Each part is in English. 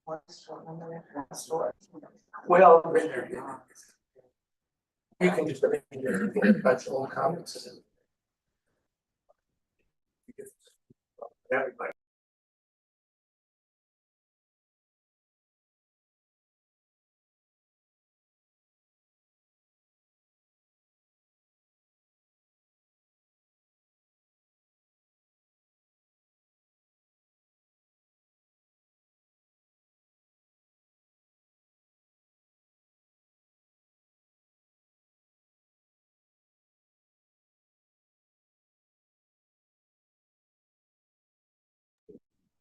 Well, you can just that's all comments.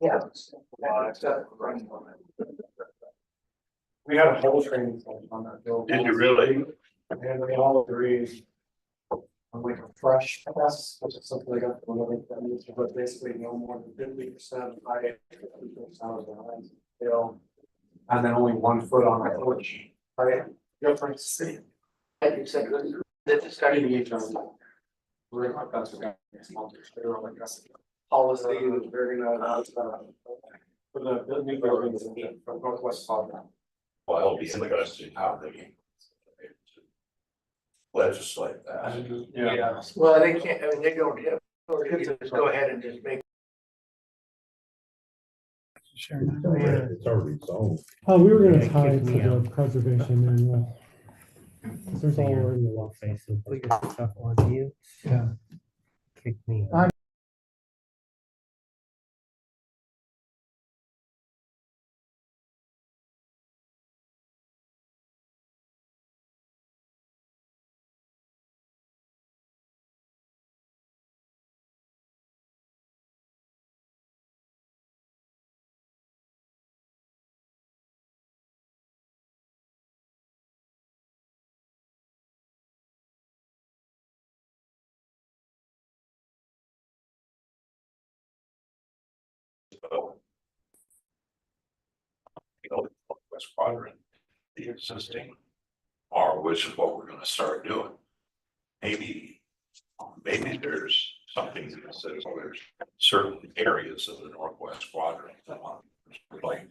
Yeah. We had a whole training on that bill. Did you really? And we all agreed on like a fresh test, which is something I got from another company, but basically no more than 50% I bill. And then only 1 foot on my porch, right? Difference. Like you said, this is starting to be done. We're not that's what like policy that we're gonna for the new buildings from Northwest Florida. Well, it'll be interesting how they legislate that. Yeah. Well, they can't, I mean, they don't have, or you can just go ahead and just make. Sure. It's already zoned. Oh, we were Yeah, gonna tie it kick to me the out. preservation manual. 'Cause there's already a lot. Basically, stuff on you. Yeah. Kick me out. West quadrant, the existing, or which is what we're gonna start doing. Maybe there's something that says there's certain areas of the northwest quadrant that like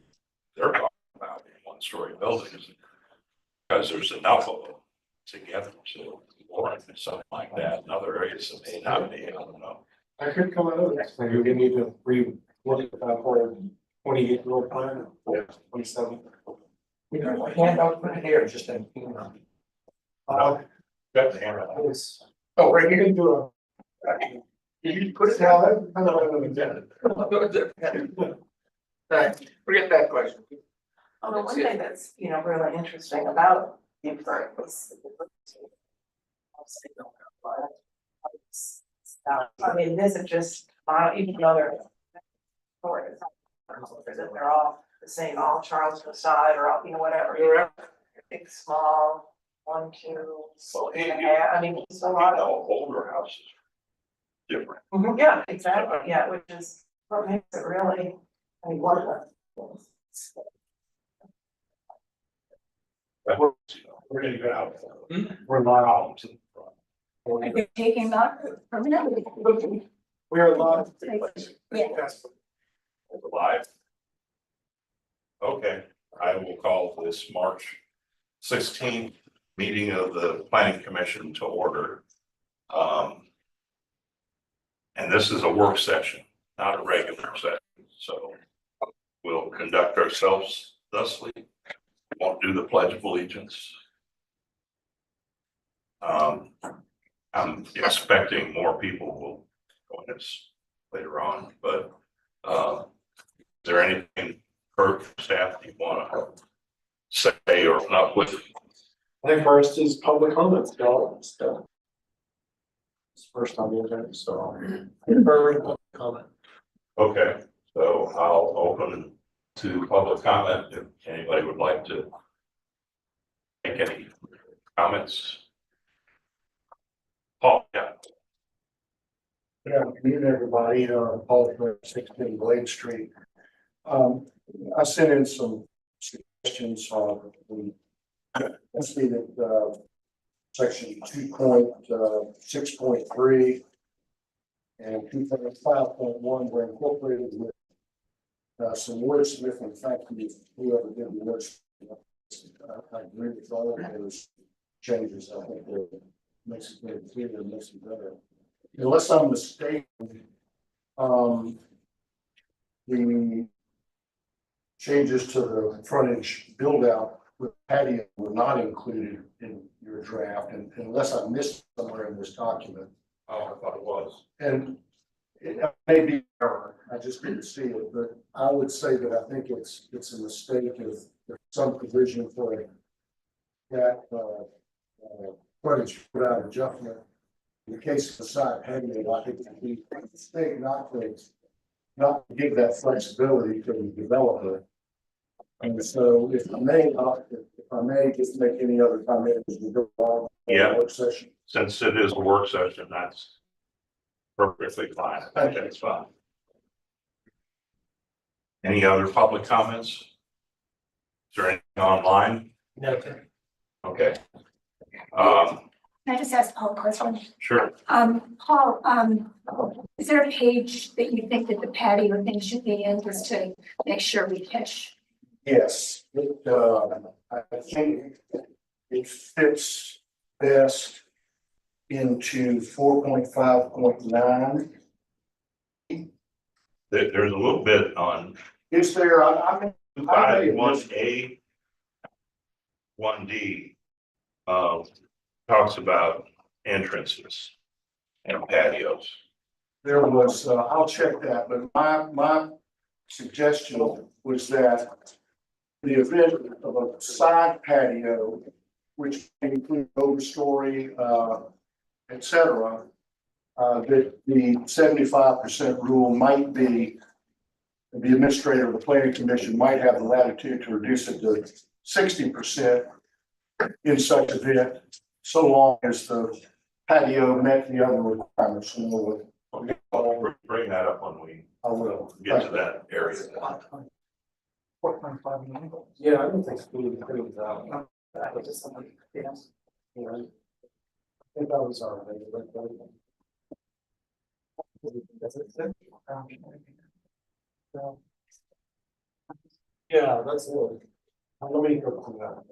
they're talking about in 1-story buildings. Because there's enough of them together to warrant something like that in other areas that may not be, I don't know. I could come out of next thing, we need to look at that whole 28-year-old plan, 27. You know, hand out for here, just an email. Got the hammer. Oh, right You here. can do a. You put it Yeah, down. I don't know what I'm doing. Right, forget that question. Oh, the one thing that's, really interesting about the inverted was. I mean, this is just, even though they're. They're all the same, all Charleston side or all, whatever, big, small, 1, 2. Well, Yeah, I mean, it's a lot of. Older houses. Different. Yeah, exactly, yeah, which is what makes it really, I mean, one of the. We're gonna get out. We're live. Columns in front. Are you taking that permanently? We are live. Yeah. Yes. Live. Okay, I will call this March 16th meeting of the Planning Commission to order. And this is a work session, not a regular session, so we'll conduct ourselves thusly. Won't do the Pledge of Allegiance. I'm expecting more people will join us later on, but is there anything, Kurt, staff, you want to say or not with? I think first is public comments, y'all. It's first on the agenda, so. Public comment. Okay, so I'll open to public comment if anybody would like to make any comments. Paul, yeah. Good afternoon, everybody. Paul from 16 Blade Street. I sent in some suggestions on let's see that section 2.6.3 and 2.5.1 were incorporated with some wordsmith, and thank you, whoever did the words. I agree with all of those changes. I think it makes it very clear and makes it better. Unless I'm mistaken, the changes to the frontage build out with patio were not included in your draft, and unless I missed somewhere in this document. Oh, I thought it was. And it may be error, I just didn't see it, but I would say that I think it's a mistake if some provision for that, frontage put out adjustment. In the case of the side patio, I think it would be a mistake not to give that flexibility to the developer. And so if I may just make any other comment as we go on. Yeah. Work session. Since it is a work session, that's perfectly fine. I think it's fine. Any other public comments? Is there anything online? No. Okay. Can I just ask Paul a question? Sure. Paul, is there a page that you think that the patio thing should be in just to make sure we catch? Yes, I think it fits best into 4.5.9. There's a little bit on Is there, I mean, 1A, 1D, talks about entrances and patios. there was, I'll check that, but my suggestion was that the event of a side patio, which include overstory, et cetera, that the 75% rule might be, the administrator of the planning commission might have the latitude to reduce it to 60% in such event, so long as the patio met the other requirements. I'll bring that up when we I will. get to that area. 4.5 million. Yeah, I don't think it's really good. That was just something, yes. Yeah. I think that was our. Yeah, that's it. Let me go to that.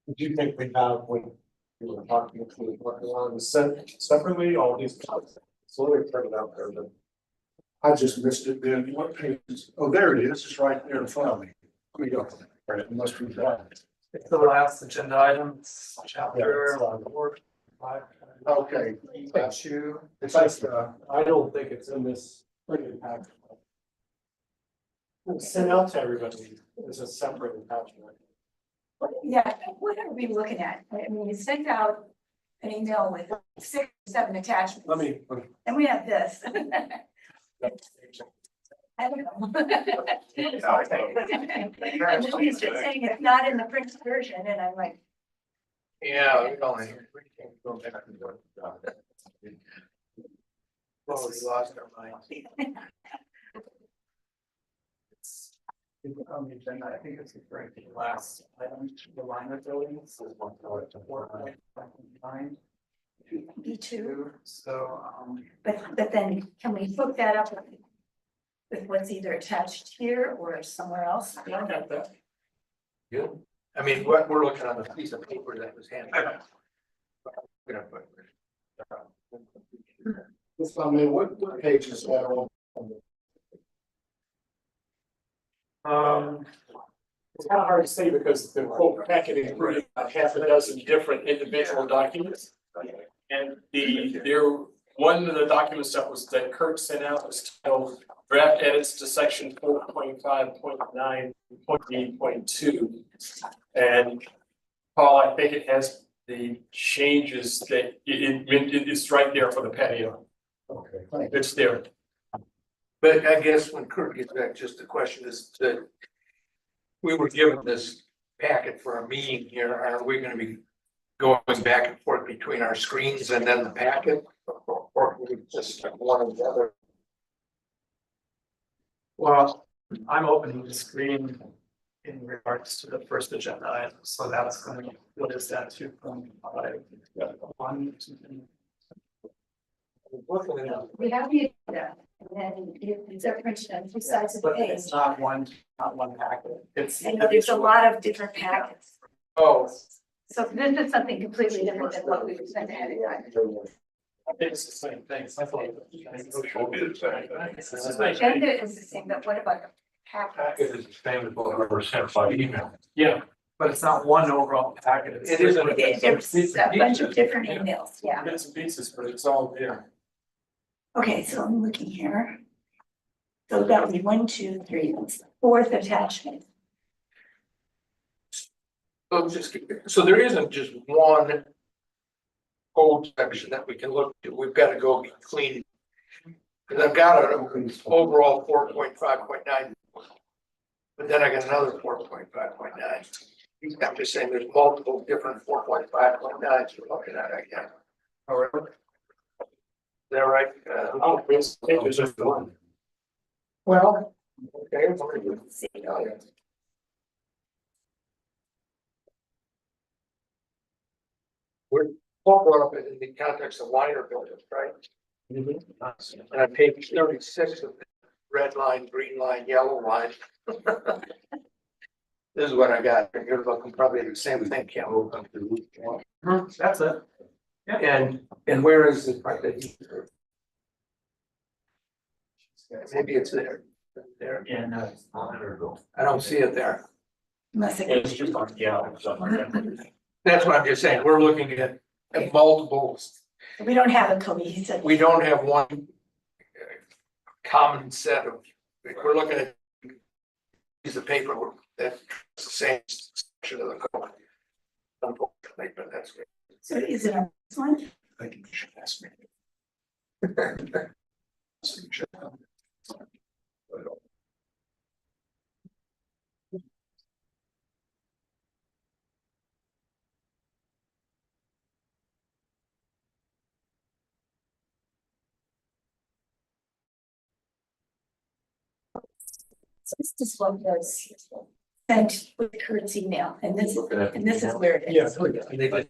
Do you think we have when we were talking to separately all these? So let me print it out there, but. I just missed it then. What page is, oh, there it is. It's right there in front of me. Let me go. It must be that. It's the last agenda item, chapter 4, 5. Okay. Two. It's like, I don't think it's in this printed package. It was sent out to everybody. It's a separate attachment. Yeah, what are we looking at? I mean, you sent out an email with 6 or 7 attachments. Let me. And we have this. I don't know. And then he's just saying it's not in the printed version, and I'm like, Yeah, we can't go back and go. Well, we lost our mind. On the agenda, I think it's referring to the last item, the line of buildings is 4.5. B2, So, but then can we hook that up with what's either attached here or somewhere else? I got that. Good. I mean, what we're looking on the piece of paper that was handed out. Gonna put. if I mean, what page is that on? It's kind of hard to say because the whole packet included about half a dozen different individual documents. And one of the documents that Kurt sent out was titled Draft Edits to Section 4.5.9.8.2. And Paul, I think it has the changes that it's right there for the patio. Okay, thank you. It's there. But I guess when Kurt gets back, just the question is that we were given this packet for a meeting here. Are we gonna be going back and forth between our screens and then the packet? Or we just one or the other? Well, I'm opening the screen in regards to the first agenda item, so that's gonna be, what is that, 2.5? 1, 2, 3. We have the agenda. and these are printed on two sides of the But page. it's not one packet. It's. I know there's a lot of different packets. Oh, So this is something completely different than what we were sent ahead of time. I think it's the same thing. I thought it Should be the same thing. was- The agenda is the same, but what about the packets? packet is the same as what we were sent by email. Yeah, but it's not one overall packet. It's It isn't. different. There's a bunch of different emails, yeah. Bits and pieces, but it's all there. Okay, so I'm looking here. So that would be 1, 2, 3, that's the fourth attachment. So there isn't just one old section that we can look at. We've got to go be clean. Cause I've got an overall 4.5.9. But then I got another 4.5.9. I'm just saying there's multiple different 4.5.9s we're looking at again. All right. Is that right? It's just one. Well, okay. very good. See. We're all brought up in the context of liner buildings, right? And on page 36 of the red line, green line, yellow line. This is what I got. You're looking probably the same thing, Cal. That's it. And where is it? Maybe it's there. There. Yeah, no, it's not. I don't see it there. Unless it. It's just like, yeah, something. That's what I'm just saying. We're looking at multiples. We don't have a cohesive. We don't have one common set of, we're looking at piece of paper that's the same section of the code. Unfortunately, but that's good. So is it on this one? I think you should ask me. This is what was sent with Kurt's email, and this is where it is.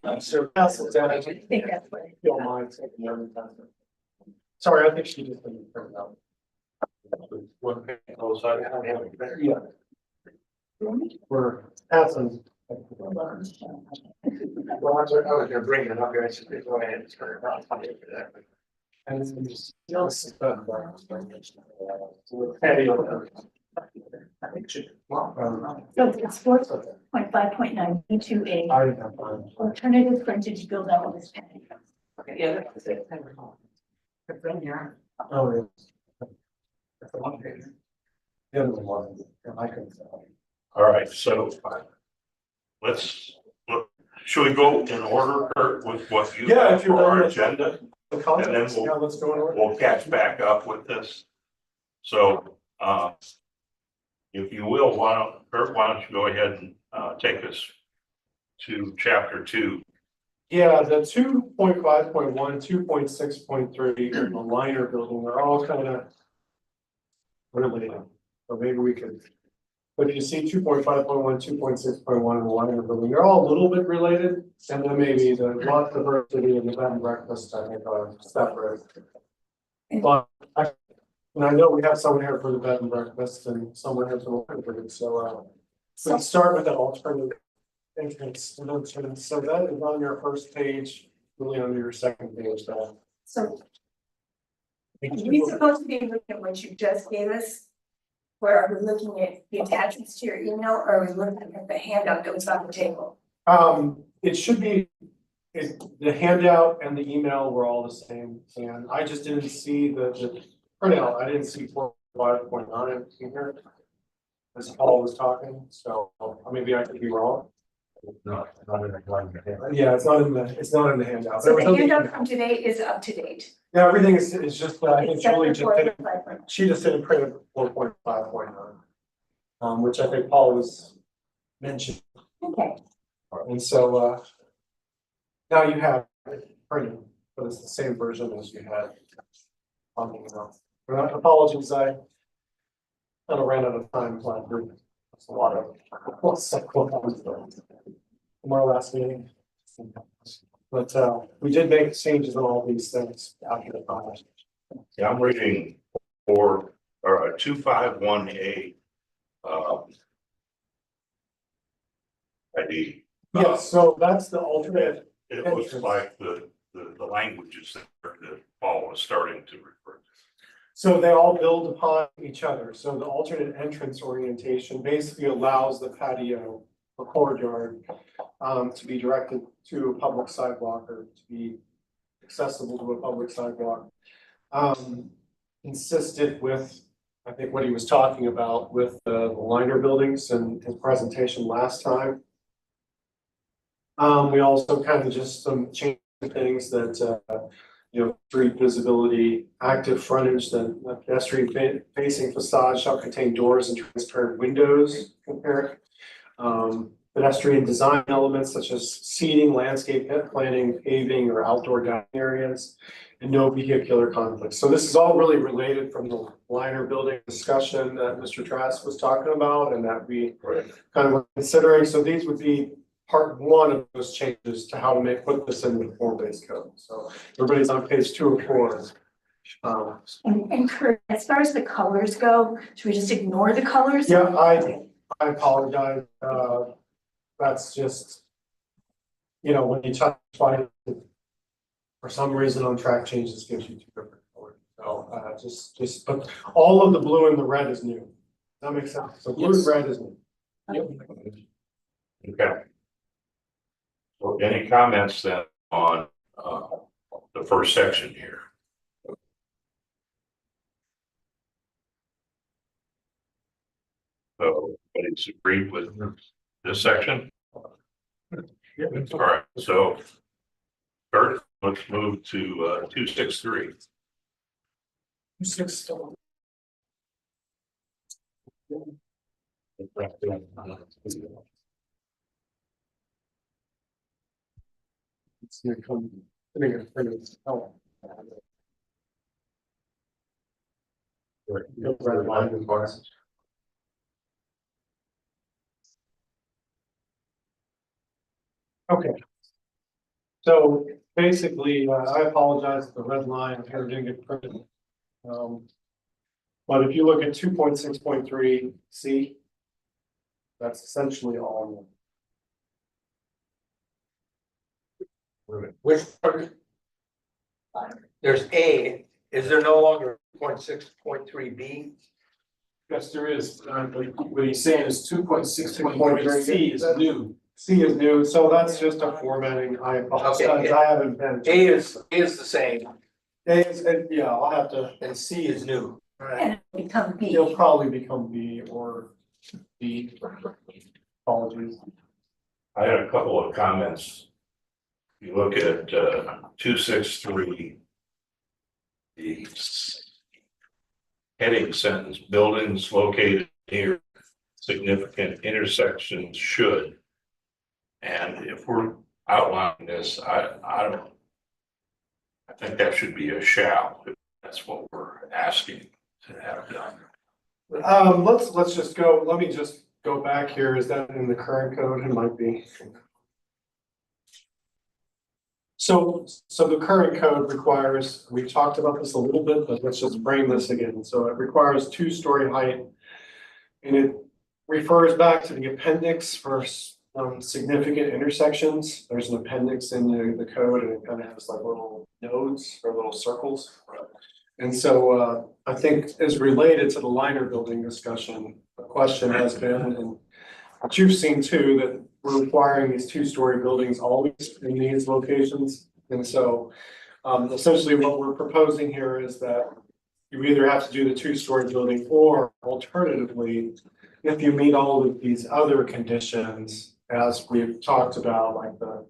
Yeah. So pass it down. I think that's what. Don't mind taking every time. Sorry, I think she just didn't print it out. One page, oh, sorry, I don't have it there. Yeah. We're passing. Well, I was gonna bring it up here, I said, go ahead and turn it on. I'll get to that. And it's just. Patio. I think should. So it's 4.5.9 into a I didn't have time. alternative frontage build out of this patio. Okay, yeah, that's it. It's in here. Oh, yeah. That's the one page. The other one wasn't, and I couldn't tell. All right, so let's, should we go in order, Kurt, with what you Yeah, have if you're for our done. agenda? The context, we'll- yeah, let's go in order. We'll catch back up with this. So, if you will, Kurt, why don't you go ahead and, take us to chapter 2. Yeah, the 2.5.1, 2.6.3, and the liner building, they're all kind of related. So maybe we could, but if you see 2.5.1, 2.6.1, and the liner building, they're all a little bit related. And then maybe the lot diversity and the bed and breakfast, I think, are separate. But and I know we have someone here for the bed and breakfast and someone here for the liner, so let's start with that alternative entrance. So that is on your first page, really on your second page there. So are we supposed to be looking at what you just gave us? Or are we looking at the attachments to your email, or are we looking at the handout that was on the table? It should be, the handout and the email were all the same, and I just didn't see the printout, I didn't see 4.5.9 in here. As Paul was talking, so maybe I could be wrong. Not in the Yeah, it's not in the handout. So There was the nothing- handout from today is up to date. Yeah, everything is just, I think Except Julie for just did, 4.5. she just didn't print it 4.5.9. Which I think Paul was mentioned, Okay, and so, now you have it printed, but it's the same version as you had on the email. Apologies, I kind of ran out of time, so that's a lot of, from our last meeting. But, we did make changes on all these things after the conversation. Yeah, I'm reading 251A. ID. Yes, so that's the alternate. It looks like the language is there that Paul was starting to refer to. So they all build upon each other. So the alternate entrance orientation basically allows the patio or courtyard to be directed to a public sidewalk or to be accessible to a public sidewalk. Consistent with, I think, what he was talking about with the liner buildings and his presentation last time. We also kind of just some change things that, street visibility, active frontage, the pedestrian facing facade shall contain doors and transparent windows compared. Pedestrian design elements such as seating, landscape planting, paving, or outdoor dining areas, and no vehicular conflicts. So this is all really related from the liner building discussion that Mr. Trask was talking about and that we kind of were considering. So these would be part one of those changes to how to put this in the form-based code. So everybody's on page 2 or 4. And Kurt, as far as the colors go, should we just ignore the colors? Yeah, I apologize. That's just, when you touch by, for some reason on track changes gives you 2 different colors. So just, but all of the blue and the red is new. Does that make sense? So blue and red is new. Okay. So any comments then on the first section here? So, everybody's agreed with this section? All right, so Kurt, let's move to 263. 263. It's gonna come. I think it's pretty. Oh. Red line is bars. Okay. So basically, I apologize if the red line here didn't get printed. But if you look at 2.6.3 C, that's essentially all. Which part? There's A, is there no longer 0.6.3 B? Yes, there is, but what he's saying is 2.6.3 C is new. C is new, so that's just a formatting. I apologize. Okay. I haven't been. A is the same A is, and yeah, I'll have to. and C is new. And it'll become B. It'll probably become B or B. Apologies. I had a couple of comments. You look at 263, the heading sentence, buildings located near significant intersections should. And if we're outlining this, I think that should be a shall. That's what we're asking to have done. Let's just go, let me just go back here. Is that in the current code? It might be. So the current code requires, we talked about this a little bit, but let's just frame this again. So it requires 2-story height. And it refers back to the appendix for significant intersections. There's an appendix in the code and it kind of has like little nodes or little circles. And so I think is related to the liner building discussion. The question has been, and what you've seen too, that we're requiring these 2-story buildings always in these locations. And so essentially what we're proposing here is that you either have to do the 2-story building or alternatively, if you meet all of these other conditions, as we've talked about, like the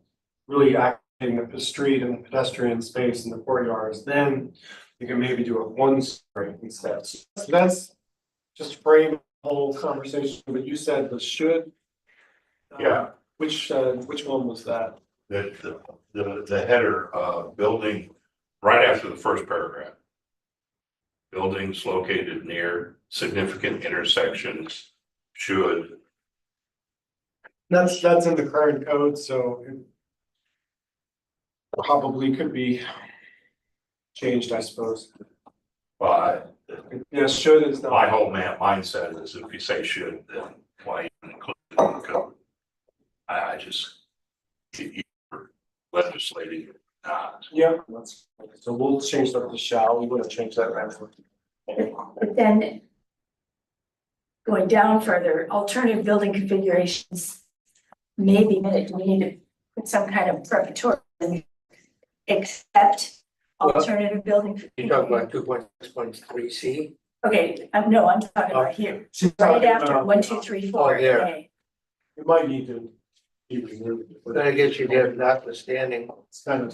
really acting the street and the pedestrian space in the courtyards, then you can maybe do a 1-story instead. So that's just frame the whole conversation, but you said the should. Yeah. Which one was that? The header, building, right after the first paragraph. Buildings located near significant intersections should. That's in the current code, so it probably could be changed, I suppose. But Yeah, should is My not. whole mindset is if you say should, then why even include it in the code? I just, you're legislating, not. Yeah, that's, so we'll change that to shall, we would have changed that right. But then going down further, alternative building configurations may be minute, we need to put some kind of preparatory, except alternative building. You talk about 2.6.3C. Okay, no, I'm talking about here, She's right talking after about- 1, 2, 3, 4. Oh, there. A. You might need to be removed. But then I guess you have notwithstanding. It's kind of.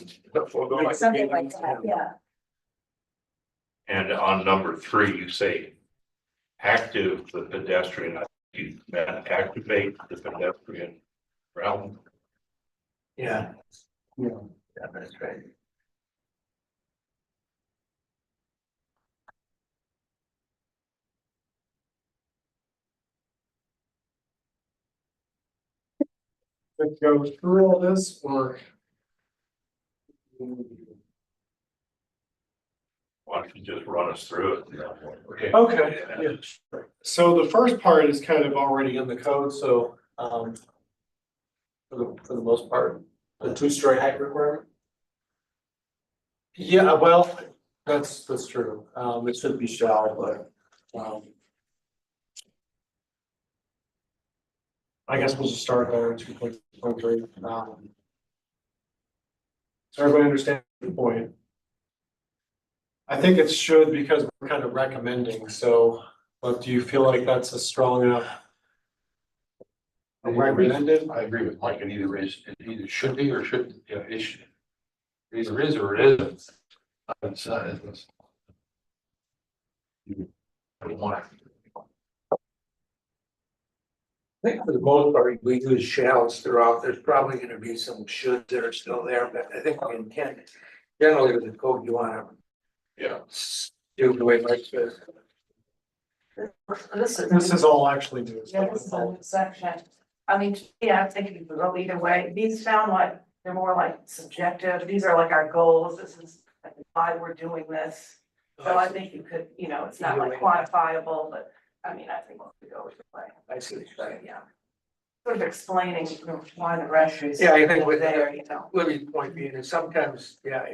Something like that, yeah. And on number 3, you say active the pedestrian, you meant activate the pedestrian realm. Yeah, Yeah. yeah, that's right. Let's go through all this or. Why don't you just run us through it? Okay. Okay, yeah. So the first part is kind of already in the code, so, for the most part, the 2-story height requirement. Yeah, well, that's true. It should be shall, but, I guess we'll just start there, 2.3. So everybody understand the point? I think it should because we're kind of recommending, so, but do you feel like that's a strong enough? Recommended? I agree with Mike, it either should be or shouldn't, yeah, it should. It either is or it isn't. It's not, it's. I don't want it. I think for the most part, we use shalls throughout. There's probably gonna be some shoulds that are still there, but I think the intent, generally with the code, you wanna. Yeah. Do the way Mike says. This is all actually new. Yeah, this is a new section. I mean, yeah, I think you could go either way. These sound like, they're more like subjective. These are like our goals. This is why we're doing this. So I think you could, you know, it's not like quantifiable, but I mean, I think we could go either way. I see what you're saying. Yeah. Sort of explaining, you know, why the rest is. Yeah, I think with there, you know. Libby's point being is sometimes, yeah,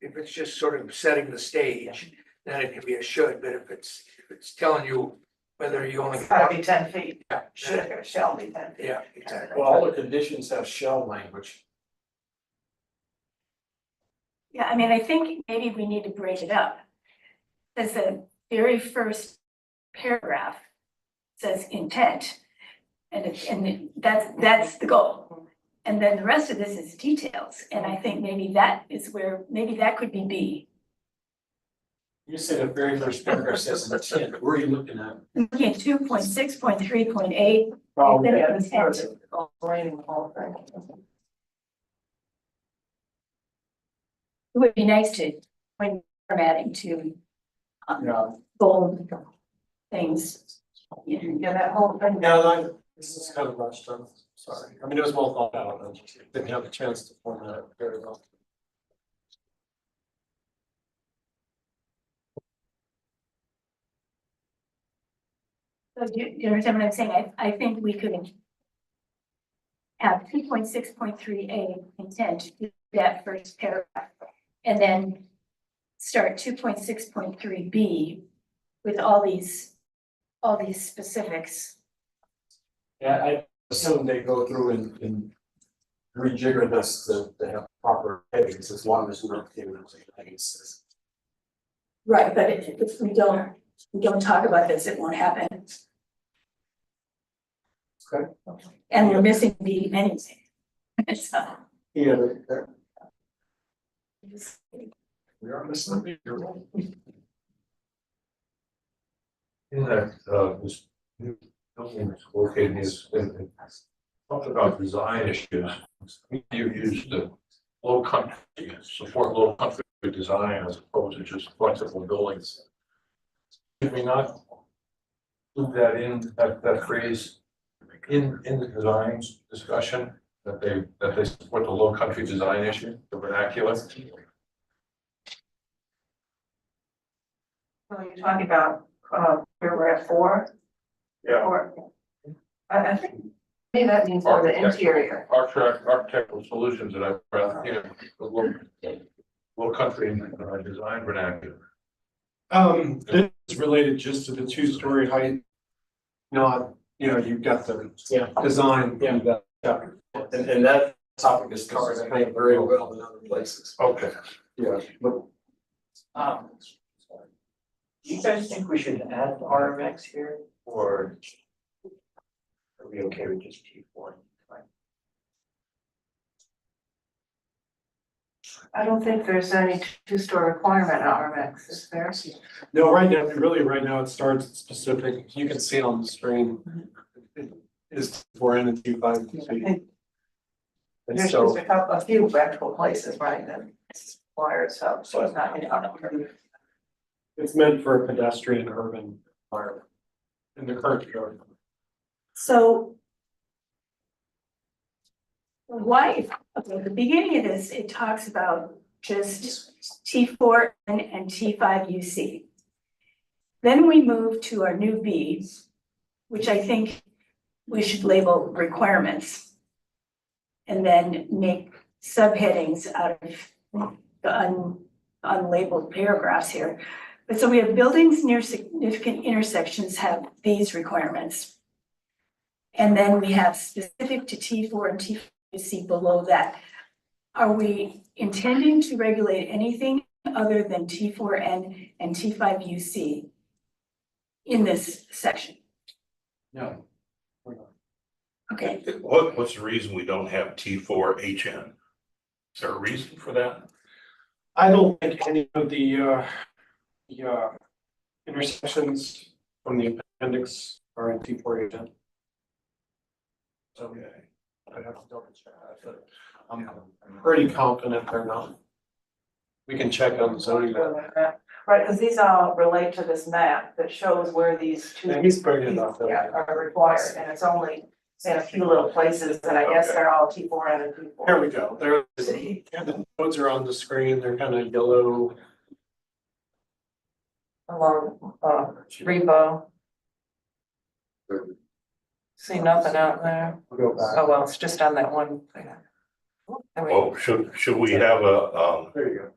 if it's just sort of setting the stage, then it can be a should, but if it's telling you whether you only. It's gotta be 10 feet. Yeah, Should or shall be 10 feet. Yeah, exactly. Well, all the conditions have shall language. Yeah, I mean, I think maybe we need to break it up. As the very first paragraph says intent. And that's the goal. And then the rest of this is details. And I think maybe that is where, maybe that could be B. You said the very first paragraph says intent, where are you looking at? Looking at 2.6.3.8. Oh, instead Yeah, of it's sort intent. of explaining the whole thing. It would be nice to, when formatting to Yeah. bold things. Yeah, that whole thing. Yeah, this is kind of rushed, I'm sorry. I mean, it was well thought out, I just didn't have a chance to format it very well. So do you understand what I'm saying? I think we could have 2.6.3A intent, do that first paragraph, and then start 2.6.3B with all these specifics. Yeah, I assume they go through and rejigger this to have proper headings as long as we're okay with it, I guess. Right, but if we don't talk about this, it won't happen. Okay. And we're missing B anyway. So, Yeah, We are missing a big role. In that, this new building is located is, talk about design issues. You use the low country, support low country design as opposed to just flexible buildings. Did we not do that in, that phrase in the design discussion, that they support the low country design issue, the vernacular? So you're talking about, paragraph 4? Yeah. Or, I think, maybe that means for the interior. Architectural solutions that I've read, you know, the low country design vernacular. This is related just to the two-story height. Not, you know, you've got the design. Yeah. that chapter. And that topic is covered, I think, very well in other places. Okay. Yeah, but Do you guys think we should add RMX here, or are we okay with just T4? I don't think there's any two-story requirement in RMX, is there? No, right now, right now it starts at specific, you can see on the screen. It is for N and T5. I think And there's so, just a few practical places, right, that it's required, so it's not, you know. it's meant for a pedestrian urban environment. In the current code. So why, okay, at the beginning of this, it talks about just T4 and T5 UC. Then we move to our new B, which I think we should label requirements. And then make subheadings out of the unlabeled paragraphs here. But so we have buildings near significant intersections have these requirements. And then we have specific to T4 and T5C below that. Are we intending to regulate anything other than T4N and T5UC in this section? No. Okay, What's the reason we don't have T4HN? Is there a reason for that? I don't think any of the intersections from the appendix are in T4 agent. So I have to double check that, but I'm pretty confident they're not. We can check on the zoning map. Right, because these all relate to this map that shows where these two. And he's bringing it up. Yeah, are required, and it's only in a few little places, and I guess they're all T4N and T4. There we go. There, the nodes are on the screen. They're kind of yellow. Along, Repo. See nothing out there. We'll go back. Oh, well, it's just on that one thing. There we go. Well, should we have a, There you go.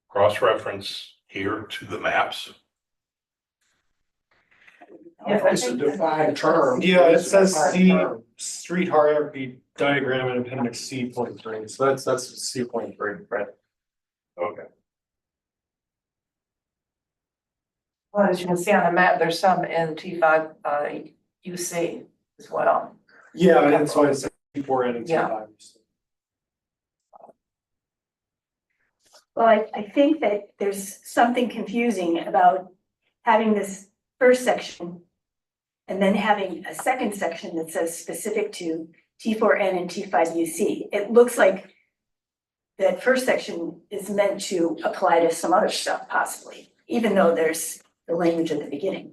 cross-reference here to the maps? Yeah, I it's a think- defined term. Yeah, it It's a says defined C, term. street hierarchy diagram in appendix C.3. So that's C.3, right? Okay. Well, as you can see on the map, there's some in T5, UC as well. Yeah, and that's why it's T4N and Yeah. T5. well, I think that there's something confusing about having this first section and then having a second section that says specific to T4N and T5UC. It looks like that first section is meant to apply to some other stuff possibly, even though there's the language at the beginning.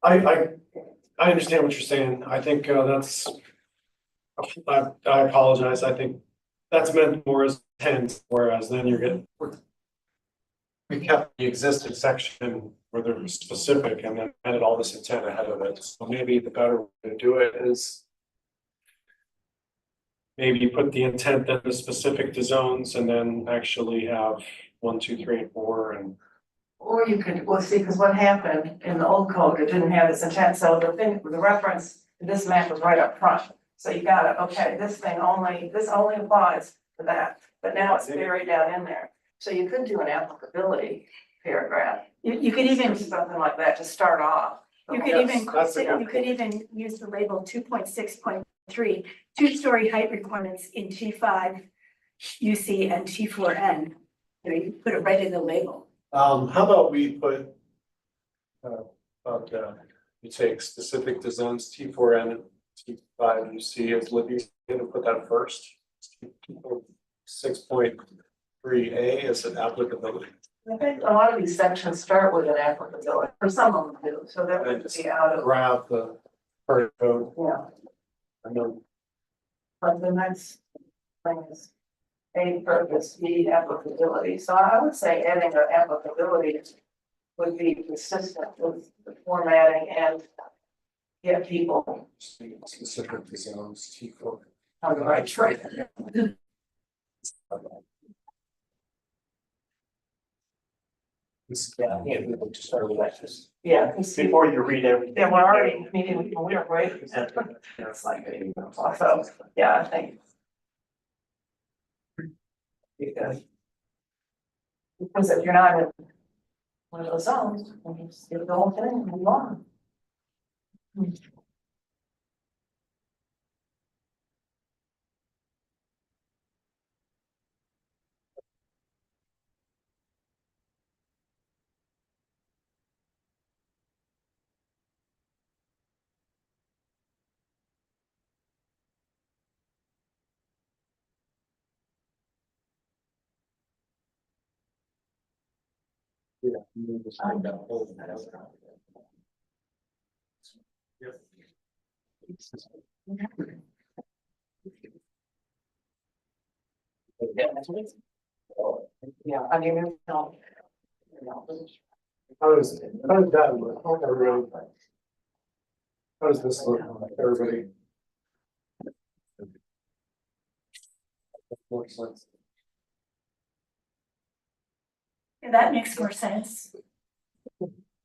I understand what you're saying. I think that's, I apologize. I think that's meant more as intent, whereas then you're getting. We kept the existing section where there was specific and then added all this intent ahead of it. So maybe the better way to do it is maybe put the intent that is specific to zones and then actually have 1, 2, 3, and 4 and. Or you could, well, see, because what happened in the old code, it didn't have this intent, so the thing, the reference to this map was right up front. So you got it, okay, this only applies to that, but now it's buried down in there. So you could do an applicability paragraph. You could even, Something like that to start off. you could even, That's a good you could even use the label 2.6.3, two-story height requirements in T5, UC and T4N. You know, you put it right in the label. How about we put. You take specific to zones T4N and T5 UC as Libby, and put that first. 6.3A is an applicability. I think a lot of these sections start with an applicability, or some of them do, so that would be out of, Grab the current code yeah. and then. But the next thing is A purpose, B applicability, so I would say adding the applicability would be consistent with the formatting and get people Specific to zones, T four. on the right track. Yeah, we just started with that, just Yeah, because Before you read everything. yeah, we're already meeting with, we are right. It's like, so, yeah, I think. Because if you're not in one of those zones, you just get the whole thing and move on. Yeah, I mean, no. How does that look? How does this look, everybody? Yeah, that makes more sense.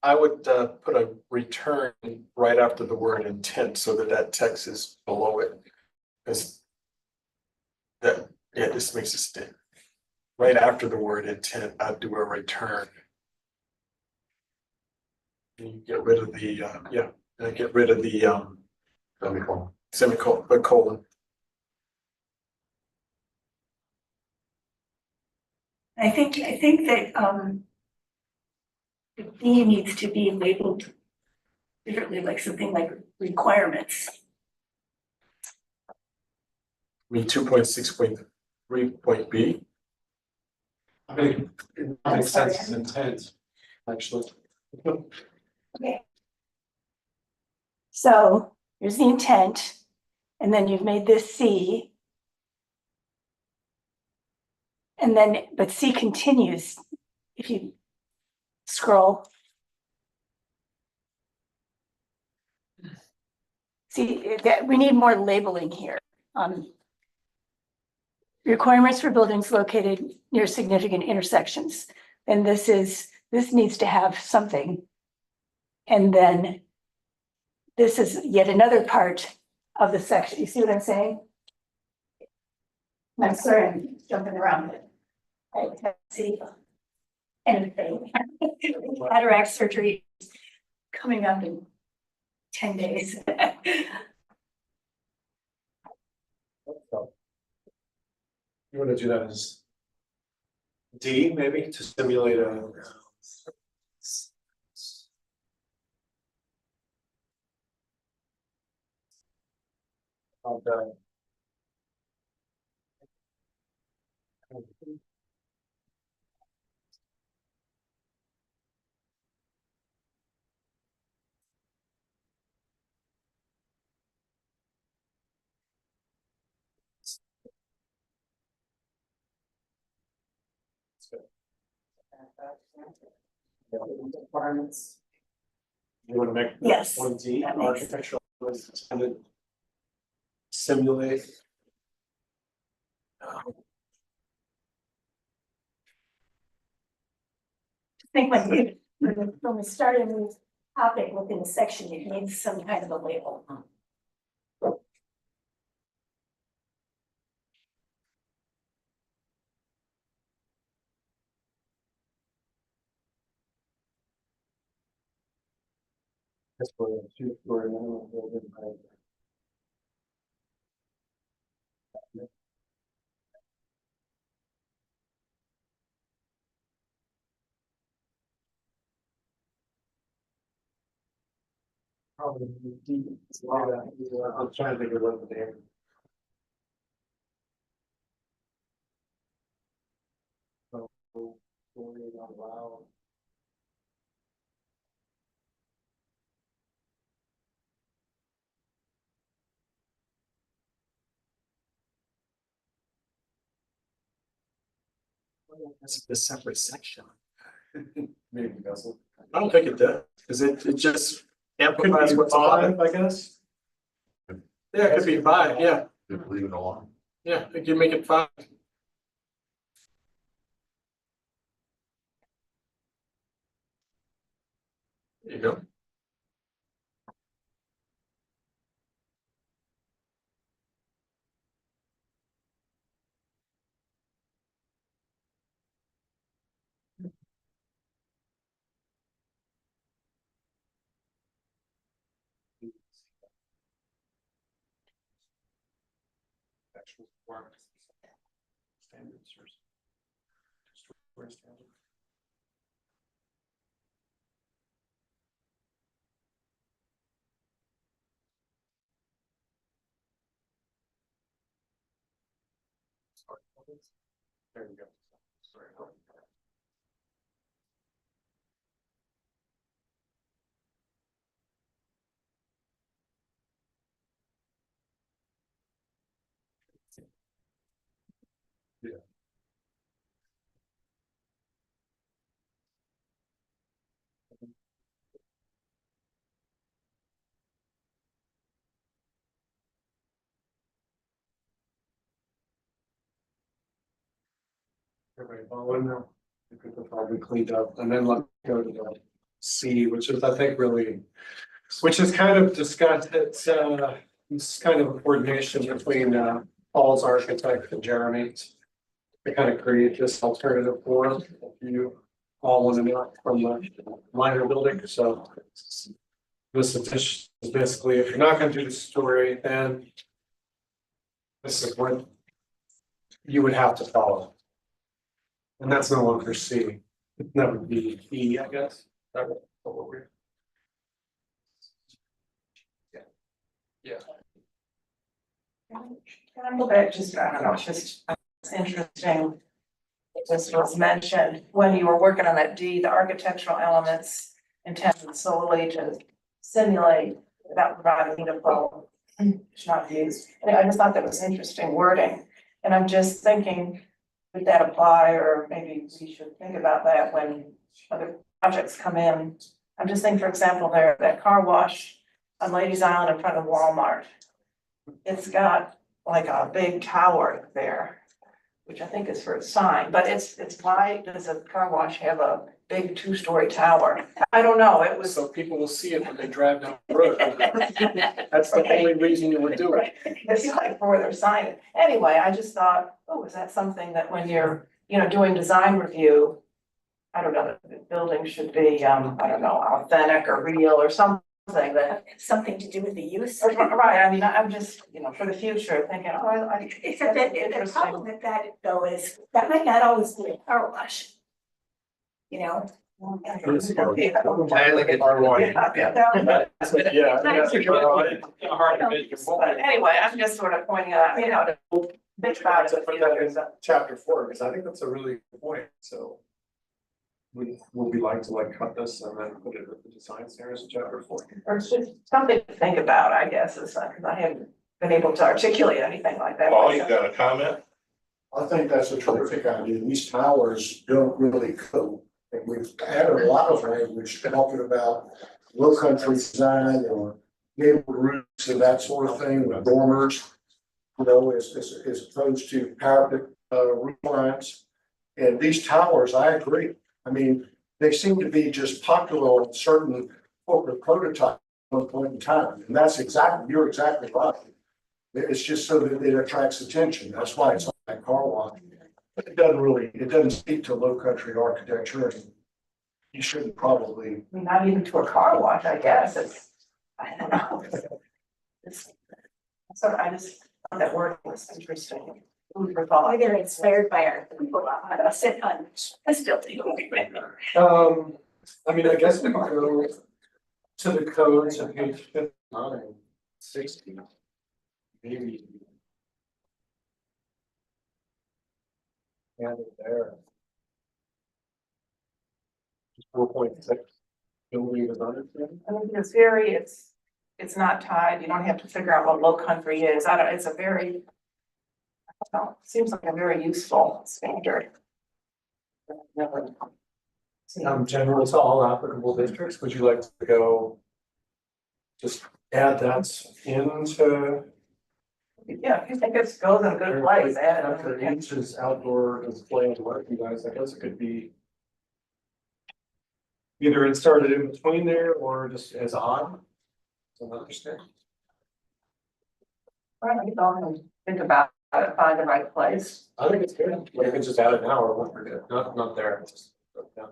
I would put a return right after the word intent so that that text is below it. Because that, yeah, this makes it stick. Right after the word intent, I'd do a return. And you get rid of the, get rid of the semicolon, colon. I think that, the B needs to be labeled differently, like something like requirements. I mean, 2.6.3 I think it makes sense as intent, actually. Okay. So here's the intent, and then you've made this C. And then, but C continues, if you scroll. See, that we need more labeling here. Requirements for buildings located near significant intersections. And this needs to have something. And then this is yet another part of the section. You see what I'm saying? I'm sorry, I'm jumping around, but I can't see anything. Cataract surgery coming up in 10 days. You want to do that as D, maybe, to simulate a. Okay. Requirements. You want to make Yes, one D, that makes- architectural was intended to simulate. I think when we start a new topic within a section, it needs some kind of a label. That's for a two-story minimum building height. Probably D. I'm trying to think of what the name. Story out loud. That's a separate section. Maybe it doesn't. I don't think it does, because it just amplifies what's five, I guess. Yeah, it could be five, yeah, Just leave it alone. yeah, I can make it five. There you go. Actual requirements. Standards or. Story standard. There you go. Sorry. Yeah. Everybody following now? I think they're probably cleaned up, and then let's go to the C, which is, I think, really, which is kind of discussed, it's kind of a coordination between, Paul's architect and Jeremy's. To kind of create this alternative forum, if you all want to know from the minor building, so. This is basically, if you're not gonna do the story, then. This is what. You would have to follow. And that's no longer C, that would be E, I guess. That would, what we're. Yeah. Can I go back just, I don't know, it's interesting. It just was mentioned when you were working on that D, the architectural elements intended solely to simulate without providing the flow. Should not be used. And I just thought that was interesting wording. And I'm just thinking, would that apply, or maybe we should think about that when other projects come in. I'm just thinking, for example, there, that car wash on Ladies Island in front of Walmart. It's got like a big tower there, which I think is for a sign, but it's why does a car wash have a big 2-story tower? I don't know, it was. So people will see it when they drive down the road. That's the only reason you would do it. It's like for their sign. Anyway, I just thought, oh, is that something that when you're, doing design review, I don't know, the building should be, I don't know, authentic or real or something that. Something to do with the use. Right, I mean, I'm just, for the future, thinking, oh, I. Except that the problem with that though is that might not always be a car wash. You know? I like it. But anyway, I'm just sort of pointing out, to think about it. Put that in chapter 4, because I think that's a really good point, so. Would we like to cut this and then put it with the design standards in chapter 4? Or it's just something to think about, I guess, is because I haven't been able to articulate anything like that. Paul, you got a comment? I think that's a terrific idea. These towers don't really go. And we've added a lot of language talking about low country design or gabled roofs and that sort of thing, with dormers. As opposed to parapet, roof lines. And these towers, I agree. I mean, they seem to be just popular on certain corporate prototypes at one point in time. And you're exactly right. It's just so that it attracts attention. That's why it's like car wash. But it doesn't speak to low country architecture. And you shouldn't probably. I mean, not even to a car wash, I guess, I don't know. I just thought that word was interesting. Food for thought. They're inspired by our people on sit on this building. I mean, I guess we can go to the codes on page 59, 60. Maybe. And there. 4.6. Building design. I mean, it's not tied, you don't have to figure out what low country is, it's a very. I don't know, seems like a very useful standard. General to all applicable districts, would you like to go? Just add that into. Yeah, if you think it goes in a good place, add it. After each is outdoor display and what you guys, I guess it could be. Either it started in between there or just as on. So understand. Right, you don't think about it, find the right place. I think it's good, like, you can just add it now or what we're good, not there, just, yeah.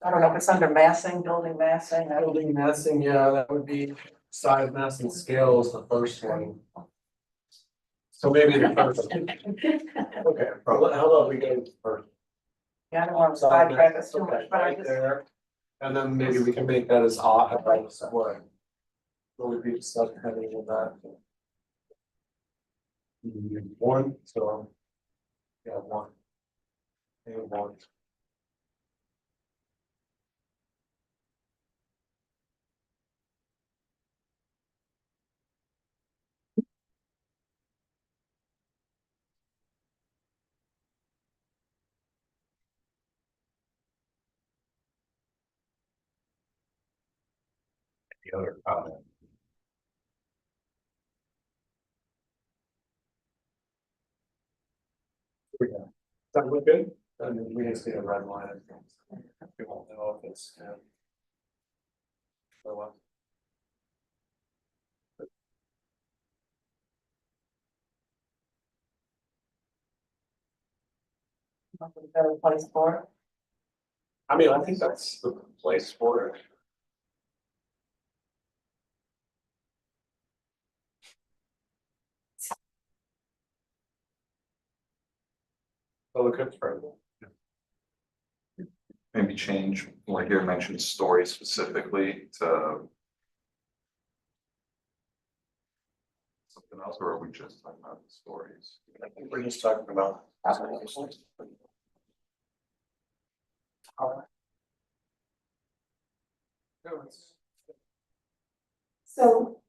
I don't know if it's under massing, building massing. Building massing, yeah, that would be size, mass and scale is the first one. So maybe the first. Okay, how about we go first? Yeah, I don't want to sidetrack us too much, Okay, but I right just. there. And then maybe we can make that as odd, about what? What would be the subheading of that? One, so. Yeah, one. And one. The other comment. Does that look good? And we just need a red line. I think. We won't know if it's. So, Better place for it. I mean, I think that's the place for it. So look at for Maybe change, like you mentioned, story specifically to something else, or are we just talking about the stories? I think we're just talking about. So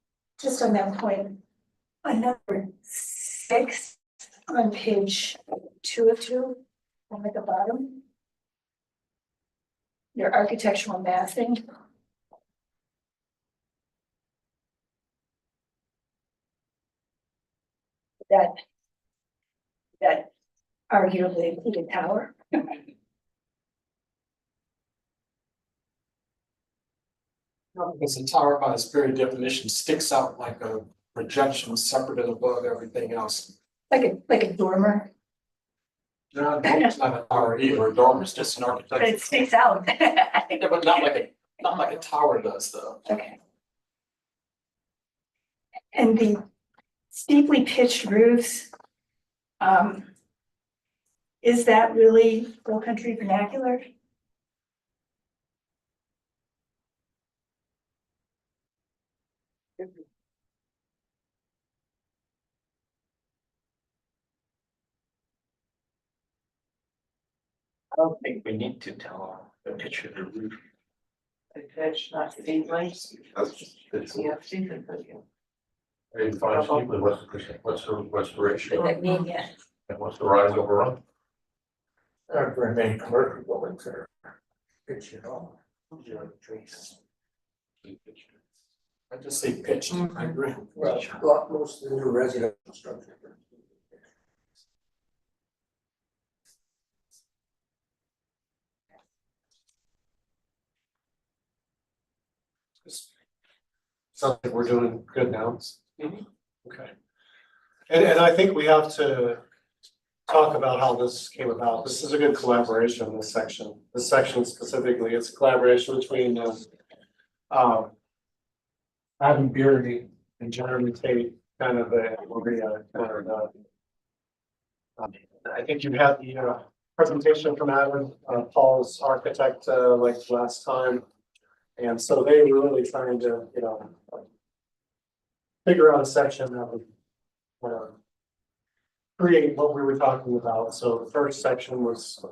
just on that point, on number 6 on page 2 of 2, at the bottom. Your architectural massing. That arguably included tower. No, because the tower by its very definition sticks out like a projection separate and above everything else. Like a dormer, No, it's not a tower either, a dormer is just an but it architecture. sticks out. Yeah, but not like a tower does though. Okay. And the steeply pitched roofs. Is that really Low Country vernacular? I don't think we need to tell the picture of the roof. Pitch, not steeply. It's Yeah, steeply, but yeah. Hey, fine, Steve, what's the ratio, Does that mean, yeah? and what's the rise over run? There are many commercial buildings that are pictured on. Trees. I just say pitched, I agree. Well, most of the new residential structure. Sounds like we're doing good now. Okay. And I think we have to talk about how this came about. This is a good collaboration, this section. This section specifically, it's a collaboration between Adam Beardy and Jeremy Tate, kind of I think you had the presentation from Adam, Paul's architect, like last time. And so they were really trying to, figure out a section that would create what we were talking about. So the first section was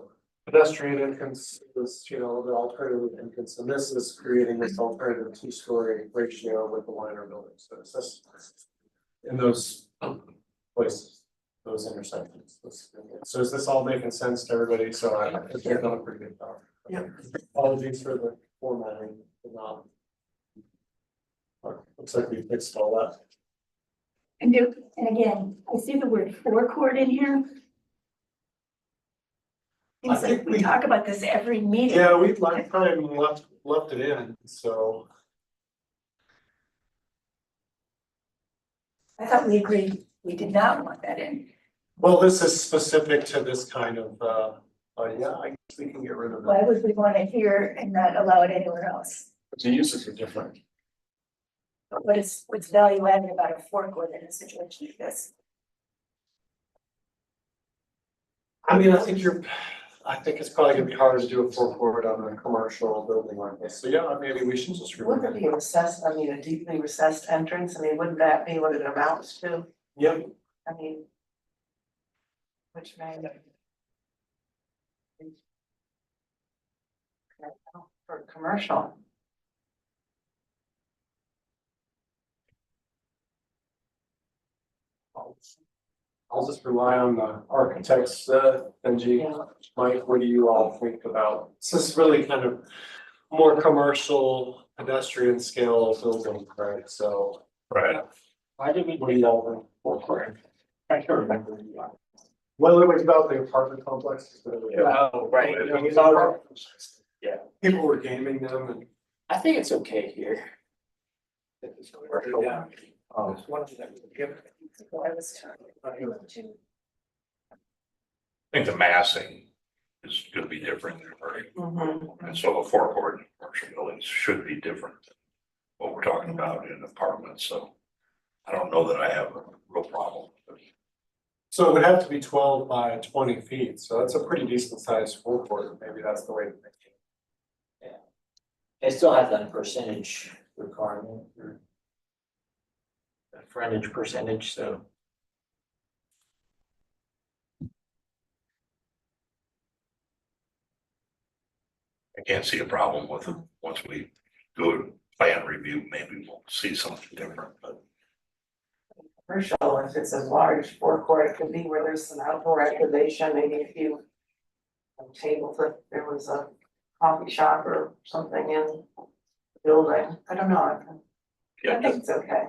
pedestrian entrance, was, the alternative entrance, and this is creating this alternative 2-story ratio with the liner building. So it's just in those places. those intersections. So is this all making sense to everybody? So I think they've done a pretty good job. Yeah. Apologies for the formatting, but not. Looks like we fixed all that. And again, I see the word forecourt in here. I Seems think like we talk about this every meeting. Yeah, we like time left it in, so. I thought we agreed we did not want that in. Well, this is specific to this kind of, yeah, I guess we can get rid of Why it. would we want it here and not allow it anywhere else? The uses are different. What's value added about a forecourt in a situation like this? I mean, I think it's probably gonna be hard to do a forecourt on a commercial building like this, so yeah, maybe we should just remove Wouldn't it it. be a recessed, I mean, a deeply recessed entrance, I mean, wouldn't that be what it amounts to? Yep, I mean. Which may. For commercial. I'll just rely on the architects, Benji. Yeah. Mike, what do you all think about? This is really kind of more commercial pedestrian scale building, right? So. Right. I didn't, what do you all think? I can't remember. Well, it was about the apartment complex. Oh, right. Yeah, people were gaming them and. I think it's okay here. Yeah. Um, One of them, give it. I was talking to. I think the massing is gonna be different, right? Mhm. And so a forecourt in commercial buildings should be different than what we're talking about in apartments, so I don't know that I have a real problem. So it would have to be 12 by 20 feet, so that's a pretty decent sized forecourt, maybe that's the way to think it. It still has that percentage requirement or. The frontage percentage, so. I can't see a problem with it. Once we do a plan review, maybe we'll see something different, but Commercial, if it's a large forecourt, it could be where there's some outdoor activation, maybe a few. Tables, if there was a coffee shop or something in the building, I don't know, I think it's okay.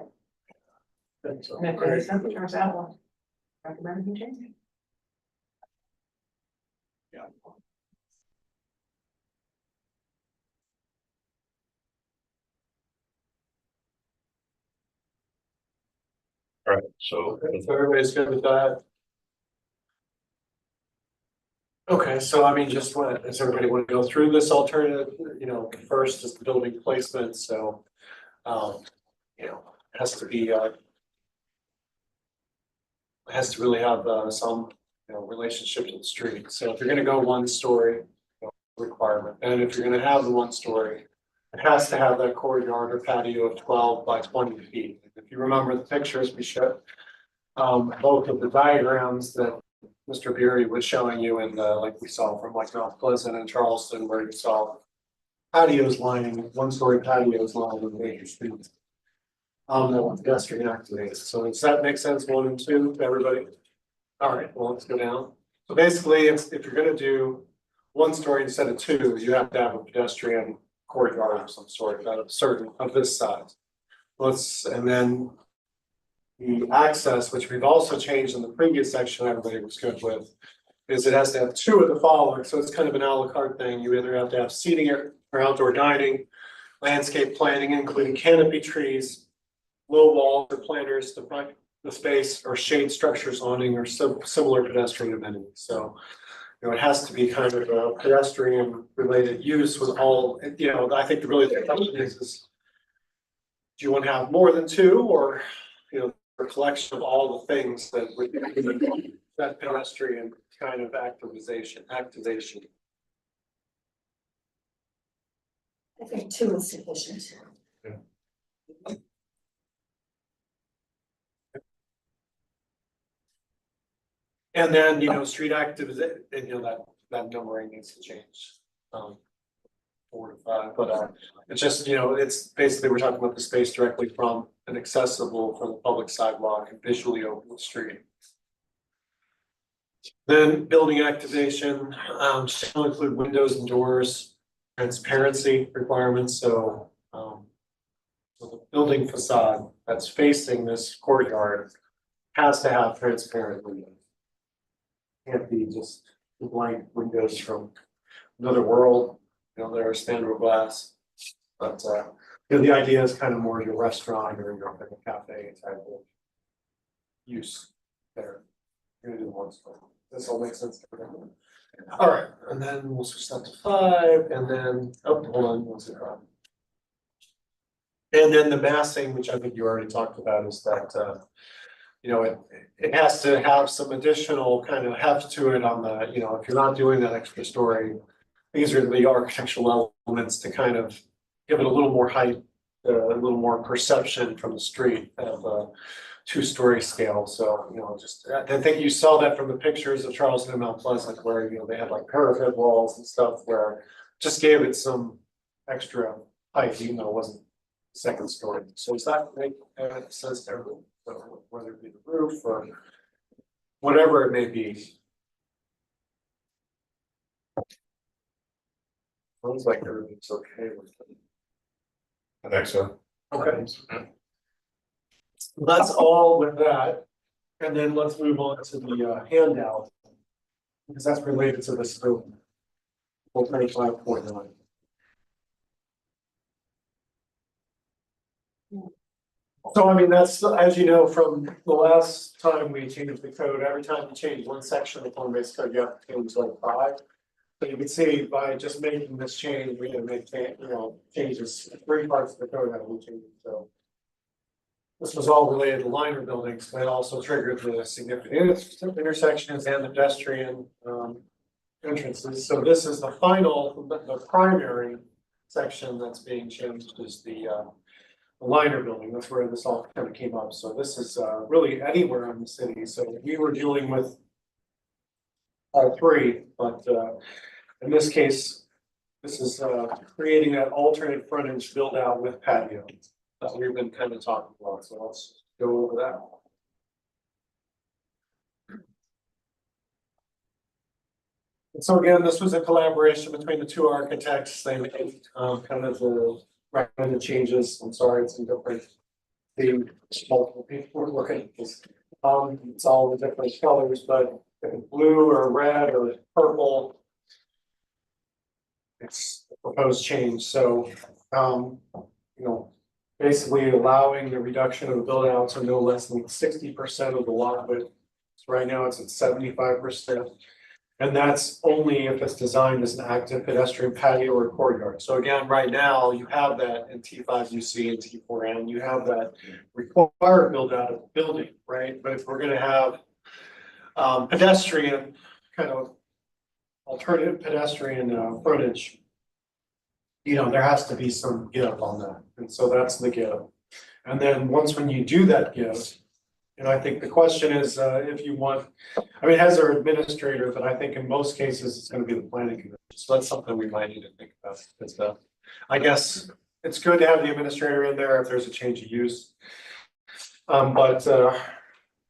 And if there's something turns out, well, recommend you change it. yeah. All right, so So everybody's good with that? Okay, so I mean, just does everybody want to go through this alternative, first is the building placement, so. It has to be, it has to really have some, relationship to the street, so if you're gonna go one story. Requirement, and if you're gonna have the one story. It has to have that courtyard or patio of 12 by 20 feet, if you remember the pictures we showed. Both of the diagrams that Mr. Beery was showing you in the, like we saw from like Mount Pleasant and Charleston, where you saw. Patios lining, one-story patios lining major streets. The pedestrian activated, so does that make sense, 1 and 2, to everybody? All right, well, let's go down. So basically, if you're gonna do one story instead of 2, you have to have a pedestrian courtyard of some sort, of this size. And then. The access, which we've also changed in the previous section, everybody was good with. Is it has to have 2 of the following, so it's kind of an a la carte thing, you either have to have seating or outdoor dining. Landscape planting, including canopy trees. Low walls or planters to front the space, or shade structures awning or similar pedestrian amenities, so. It has to be kind of a pedestrian related use with all, I think really the question is. Do you want to have more than 2 or, a collection of all the things that would be that pedestrian kind of activation? I think 2 is sufficient. And then, street activity, and that numbering needs to change. 4 to 5, but it's just, it's basically, we're talking about the space directly from and accessible from the public sidewalk and visually over the street. Then building activation, shall include windows and doors, transparency requirements, so, so the building facade that's facing this courtyard has to have transparent windows. Can't be just blank windows from another world, you know, they're standard glass. But, you know, the idea is kind of more your restaurant or your like a cafe type of use there. You're gonna do one story. This all makes sense to everyone. All right, and then we'll switch that to 5, and then, oh, hold on, what's it called? And then the massing, which I think you already talked about, is that, you know, it has to have some additional kind of heft to it on the, you know, if you're not doing that extra story, these are the architectural elements to kind of give it a little more height, a little more perception from the street of a 2-story scale. So, you know, just, I think you saw that from the pictures of Charleston and Mount Pleasant, where, you know, they had like parapet walls and stuff where just gave it some extra height, even though it wasn't second story. So does that make sense to everyone? So whether it be the roof or whatever it may be. Sounds like everything's okay with it. I think so. Okay. That's all with that. And then let's move on to the handout. Because that's related to this group. 425.9. So I mean, that's, as you know, from the last time we changed the code, every time you change one section of the form-based code, you have to change like 5. So you can see by just making this change, we can make, you know, changes, 3 parts of the code that we changed, so. This was all related to liner buildings, but it also triggered the significant intersections and the pedestrian entrances. So this is the final, the primary section that's being changed is the liner building. That's where this all kind of came up. So this is really anywhere in the city. So we were dealing with all 3, but in this case, this is creating that alternate frontage build out with patio that we've been kind of talking about. So let's go over that. And so again, this was a collaboration between the 2 architects. They made kind of the recommended changes. I'm sorry, it's in different. The multiple people were looking at this. It's all the different colors, but if it's blue or red or purple, it's a proposed change. So, you know, basically allowing the reduction of the build out to no less than 60% of the lot width. So right now it's at 75%. And that's only if it's designed as an active pedestrian patio or courtyard. So again, right now you have that in T5 UC and T4N, you have that required build out of the building, right? But if we're gonna have pedestrian kind of alternative pedestrian frontage, you know, there has to be some give on that. And so that's the give. And then once when you do that give, and I think the question is, if you want, I mean, as our administrator, but I think in most cases, it's gonna be the planning commission. So that's something we might need to think about. It's I guess it's good to have the administrator in there if there's a change of use. But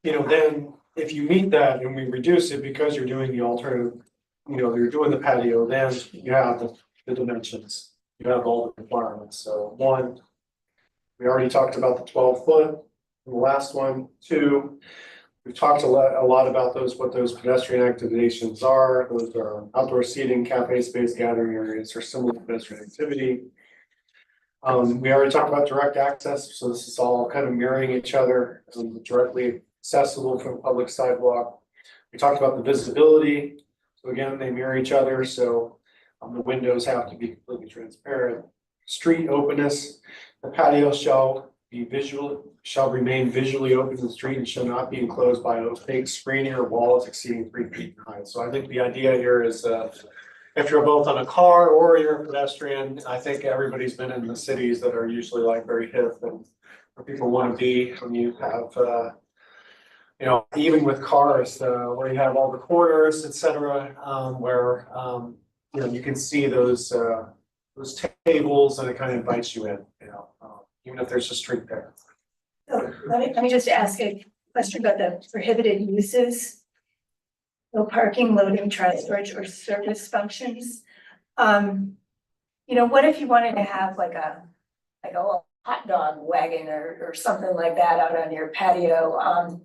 you know, then if you meet that and we reduce it because you're doing the alternative, you know, you're doing the patio, then you have the dimensions. You have all the requirements. So 1, we already talked about the 12-foot. The last one, 2, we've talked a lot about those, what those pedestrian activations are. Those are outdoor seating, cafe space, gathering areas, or similar pedestrian activity. We already talked about direct access, so this is all kind of mirroring each other, directly accessible from public sidewalk. We talked about the visibility, so again, they mirror each other, so the windows have to be completely transparent. Street openness, the patio shall remain visually open to the street and shall not be enclosed by opaque screening or walls exceeding 3 feet in height. So I think the idea here is if you're both on a car or you're a pedestrian, I think everybody's been in the cities that are usually like very hip and where people want to be when you have you know, even with cars where you have all the corners, etc., where you know, you can see those tables and it kind of invites you in, you know, even if there's a street there. So let me just ask a question about the prohibited uses. no parking, loading, trash storage, or service functions. What if you wanted to have like a little hot dog wagon or something like that out on your patio?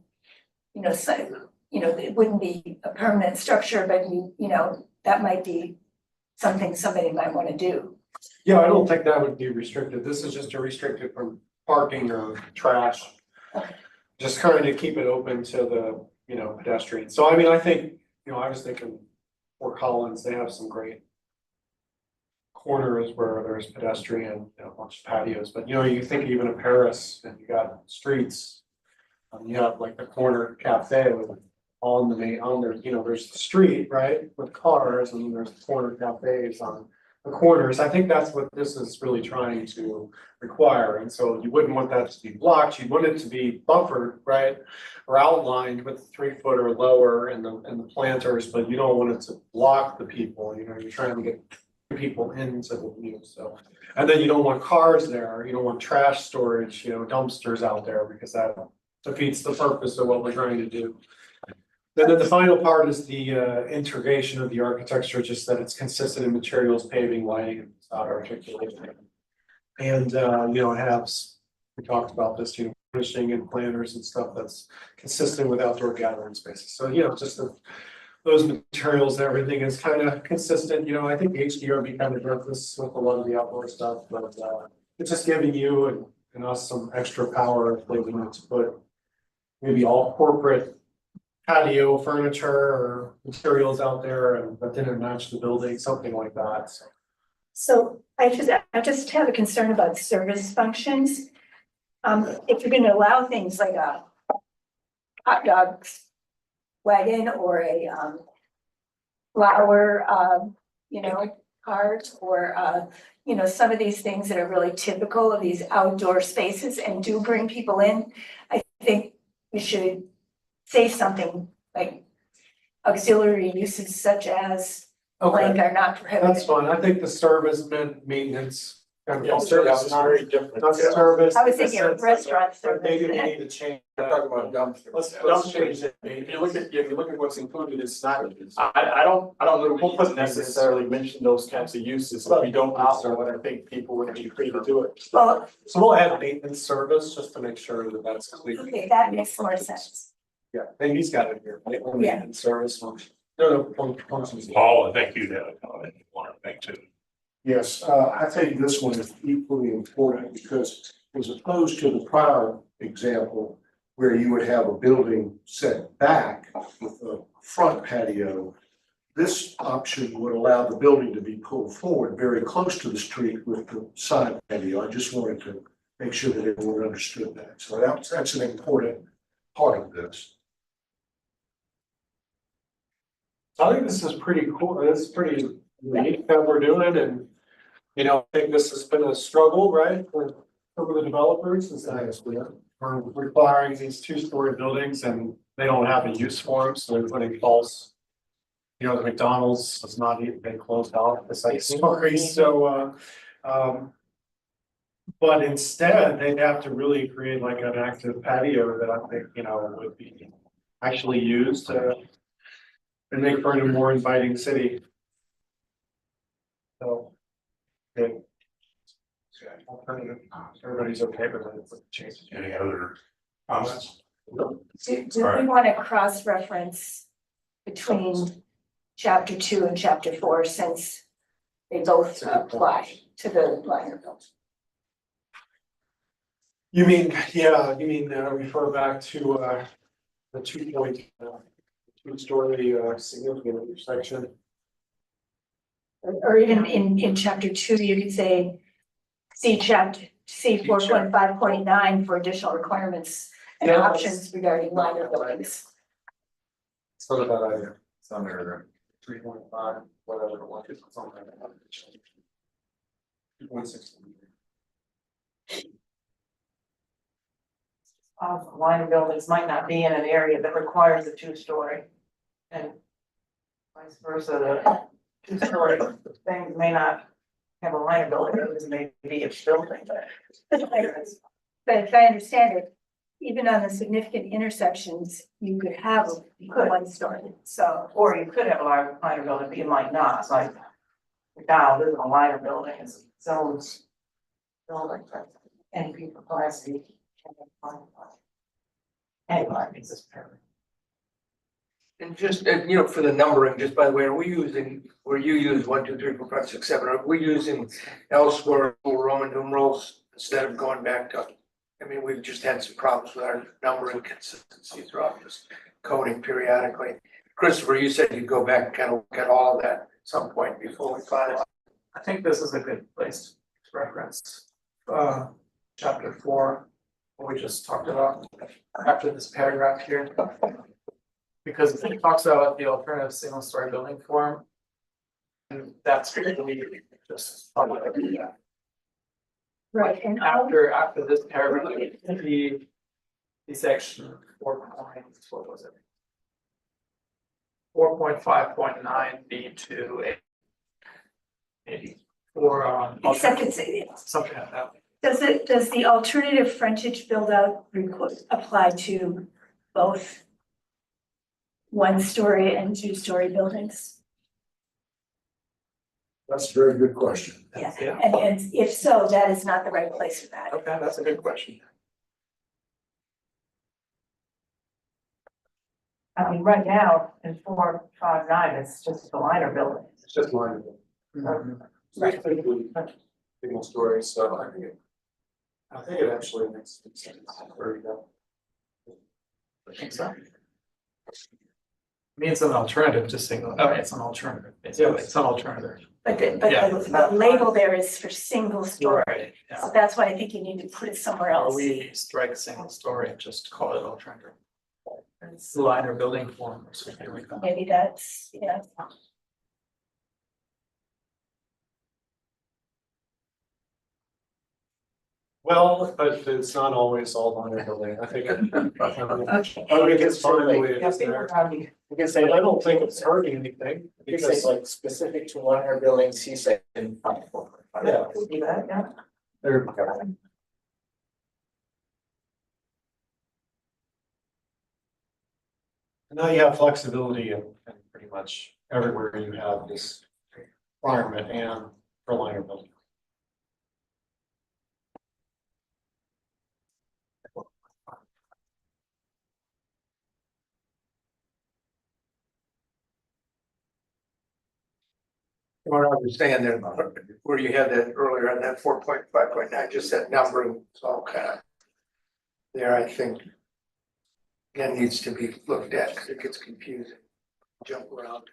It wouldn't be a permanent structure, but that might be something somebody might want to do. Yeah, I don't think that would be restricted. This is just a restricted from parking or trash. Just kind of keep it open to the, pedestrians. So I mean, I think, I was thinking Fort Collins, they have some great corners where there's pedestrian, a bunch of patios, but you think even of Paris and you got streets. You have like the corner cafe with on the main, on there, there's the street, right, with cars, and there's the corner cafes on the corners. I think that's what this is really trying to require, and so you wouldn't want that to be blocked, you want it to be buffered, right? Or outlined with 3 foot or lower and the planters, but you don't want it to block the people, you're trying to get people into the view, so. And then you don't want cars there, you don't want trash storage, dumpsters out there, because that defeats the purpose of what we're trying to do. And then the final part is the integration of the architecture, just that it's consistent in materials, paving, lighting, and facade articulation. And it has, we talked about this, finishing and planters and stuff that's consistent with outdoor gathering spaces. So, just those materials and everything is kind of consistent. I think HDRB kind of does this with a lot of the outdoor stuff, but it's just giving you and us some extra power if they want to put maybe all corporate patio furniture or materials out there but didn't match the building, something like that. So I just have a concern about service functions. If you're gonna allow things like a hot dog wagon or a flower, cart, or some of these things that are really typical of these outdoor spaces and do bring people in, I think we should say something like auxiliary uses such as blank are not prohibited. That's fine. I think the service meant maintenance. Yeah, service is very different. Not service. I was thinking of restaurant service. Maybe we need to change We're that. talking about dumpsters. Let's change it. If you look at what's included, it's not, I don't know, we wouldn't necessarily mention those kinds of uses, but we don't outlaw it. I think people would be free to do it. Well, So we'll add maintenance service just to make sure that that's clear. okay, that makes more sense. Yeah, and he's got it here, right? Yeah. Maintenance service function. No, functions. Paul, I think you'd have a comment you want to make too. Yes, I think this one is equally important because as opposed to the prior example where you would have a building set back with a front patio, this option would allow the building to be pulled forward very close to the street with the side patio. I just wanted to make sure that everyone understood that. So that's an important part of this. I think this is pretty cool. It's pretty neat that we're doing, and I think this has been a struggle, right, for some of the developers, is that we're requiring these 2-story buildings and they don't have a use for them, so they're putting false. The McDonald's has not even been closed off, the second story, so but instead, they'd have to really create like an active patio that I think, would be actually used and make for a more inviting city. So, good. Alternative, everybody's okay with it, it's a change. Any other comments? Do we want to cross-reference between chapter 2 and chapter 4 since they both apply to the liner bills? You mean refer back to the 2-story significant intersection? Or even in chapter 2, you could say, see 4.5.9 for additional requirements and Yeah. options regarding liner buildings. It's not a bad idea. It's under 3.5, whatever it was, it's something like that. 2.6. Line of buildings might not be in an area that requires a 2-story. And vice versa, the 2-story things may not have a line of building, it may be a building. But if I understand it, even on the significant intersections, you could have one story, so. Or you could have a liner building, but you might not, it's like. McDonald's isn't a liner building, it's its own building, but any people capacity. Anyway, I think this paragraph. And just, you know, for the numbering, just by the way, are we using, where you use 1, 2, 3, 4, 5, 6, 7, are we using elsewhere Roman numerals instead of going back to? I mean, we've just had some problems with our numbering consistency throughout this coding periodically. Christopher, you said you'd go back and kind of look at all of that at some point before we finalize. I think this is a good place to reference, chapter 4, what we just talked about, after this paragraph here. Because it talks about the alternative single story building form. And that's really just. Right, and all, After this paragraph, the section 4.5.9 B2 for except it's, something like that. does the alternative frontage build out apply to both one-story and two-story buildings? That's a very good question. Yeah, Yeah. and if so, that is not the right place for that. Okay, that's a good question. I mean, right now, in 459, it's just the liner building. It's just line. Specifically, single story, so I think it actually makes sense. Where you go. I think so. I mean, it's an alternative to single, oh, it's an alternative, basically, it's an alternative. But Yeah. the label there is for single story, Right, yeah. so that's why I think you need to put it somewhere Or else. we strike single story and just call it alternative. It's liner building form or something like that. Maybe that's, yeah. Well, but it's not always all liner building, I think. Okay. I think it's fine the way it is there. You can say, And I don't think it's hurting anything, you can because say like specific to liner buildings, he said in. Yeah. Could be that, yeah. there we go. Now you have flexibility in pretty much everywhere you have this requirement and for liner building. What I was saying there, where you had that earlier on that 4.5.9, just that numbering, it's all kind of. There, I think. Again, needs to be looked at, because it gets confusing, jump around.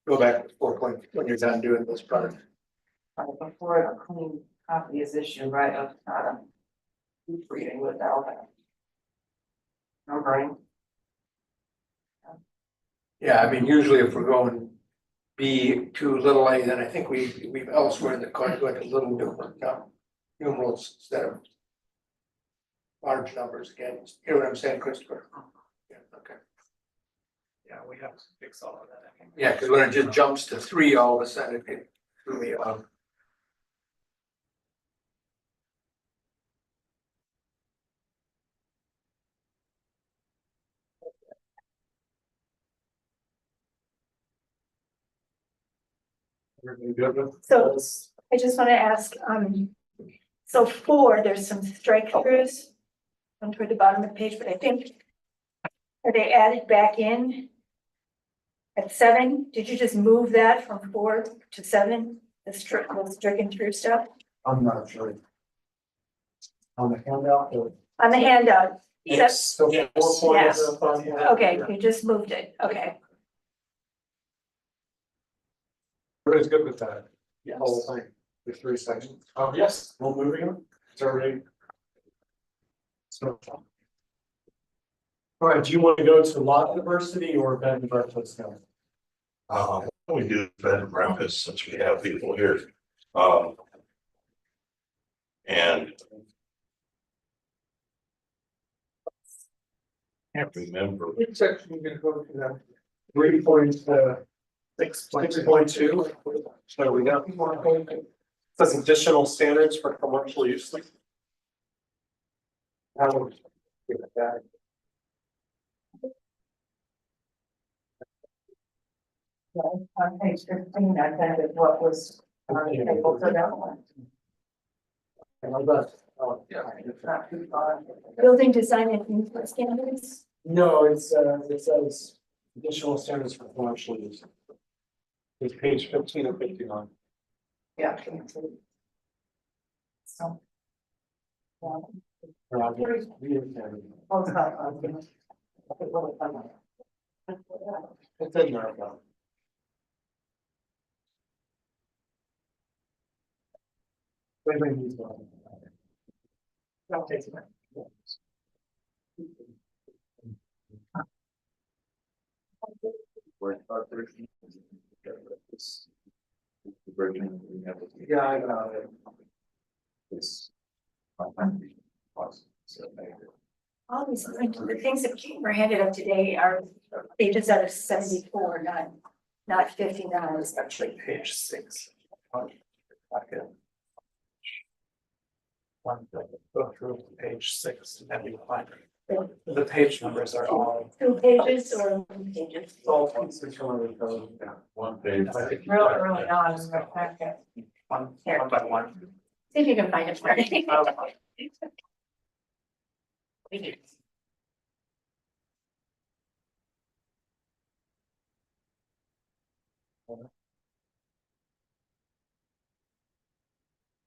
Go back to 4 point, when you're done doing this part. Before a clean copy is issued, right, of not a reading without that. Numbering. Yeah, I mean, usually if we're going B to little a, then I think we've elsewhere in the code go to little numerals instead of. Large numbers again, you hear what I'm saying, Christopher? Yeah, okay. Yeah, we have to fix all of that, I think. Yeah, because when it just jumps to 3, all of a sudden it threw me off. Everybody good with So this? I just want to ask, so 4, there's some strike throughs. On toward the bottom of the page, but I think. Are they added back in? At 7, did you just move that from 4 to 7? The stricken through stuff? I'm not sure. On the handout, or? On the handout, Yes. So Yes. 4 Yes. point. okay, you just moved it, okay. Everybody's good with that? Yes. Whole thing. The 3 sections. Oh, yes, we'll moving on. Is everybody? So. All right, do you want to go to lot diversity or bed and breakfast now? We do bed and breakfast since we have people here. And. Can't remember. Which section are you gonna go to now? 6.2. So we got. Says additional standards for commercial use. give it back. On page 15, I think is what was on the table for that one. It's not too far. Building design and input standards. No, it says additional standards for commercial use. It's page 15 of 59. Yeah. So. Yeah. Oh, it's not, okay. It's in there about. Yeah, I got it. All these, the things that were handed up today are pages out of 74, not 59. It's actually page 6. Go through page 6 and you find the page numbers are all. 2 pages or 1 pages? All pieces from the code, yeah. One page. Real early on in the packet. One by one. See if you can find it for me.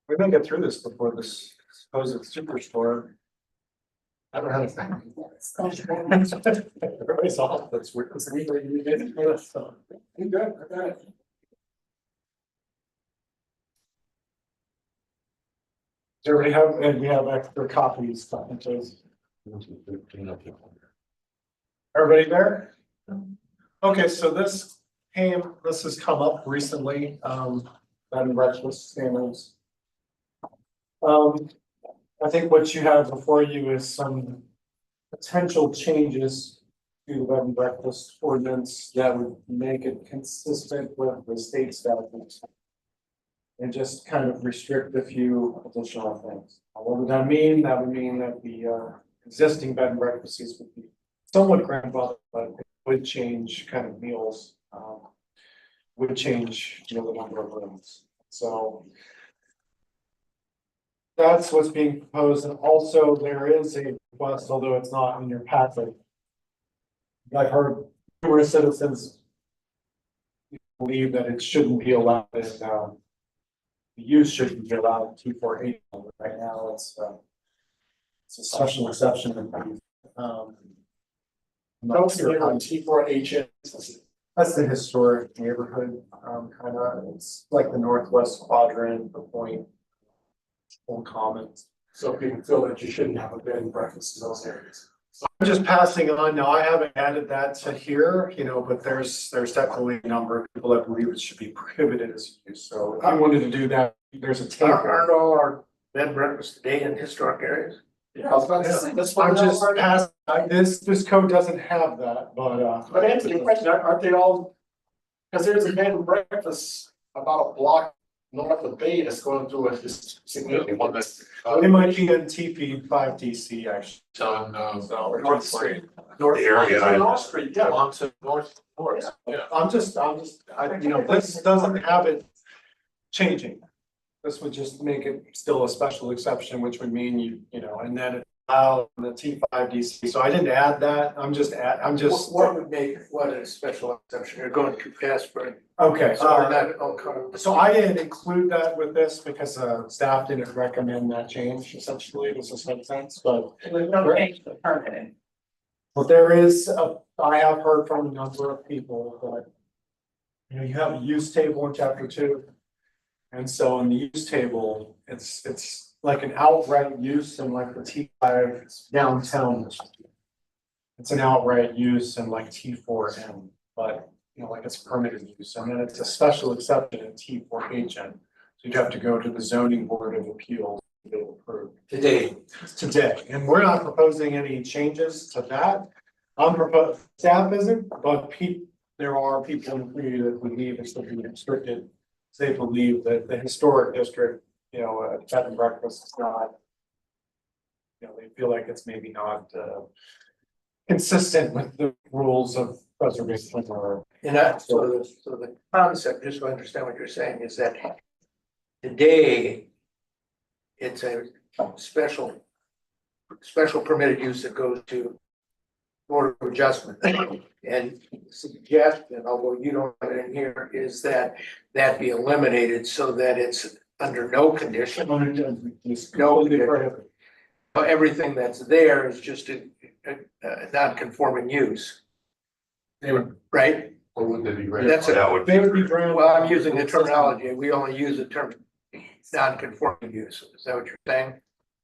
We're gonna get through this before this supposed superstore. I don't have to. Everybody's off, that's weird. It's weird that you did it, so. You good, I got it. Does everybody have, and we have extra copies, everybody there? Okay, so this has come up recently, bed and breakfast standards. I think what you have before you is some potential changes to the bed and breakfast ordinance that would make it consistent with the state statutes. And just kind of restrict a few additional things. What would that mean? That would mean that the existing bed and breakfasts would be somewhat grandfathered, but it would change kind of meals. Would change, the number of rooms. So that's what's being proposed, and also there is a request, although it's not in your packet. I've heard numerous citizens believe that it shouldn't be allowed in, the use shouldn't be allowed in 248. Right now, it's a special exception. Don't forget on T4H. That's the historic neighborhood, kind of, it's like the northwest quadrant, the point. Old Commons. So people feel that you shouldn't have a bed and breakfast in those areas. I'm just passing on, now I haven't added that to here, but there's definitely a number of people that believe it should be prohibited as use, so if I wanted to do that, there's a table. Aren't all our bed and breakfast today in historic areas? Yeah, I was about to say, that's I'm what just passing, this code doesn't have that, but But answer the question, aren't they all? Because there's a bed and breakfast about a block north of Bay that's going through a significant one that's. it might be in TP 5DC actually. It's on, North Street. The area I- North Street, yeah. Onto north, yeah. I'm just, this doesn't have it changing. This would just make it still a special exception, which would mean and then it allow the T5DC. So I didn't add that. I'm just. What would make, what a special exception? You're going too fast for it. Okay, So that, okay. so I didn't include that with this because staff didn't recommend that change essentially. This is makes sense, but. There's no change to permitting. But there is, I have heard from a number of people that. You have a use table in chapter 2. And so in the use table, it's like an outright use in like the T5 downtown. It's an outright use in like T4M, but like it's permitted use, and then it's a special exception in T4HN. So you'd have to go to the zoning board of appeals to get it approved. Today, and we're not proposing any changes to that. Staff isn't, but there are people in the community that believe it should be restricted. They believe that the historic district, a bed and breakfast is not you know, they feel like it's maybe not, consistent with the rules of preservation or. And that, so the concept, just so I understand what you're saying, is that today it's a special permitted use that goes to Board of Adjustment. And suggestion, although you don't have it in here, is that be eliminated so that it's under no condition. No condition. Everything that's there is just a non-conforming use. They would, Right? Or would they be ready? That's That would they be would be great. ground. Well, I'm using the terminology, we only use the term non-conforming use, is that what you're saying?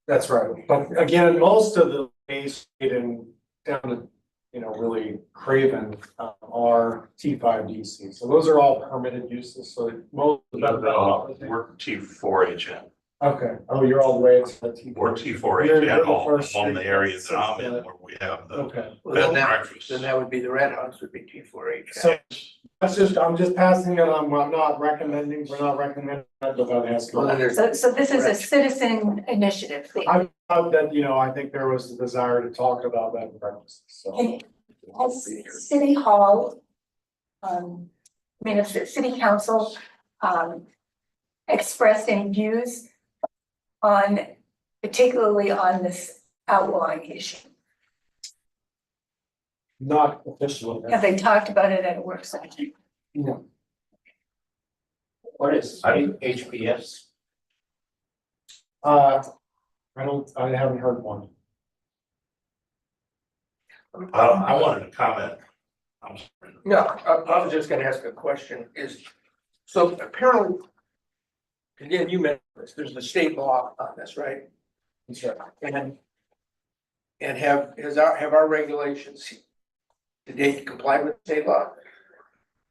That's right, but again, most of the base in down to, you know, really Craven are T5 DC, so those are all permitted uses, so most of them. We're T4HN. Okay, oh, you're all the way to the T4. We're T4HN, You're the all first on the street area that that I'm in, says where we have the Okay, Well, bed then and that, breakfast. then that would be the red house would be T4H. so that's just, I'm just passing it on, I'm not recommending, we're not recommending that, but that has to. Well, then go. there's, So this is a citizen initiative thing. I thought that, you know, I think there was a desire to talk about that in breakfast, so. And has City Hall, I mean, if the City Council, expressed any views on, particularly on this outlawing issue? Not officially. Have they talked about it at a work session? No. What is HPS? I haven't heard one. I wanted to comment. I'm sorry. no, I was just gonna ask a question, is, so apparently, again, you mentioned this, there's the state law on this, right? That's right. And have our regulations to date complied with state law?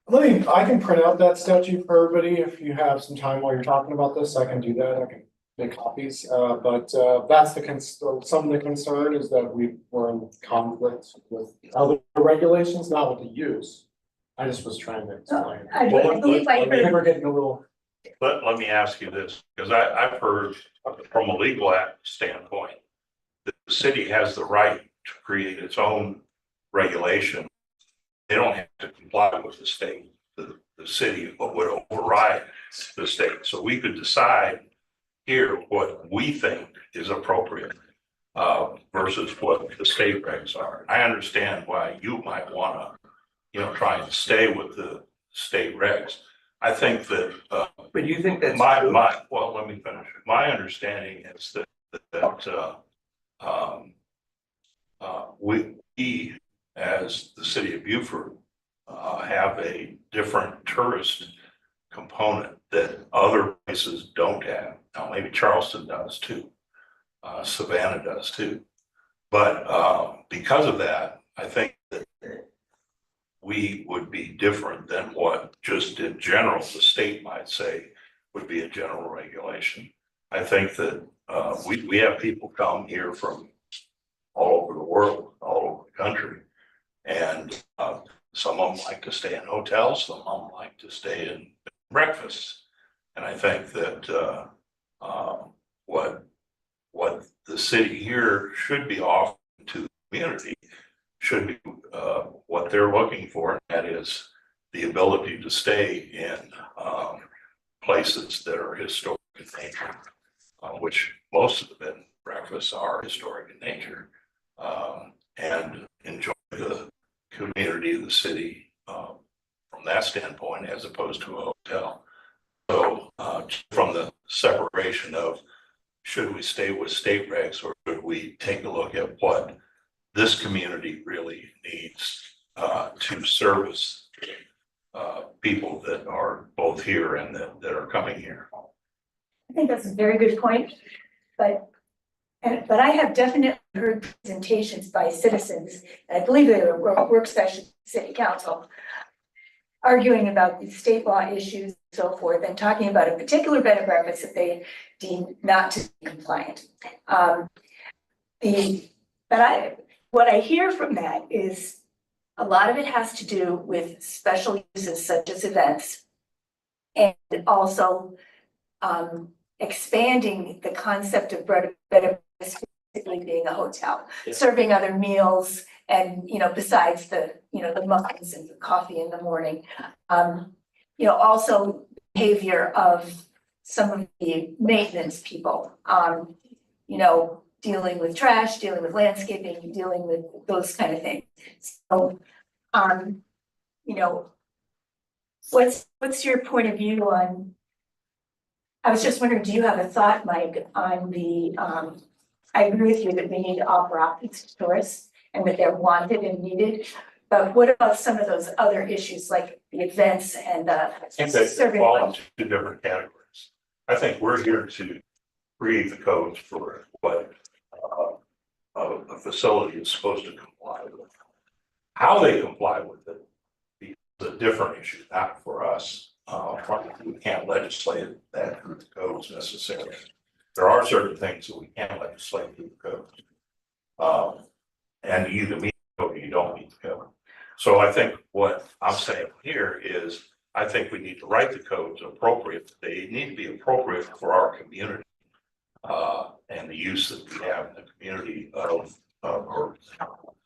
I can print out that statute for everybody if you have some time while you're talking about this, I can do that, I can make copies, but that's some of the concern is that we were in conflict with other regulations, not with the use. I just was trying to explain. I believe I I think heard, we're getting a little. Let me ask you this, because I've heard from a legal act standpoint, that the city has the right to create its own regulation. They don't have to comply with the state. The city would override the state. So we could decide here what we think is appropriate versus what the state regs are. I understand why you might want to, try and stay with the state regs. I think that But you think that's my, true? well, let me finish. My understanding is that we, as the city of Beaufort, have a different tourist component that other places don't have. Now, maybe Charleston does too. Savannah does too. But because of that, I think that we would be different than what just in general the state might say would be a general regulation. I think that we have people come here from all over the world, all over the country. And some of them like to stay in hotels, some of them like to stay in breakfasts. And I think that what the city here should be offering to the community should be what they're looking for. And that is the ability to stay in places that are historic in nature, which most of the bed and breakfasts are historic in nature, and enjoy the community of the city from that standpoint, as opposed to a hotel. So from the separation of should we stay with state regs or should we take a look at what this community really needs to service people that are both here and that are coming here. I think that's a very good point, but I have definitely heard presentations by citizens, and I believe they were work session city council, arguing about the state law issues and so forth, and talking about a particular bed and breakfast that they deemed not to be compliant. What I hear from that is a lot of it has to do with special uses such as events, and also expanding the concept of bed and breakfast basically being a hotel, Yeah. serving other meals and, besides the muffins and the coffee in the morning. Also behavior of some of the maintenance people, dealing with trash, dealing with landscaping, dealing with those kind of things. So, what's your point of view on? I was just wondering, do you have a thought, Mike, on I agree with you that we need to offer options to tourists and that they're wanted and needed. But what about some of those other issues like the events and I think they serving? fall into two different categories. I think we're here to create the codes for what a facility is supposed to comply with. How they comply with it is a different issue, not for us. We can't legislate that through the codes necessarily. There are certain things that we can legislate through the codes. And you either meet the code or you don't meet the code. So I think what I'm saying here is, I think we need to write the codes appropriate. They need to be appropriate for our community. And the use that we have in the community or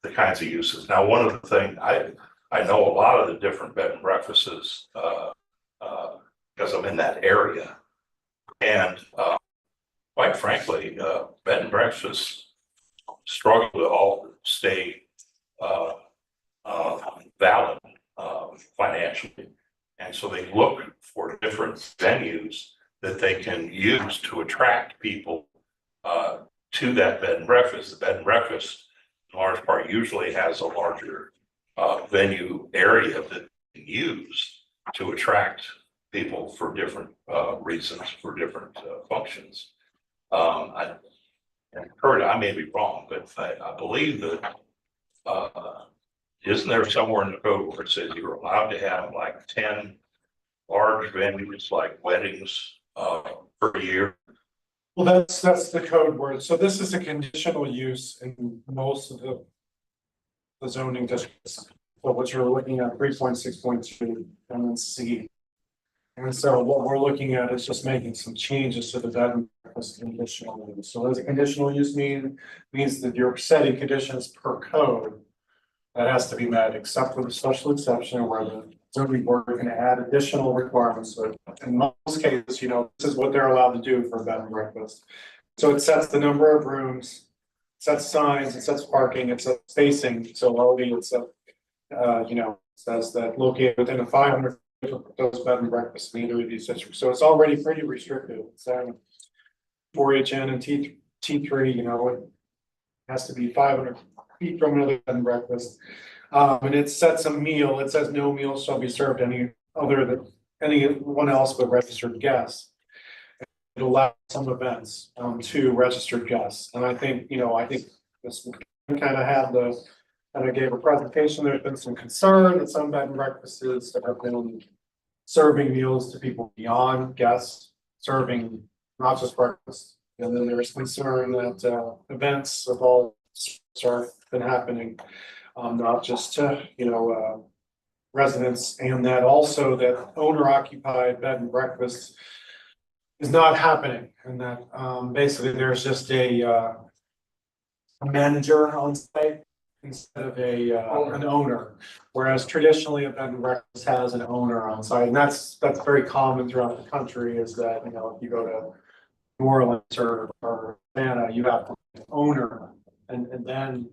the kinds of uses. Now, one of the things, I know a lot of the different bed and breakfasts, because I'm in that area. And quite frankly, bed and breakfasts struggle to all stay valid financially. And so they look for different venues that they can use to attract people to that bed and breakfast. The bed and breakfast, in large part, usually has a larger venue area that they can use to attract people for different reasons, for different functions. And Kurt, I may be wrong, but I believe that isn't there somewhere in the code where it says you're allowed to have like 10 large venues like weddings per year? Well, that's the code word. So this is a conditional use in most of the zoning districts. So what you're looking at, 3.6.2 and then C. And so what we're looking at is just making some changes to the bed and breakfast conditional use. So as a conditional use means that you're setting conditions per code that has to be met, except for the special exception where the zoning board can add additional requirements. So in most cases, this is what they're allowed to do for bed and breakfast. So it sets the number of rooms, sets signs, it sets parking, it sets spacing. So already it's says that located within a 500 those bed and breakfast in either of these districts. So it's already pretty restrictive. It's 4HN and T3, it has to be 500 feet from another bed and breakfast. And it sets a meal. It says no meals shall be served anyone else but registered guests. It allows some events to registered guests. And I think this kind of had and I gave a presentation. There's been some concern that some bed and breakfasts that have been serving meals to people beyond guests, serving not just breakfast. And then there's concern that events of all sorts have been happening, not just to residents, and that also that owner occupied bed and breakfast is not happening, and that basically there's just a manager on site instead of an owner, whereas traditionally a bed and breakfast has an owner on site, and that's very common throughout the country. Is that if you go to New Orleans or Savannah, you have an owner, and then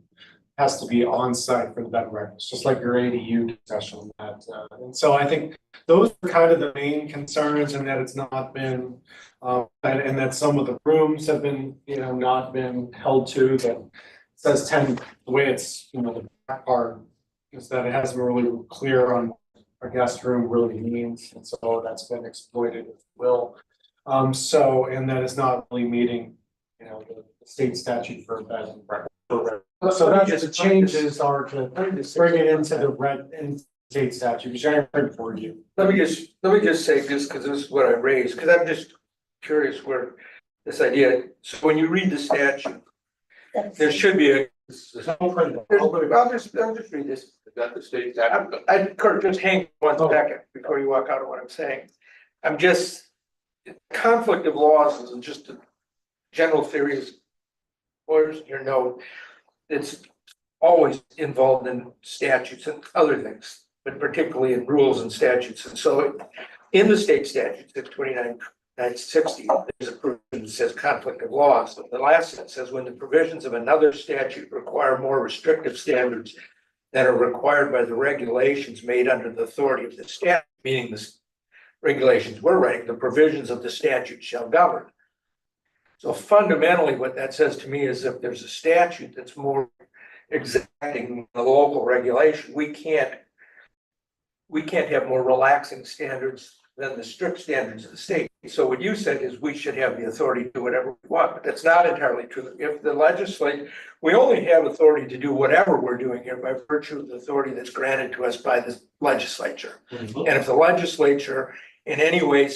has to be on site for the bed and breakfast, just like your ADU concession. And so I think those are kind of the main concerns, and that it's not been, and that some of the rooms have been, not been held to that. Says 10, the way it's, the back part is that it hasn't really clear on what a guest room really means. And so that's been exploited, if you will. And that it's not really meeting, the state statute for bed and breakfast. So that's the changes are to bring it into the state statute, which I heard for you. Let me just say this, because this is what I raised, because I'm just curious where this idea, so when you read the statute, there should be I'll just read this. Is that the state statute? Kurt, just hang 1 second before you walk out of what I'm saying. I'm just, conflict of laws is just a general theory where's your note? It's always involved in statutes and other things, but particularly in rules and statutes. And so in the state statute, 629/960, there's a provision that says conflict of laws. The last sentence says when the provisions of another statute require more restrictive standards that are required by the regulations made under the authority of the statute, meaning the regulations we're writing, the provisions of the statute shall govern. So fundamentally, what that says to me is if there's a statute that's more exacting than the local regulation, we can't have more relaxing standards than the strict standards of the state. So what you said is we should have the authority to do whatever we want, but that's not entirely true. If the legislature, we only have authority to do whatever we're doing here by virtue of the authority that's granted to us by the legislature. And if the legislature in any way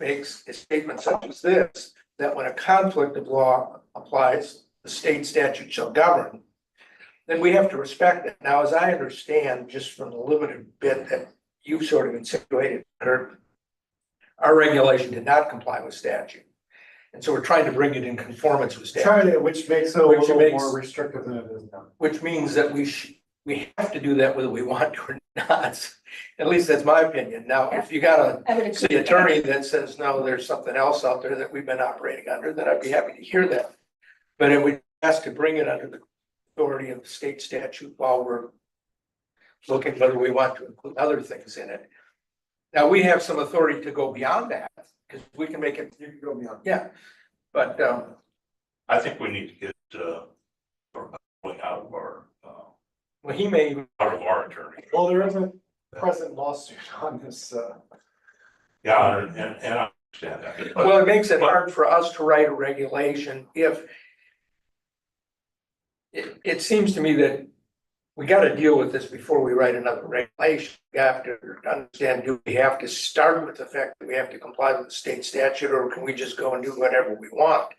makes a statement such as this, that when a conflict of law applies, the state statute shall govern, then we have to respect it. Now, as I understand, just from the limited bit that you've sort of insinuated, Kurt, our regulation did not comply with statute. And so we're trying to bring it in conformance with statute. Which makes it a little more restrictive than it is now. Which means that we have to do that whether we want to or not. At least that's my opinion. Now, if you got I would a agree. city attorney that says, no, there's something else out there that we've been operating under, then I'd be happy to hear that. But it would ask to bring it under the authority of the state statute while we're looking whether we want to include other things in it. Now, we have some authority to go beyond that, because we can make it, you can go beyond, yeah. But I think we need to get, out of our, well, he may, out of our attorney. Well, there is a present lawsuit on this, Yeah, and I understand that. But well, it makes it hard for us to write a regulation if it seems to me that we got to deal with this before we write another regulation. We have to understand, do we have to start with the fact that we have to comply with the state statute, or can we just go and do whatever we want?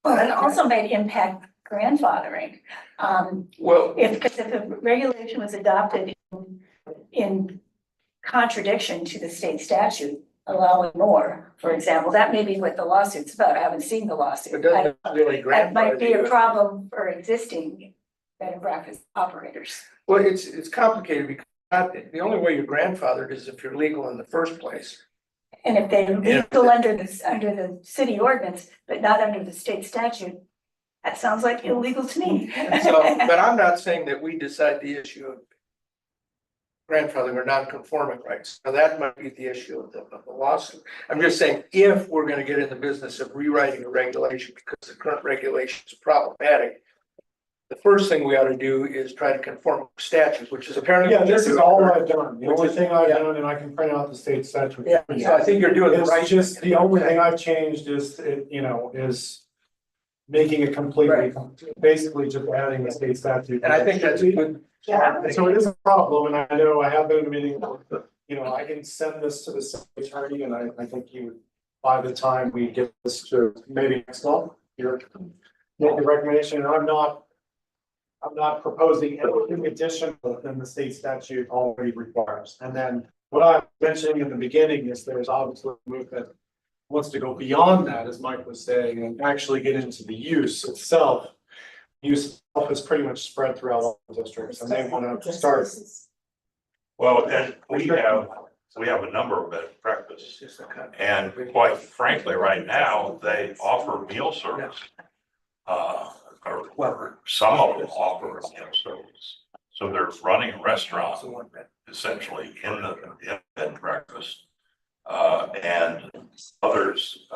Well, it also might impact grandfathering. Well, Because if the regulation was adopted in contradiction to the state statute, allowing more, for example, that may be what the lawsuit's about. I haven't seen the it lawsuit. doesn't really That might be a grandfather. problem for existing bed and breakfast operators. Well, it's complicated because the only way you're grandfathered is if you're legal in the first place. And if they're legal under the city ordinance, but not under the state statute, that sounds like illegal to me. So, but I'm not saying that we decide the issue of grandfathering or non-conforming rights. So that might be the issue of the lawsuit. I'm just saying, if we're gonna get in the business of rewriting a regulation because the current regulation is problematic, the first thing we ought to do is try to conform to statute, which is apparently. yeah, this is all I've done. The only thing I've done, and I can print out the state statute. Yeah, so I think you're doing the right. It's just, the only thing I've changed is, is making it completely, basically just adding the state statute. And I think that's a good. So it is a problem, and I know I have been in a meeting, I can send this to the city attorney, and I think by the time we get this to maybe next month, you're making a recommendation, and I'm not proposing anything additional than the state statute already requires. And then what I'm mentioning in the beginning is there's obviously a movement that wants to go beyond that, as Mike was saying, and actually get into the use itself. Use itself is pretty much spread throughout all the districts, and they want to start. Well, and we have a number of bed and breakfasts, and quite frankly, right now, they offer meal service. Or some of them offer meal service. So they're running a restaurant essentially in the bed and breakfast. And others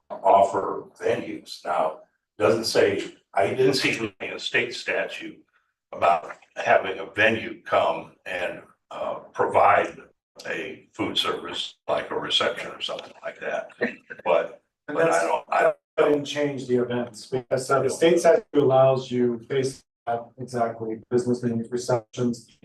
offer venues. Now, doesn't say, I didn't see anything in a state statute about having a venue come and provide a food service like a reception or something like that. But I didn't change the events because the state statute allows you basically exactly business meetings, receptions,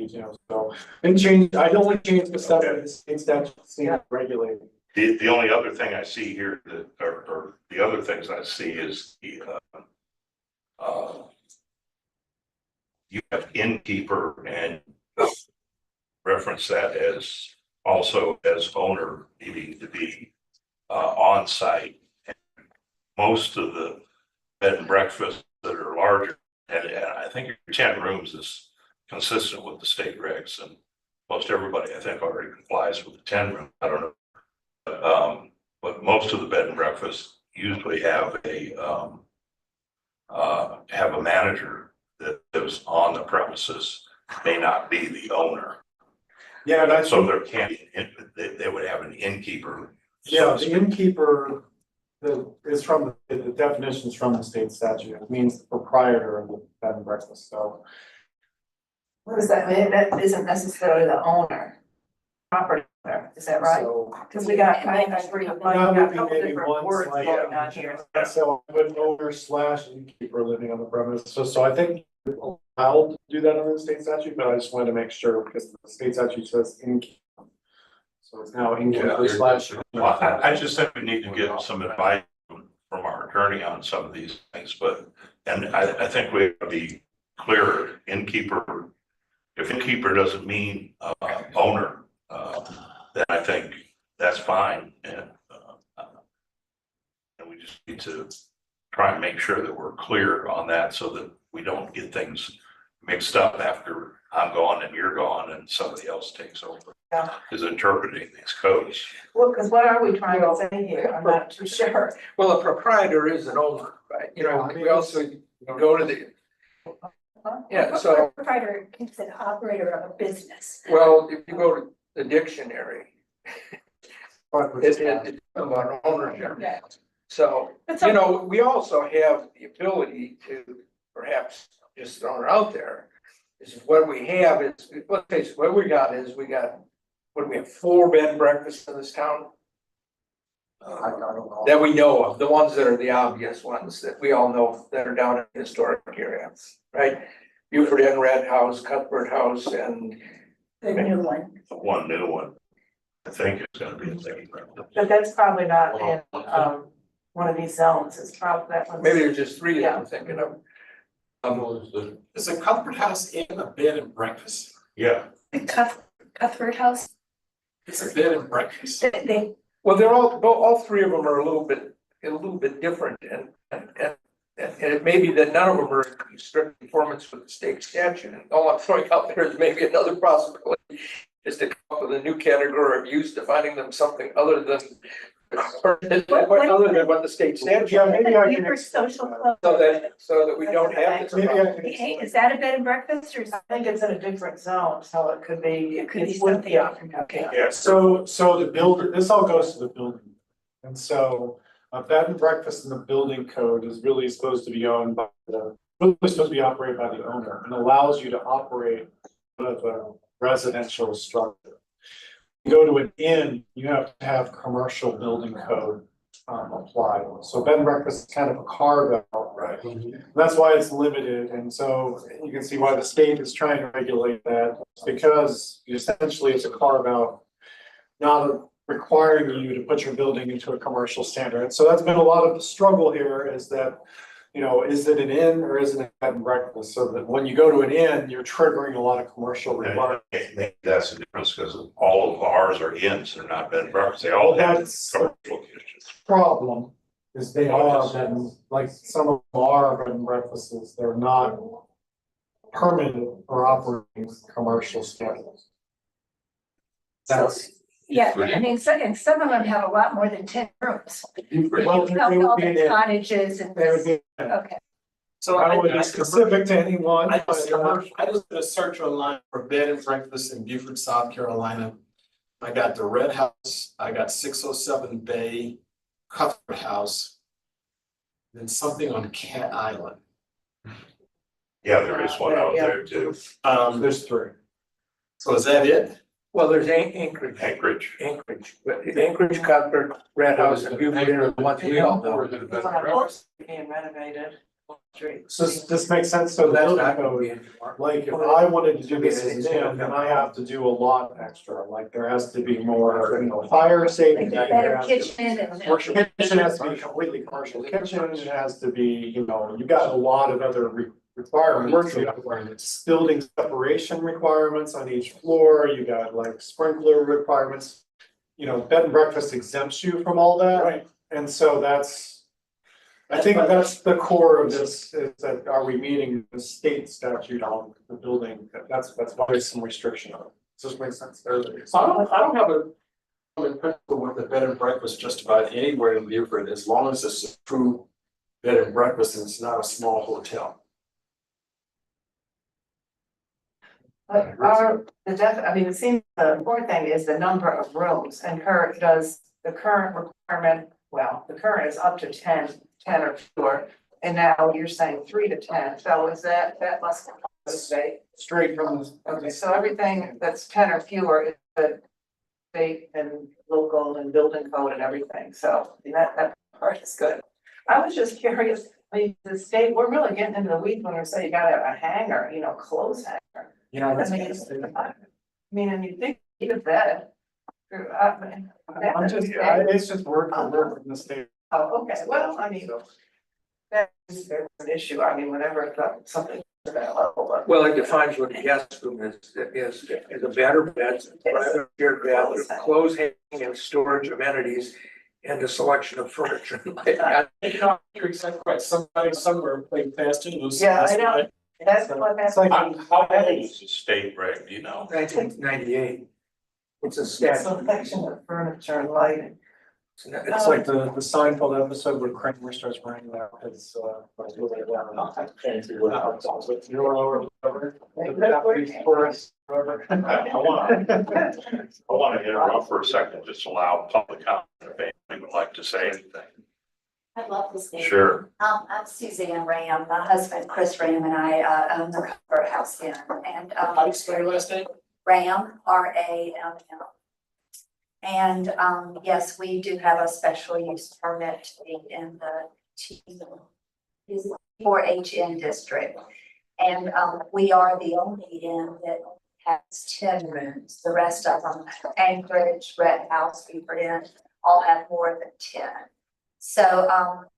so didn't change. I only changed the stuff that the state statute seems regulated. The only other thing I see here that, or the other things I see is the, you have innkeeper and reference that as also as owner needing to be on site. Most of the bed and breakfasts that are larger. And I think your 10 rooms is consistent with the state regs, and most everybody, I think, already complies with the 10 room. I don't know. But most of the bed and breakfasts usually have a manager that lives on the premises, may not be the owner. Yeah, and I So think, there can't be, they would have an innkeeper. yeah, the innkeeper, is from, the definition's from the state statute, it means the proprietor of the bed and breakfast, so. What does that mean? That isn't necessarily the owner. Property owner, is that right? So, Because we got, That like, we That got would a be couple maybe different one words like- going on here. so with owner / innkeeper living on the premise, so I think you're allowed to do that under the state statute, but I just wanted to make sure, because the state statute says innkeeper. So it's now innkeeper / Well, I just think we need to get some advice from our attorney on some of these things, but, and I think we have to be clear, innkeeper, if innkeeper doesn't mean, owner, then I think that's fine, and we just need to try and make sure that we're clear on that so that we don't get things mixed up after I'm gone and you're gone and somebody else takes over. Yeah. Is interpreting these codes. Well, because what are we trying to say here? I'm not too sure. Well, a proprietor is an owner, right? You know, we also go to the, yeah, so, Proprietor is an operator of a business. well, if you go to the dictionary, it's about ownership. Yeah. So, But you know, we also have the ability to perhaps just throw it out there. Is what we have is, let's face it, what we got is, what do we have, 4 bed and breakfasts in this town? I don't know. That we know of, the ones that are the obvious ones that we all know that are down in the historic areas, right? Buford Inn, Red House, Cuthbert House, and The new one. One new one, I think it's gonna be a thing. But that's probably not in, one of these zones. It's probably that one. maybe there's just 3 that I'm thinking of. Is a Cuthbert House in a bed and breakfast? Yeah, The Cuthbert House, It's a bed and breakfast. they, Well, they're all 3 of them are a little bit different, and it may be that none of them are in strict conformance with the state statute. And all I'm throwing out there is maybe another possibility is to come up with a new category of use, defining them something other than what the state statute. Yeah, maybe I can. for social club. So that we don't have this Maybe I problem. can Hey, explain. is that a bed and breakfast or is I think it's in a different zone, so it could be. It could be it would something different, okay. yeah, So the building, this all goes to the building. And so a bed and breakfast in the building code is really supposed to be owned by really supposed to be operated by the owner and allows you to operate of a residential structure. You go to an inn, you have to have commercial building code applied. So bed and breakfast is kind of a carve out, right? That's why it's limited, and so you can see why the state is trying to regulate that, because essentially it's a carve out. Not requiring you to put your building into a commercial standard, and so that's been a lot of the struggle here, is that, you know, is it an inn or is it a bed and breakfast? So that when you go to an inn, you're triggering a lot of commercial requirements. maybe that's the difference, because all of ours are inns, they're not bed and breakfast, they all have That's commercial kitchens. problem, is they are, bed and- like, some of them are bed and breakfasts, they're not permanent or operating commercial standards. That's, Yeah, I mean, and some of them have a lot more than 10 rooms. well, Count they would all be, the cottages and, they would be, okay. So I don't want to be specific to anyone, I but, just did a search online for bed and breakfast in Beaufort, South Carolina. I got the Red House, I got 607 Bay, Cuthbert House. Then something on Cat Island. Yeah, there is one out there too, there's 3. So is that it? Well, there's Anchorage, but Anchorage, Cuthbert, Red House, and Buford Inn are the ones we all know. Being renovated. So this makes sense, so So that's that's not not gonna code. be anymore. Like, if I wanted to do this as an inn, then I have to do a lot extra, like, there has to be more, you know, fire safety. Like a there better has to- kitchen and. Commercial kitchen has to be completely commercial kitchen, it has to be, you know, you got a lot of other requirements. Building separation requirements on each floor, you got like sprinkler requirements. You know, bed and breakfast exempts you from all that. Right. And so that's, I think that's the core of this, is that are we meeting the state statute on the building? That's why there's some restriction on it. Does this make sense? So I don't have a in principle with the bed and breakfast just about anywhere in Beaufort, as long as it's a true bed and breakfast and it's not a small hotel. But I mean, it seems the important thing is the number of rooms, and the current requirement, well, the current is up to 10 or fewer. And now you're saying 3 to 10, so is that must come from the state? Straight from the. Okay, so everything that's 10 or fewer is the state and local and building code and everything, so that part is good. I was just curious, I mean, the state, we're really getting into the weeds when we say you gotta have a hanger, clothes hanger. You know, I mean, and you think you could bed. I'm just, it's just word for word from the state. Oh, okay, well, I mean, that is an issue, I mean, whenever it's something to that level, but. Well, it defines what a guest room is a bed or beds, private shared bed, with clothes hanging and storage amenities, and a selection of furniture. You're exactly right. Somebody somewhere played fast and loose. Yeah, I know. That's what that's. It's like, How old is the state reg, do you know? 1998. It's a It's a statute. selection of furniture and lighting. it's like the Seinfeld episode where Kramer starts running out his, like, really down. You're over, whatever. Tourist, whatever. I want to interrupt for a second, just allow public comment if anyone would like to say anything. I'd love to speak. Sure. I'm Suzanne Ram. My husband, Chris Ram, and I own the Comfort House Inn. And How do you spell your last name? Ram, RAM. And yes, we do have a special use permit to be in the T4HN district. And we are the only inn that has 10 rooms. The rest of them, Anchorage, Red House, Beaufort Inn, all have more than 10. So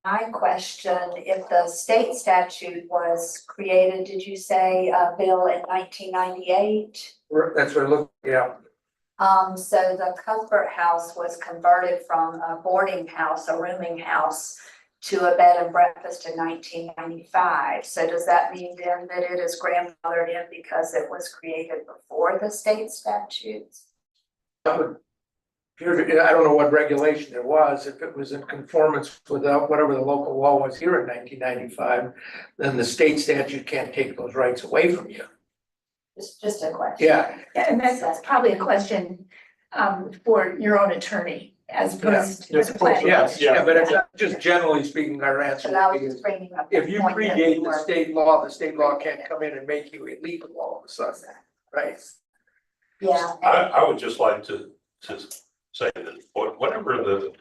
my question, if the state statute was created, did you say, Bill, in 1998? That's what I look, yeah. So the Comfort House was converted from a boarding house, a rooming house, to a bed and breakfast in 1995. So does that mean then that it is grandfathered in because it was created before the state statutes? That would appear to, I don't know what regulation there was, if it was in conformance with whatever the local law was here in 1995, then the state statute can't take those rights away from you. Just a question. Yeah, Yeah, and that's probably a question for your own attorney as opposed to Yes, the planning. yes, Yeah. yeah, but it's just generally speaking, our answer But I was is, just bringing up. if you point that predate we the were- state law can't come in and make you illegal all of a sudden, right? Yeah. I would just like to say that whatever the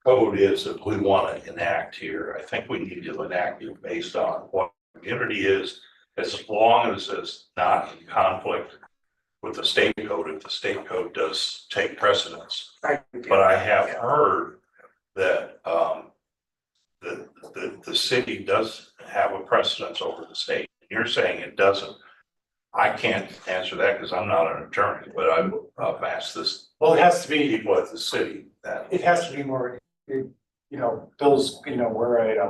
code is that we want to enact here, I think we need to enact it based on what the community is, as long as it's not in conflict with the state code, if the state code does take precedence. But I have heard that the city does have a precedence over the state. You're saying it doesn't. I can't answer that because I'm not an attorney, but I've asked this. Well, it has to be, People at the city that. it has to be more, Bill's, we're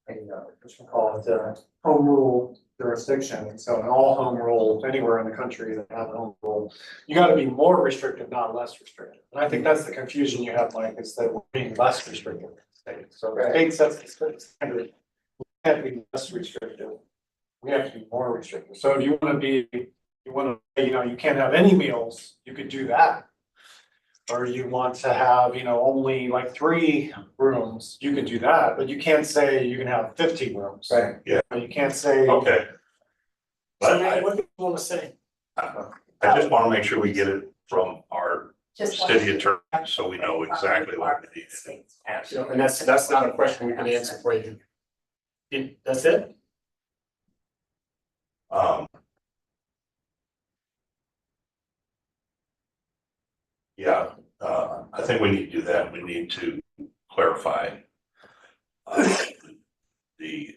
what you call it, home rule jurisdiction. So in all home rules, anywhere in the country that have a home rule, you gotta be more restrictive, not less restrictive. And I think that's the confusion you have, Mike, is that we're being less restrictive than the state. So the state sets the standard, we can't be less restrictive. We have to be more restrictive. So if you can't have any meals, you could do that. Or you want to have, only like 3 rooms, you could do that, but you can't say you can have 15 rooms. Right. Yeah. You can't say. Okay. So But I what do you want to say? just want to make sure we get it from our Just city attorney, so we know exactly what we need to do. And that's not a question we can answer for you. That's it? Yeah, I think we need to do that. We need to clarify the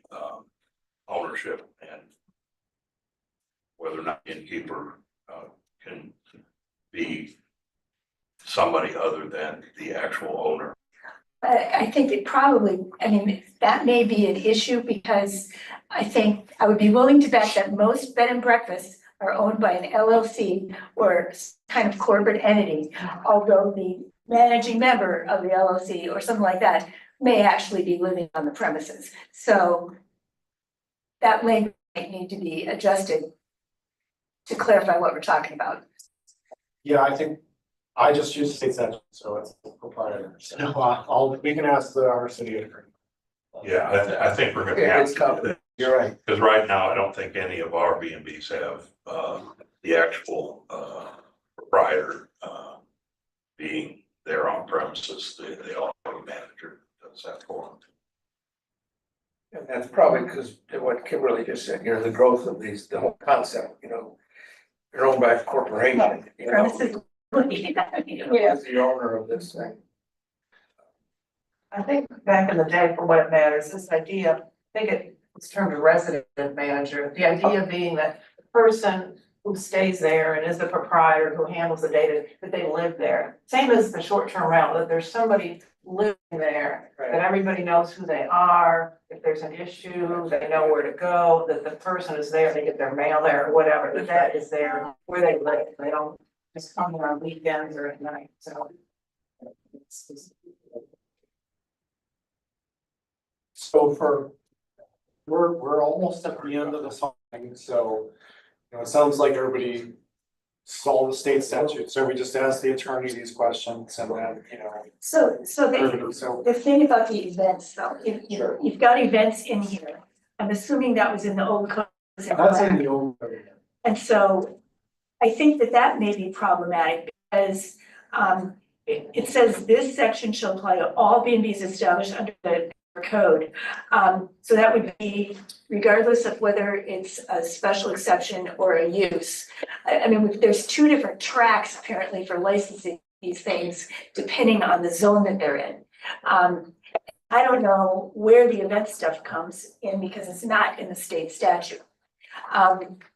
ownership and whether or not innkeeper can be somebody other than the actual owner. I think it probably, I mean, that may be an issue because I think I would be willing to bet that most bed and breakfasts are owned by an LLC or kind of corporate entity, although the managing member of the LLC or something like that may actually be living on the premises. So that language might need to be adjusted to clarify what we're talking about. Yeah, I think, I just use state statute, so it's proprietary, so we can ask our city attorney. Yeah, I think we're gonna Yeah, have it's to, complicated. You're right. because right now, I don't think any of our B and Bs have, the actual, proprietor, being there on premises, they all have a manager, does that for them. And that's probably because what Kimberly just said, the growth of these, the whole concept, they're owned by a corporation, Premises. Who's the owner of this thing? I think back in the day, for what it matters, this idea, I think it was termed a resident manager. The idea being that the person who stays there and is the proprietor who handles the data, that they live there. Same as the short-term rental, that there's somebody living there, that everybody knows who they are. If there's an issue, they know where to go, that the person is there, they get their mail there or whatever, that is there where they live. They don't just come there on weekends or at night, so. So we're almost at the end of this whole thing, so, it sounds like everybody saw the state statute, so we just asked the attorney these questions and then, So so. the thing about the events though, if you've got events in here, I'm assuming that was in the old code. That's in the old. And so I think that may be problematic because it says this section shall apply to all B and Bs established under the code. So that would be regardless of whether it's a special exception or a use. I mean, there's two different tracks apparently for licensing these things depending on the zone that they're in. I don't know where the event stuff comes in because it's not in the state statute.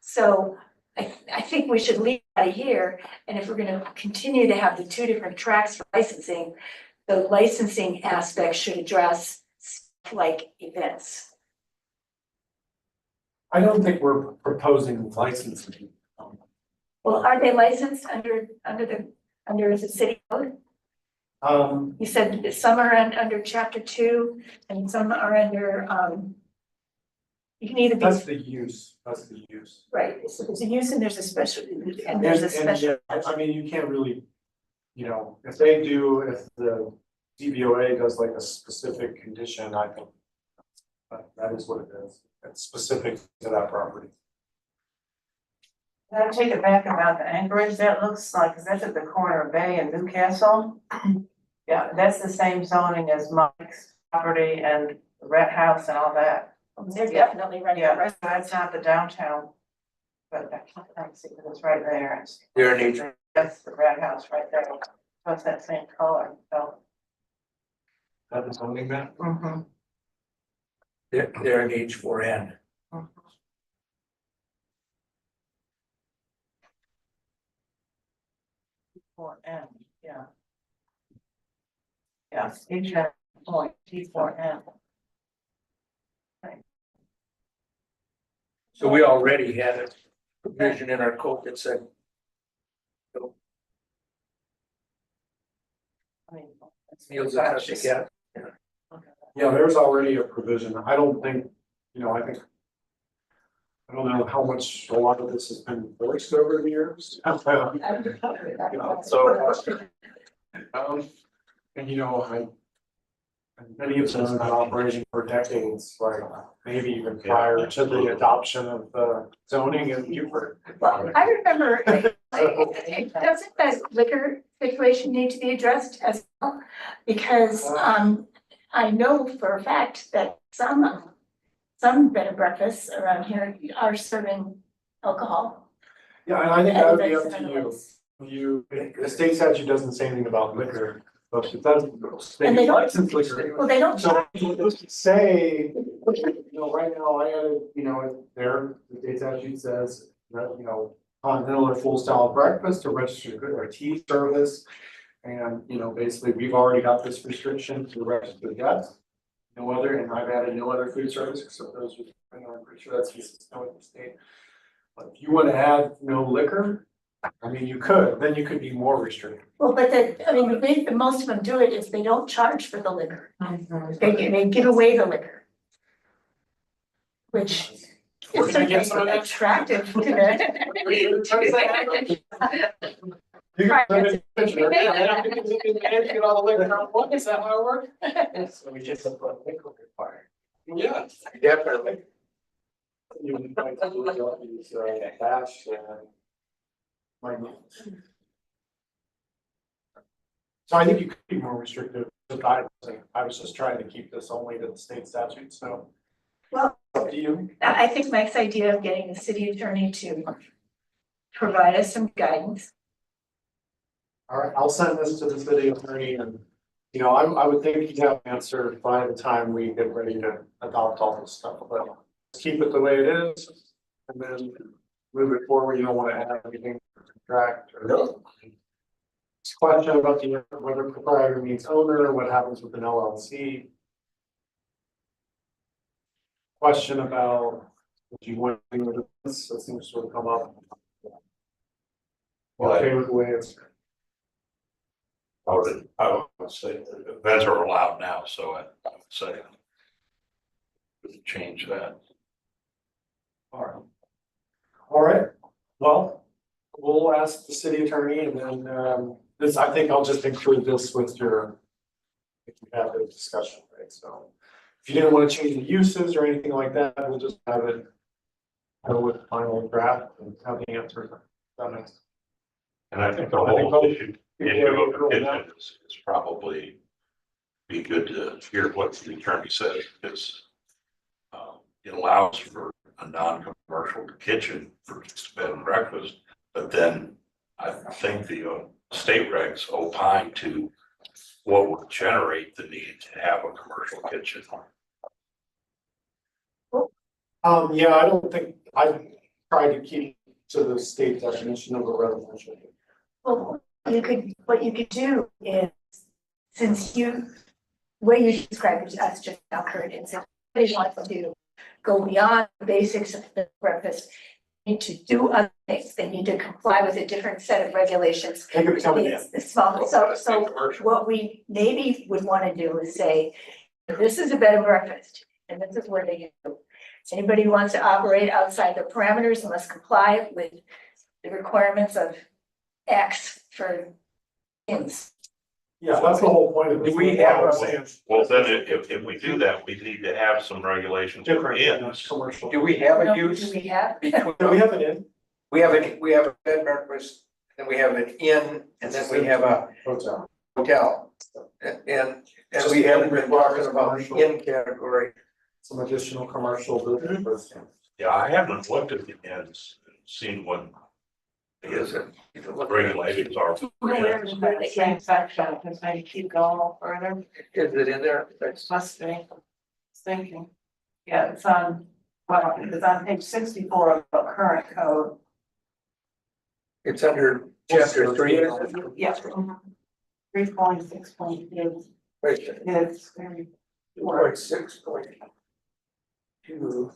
So I think we should leave that here, and if we're gonna continue to have the two different tracks for licensing, the licensing aspect should address stuff like events. I don't think we're proposing licensing. Well, are they licensed under the city code? You said that some are under chapter 2 and some are under, you can either be. That's the use, Right, so there's a use and there's a special, and there's a special. yeah, I mean, you can't really, if the DVOA does like a specific condition, I think that is what it is. It's specific to that property. I'll take it back about the Anchorage, that looks like, cause that's at the corner of Bay and Newcastle. Yeah, that's the same zoning as Mike's property and the Red House and all that. They're definitely running. Yeah, that's not the downtown. But I can't see, but it's right there. They're in each, That's the Red House right there. So it's that same color, so. That is zoning map? Mm-hmm. they're in H4N. T4N, yeah. Yeah, H point, T4N. So we already had a provision in our code that said, I mean. meals and touch together. Yeah, there's already a provision. I don't think, I think. I don't know how much a lot of this has been enforced over the years. Many of them have been operating for decades, like maybe even prior to the adoption of the zoning in Beaufort. Well, I remember, doesn't that liquor situation need to be addressed as well? Because, I know for a fact that some bed and breakfasts around here are serving alcohol. Yeah, and I think that would be up to you. The state statute doesn't say anything about liquor, but it does. And they don't- license liquor. Well, they don't. So let's say, right now I added, there, the state statute says that, continental or full style breakfast or registered good or tea service. And, you know, basically, we've already got this restriction to the rest of the guests. No other, and I've added no other food service except those, and I'm pretty sure that's consistent with the state. But if you want to add no liquor, I mean, you could, then you could be more restricted. Well, but the, I mean, the way that most of them do it is they don't charge for the liquor. They give away the liquor. Which We're is gonna get certainly some of that. attractive to the. You can put it in the picture. Get all the liquor on one, is that how it works? So we just have a liquor required. Yeah. Definitely. You would like to use, bash and. Like. So I think you could be more restrictive, but I was just trying to keep this only to the state statute, so. Well, Up to you. I think Mike's idea of getting the city attorney to provide us some guidance. All right, I'll send this to the city attorney and, you know, I would think he'd have an answer by the time we get ready to adopt all this stuff, but keep it the way it is. And then move it forward, you don't wanna add anything to contract or. Question about the, whether proprietor means owner, what happens with an LLC. Question about, if you want to do this, that seems to sort of come up. Okay with the way it's. I would say events are allowed now, so I would say. Change that. All right, well, we'll ask the city attorney and then, this, I think I'll just include this with your. If you have a discussion, right, so. If you didn't want to change the uses or anything like that, we'll just have it. Go with the final draft and have the answer. That makes. And I think the I think whole both issue people of are the cool with kitchen is probably be good to hear what the attorney says, because it allows for a non-commercial kitchen for just bed and breakfast, but then I think the state regs opine to what would generate the need to have a commercial kitchen. Yeah, I don't think, I tried to keep to the state definition of a residential. Well, what you could do is, since you, what you described to us just now, Kurt, is if somebody wants to go beyond the basics of the breakfast, they need to do other things, they need to comply with a different set of regulations. They could come in. It's small, so what we maybe would wanna do is say, this is a bed and breakfast, and this is where they go. Anybody who wants to operate outside the parameters must comply with the requirements of X for inns. Yeah, that's the whole point of it. Do we have Well, then if we do that, we need to have some regulations for Different, inns. commercial. Do we have No, a use? do we have? between- Do we have it in? We have a bed and breakfast, then we have an inn, and then we have a Hotel. hotel. And we haven't been talking about the inn category. Some additional commercial business. Yeah, I haven't looked at the inns, seen what Is it? regulations are for Where inns. is that same section, because maybe keep going a little further, Is it in there? That's, must be. Thinking, yeah, it's on, well, it's on page 64 of the current code. it's under chapter 3. Yes. 3.6.2, Wait, it's. 6.2.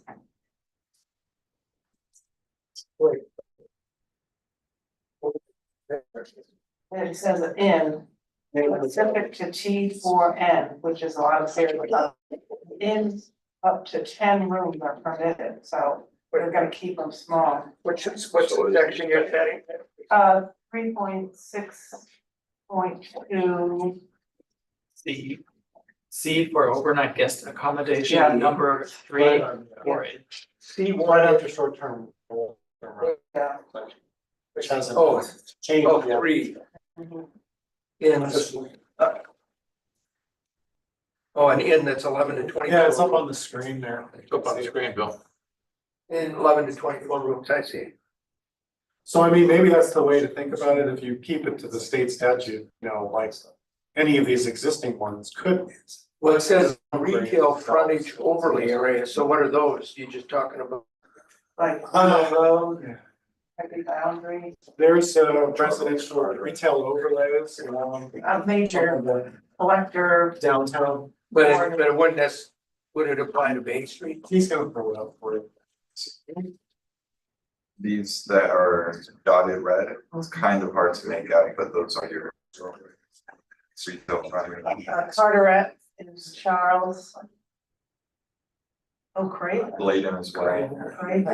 Wait. It says an in, specific to T4N, which is a lot of areas. In up to 10 rooms are permitted, so we're gonna keep them small. What's the section you're heading? 3.6.2. C for overnight guest accommodation, Yeah. number 3 or Right after short term. Yeah. Which hasn't. Oh, Changed oh, yet. 3. Mhm. Inns. Oh, an inn that's 11 to 24. Yeah, it's up on the screen there. Up on the screen, Bill. In 11 to 24 rooms, I see. So I mean, maybe that's the way to think about it, if you keep it to the state statute, you know, like any of these existing ones could. Well, it says retail frontage overlay area, so what are those? You just talking about? Like, Yeah. Every boundary, There's residential retail overlays along a major collector. downtown. But it wouldn't would it apply to Bay Street? He's gonna throw it up for you. These that are dotted red, it's kind of hard to make out, but those are your. Retail primary. Carteret in Charles. Oh, great. Bladen as well. Great.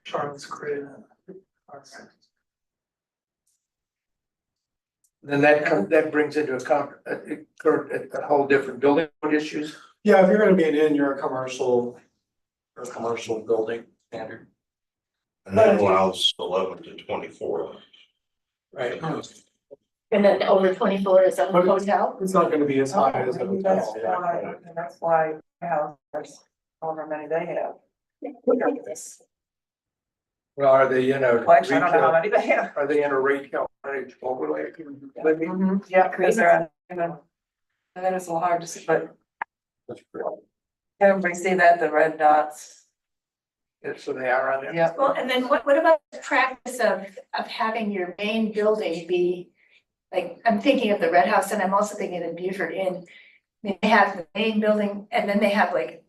Charles Craig. Then that brings into account a whole different building code issues. Yeah, if you're gonna be an inn, you're a commercial building standard. And that allows 11 to 24. Right. And then over 24 is a hotel. It's not gonna be as high as a Maybe that's hotel. why, that's why, there's however many they have. Well, are they in a Well, actually, I don't know how retail, many they have. are they in a retail frontage overlay? Yeah, because they're, that is a little hard to see, but everybody see that, the red dots? Yeah, so they are on there. Yeah. Well, and then what about the practice of having your main building be, like, I'm thinking of the Red House and I'm also thinking of the Beaufort Inn. They have the main building and then they have like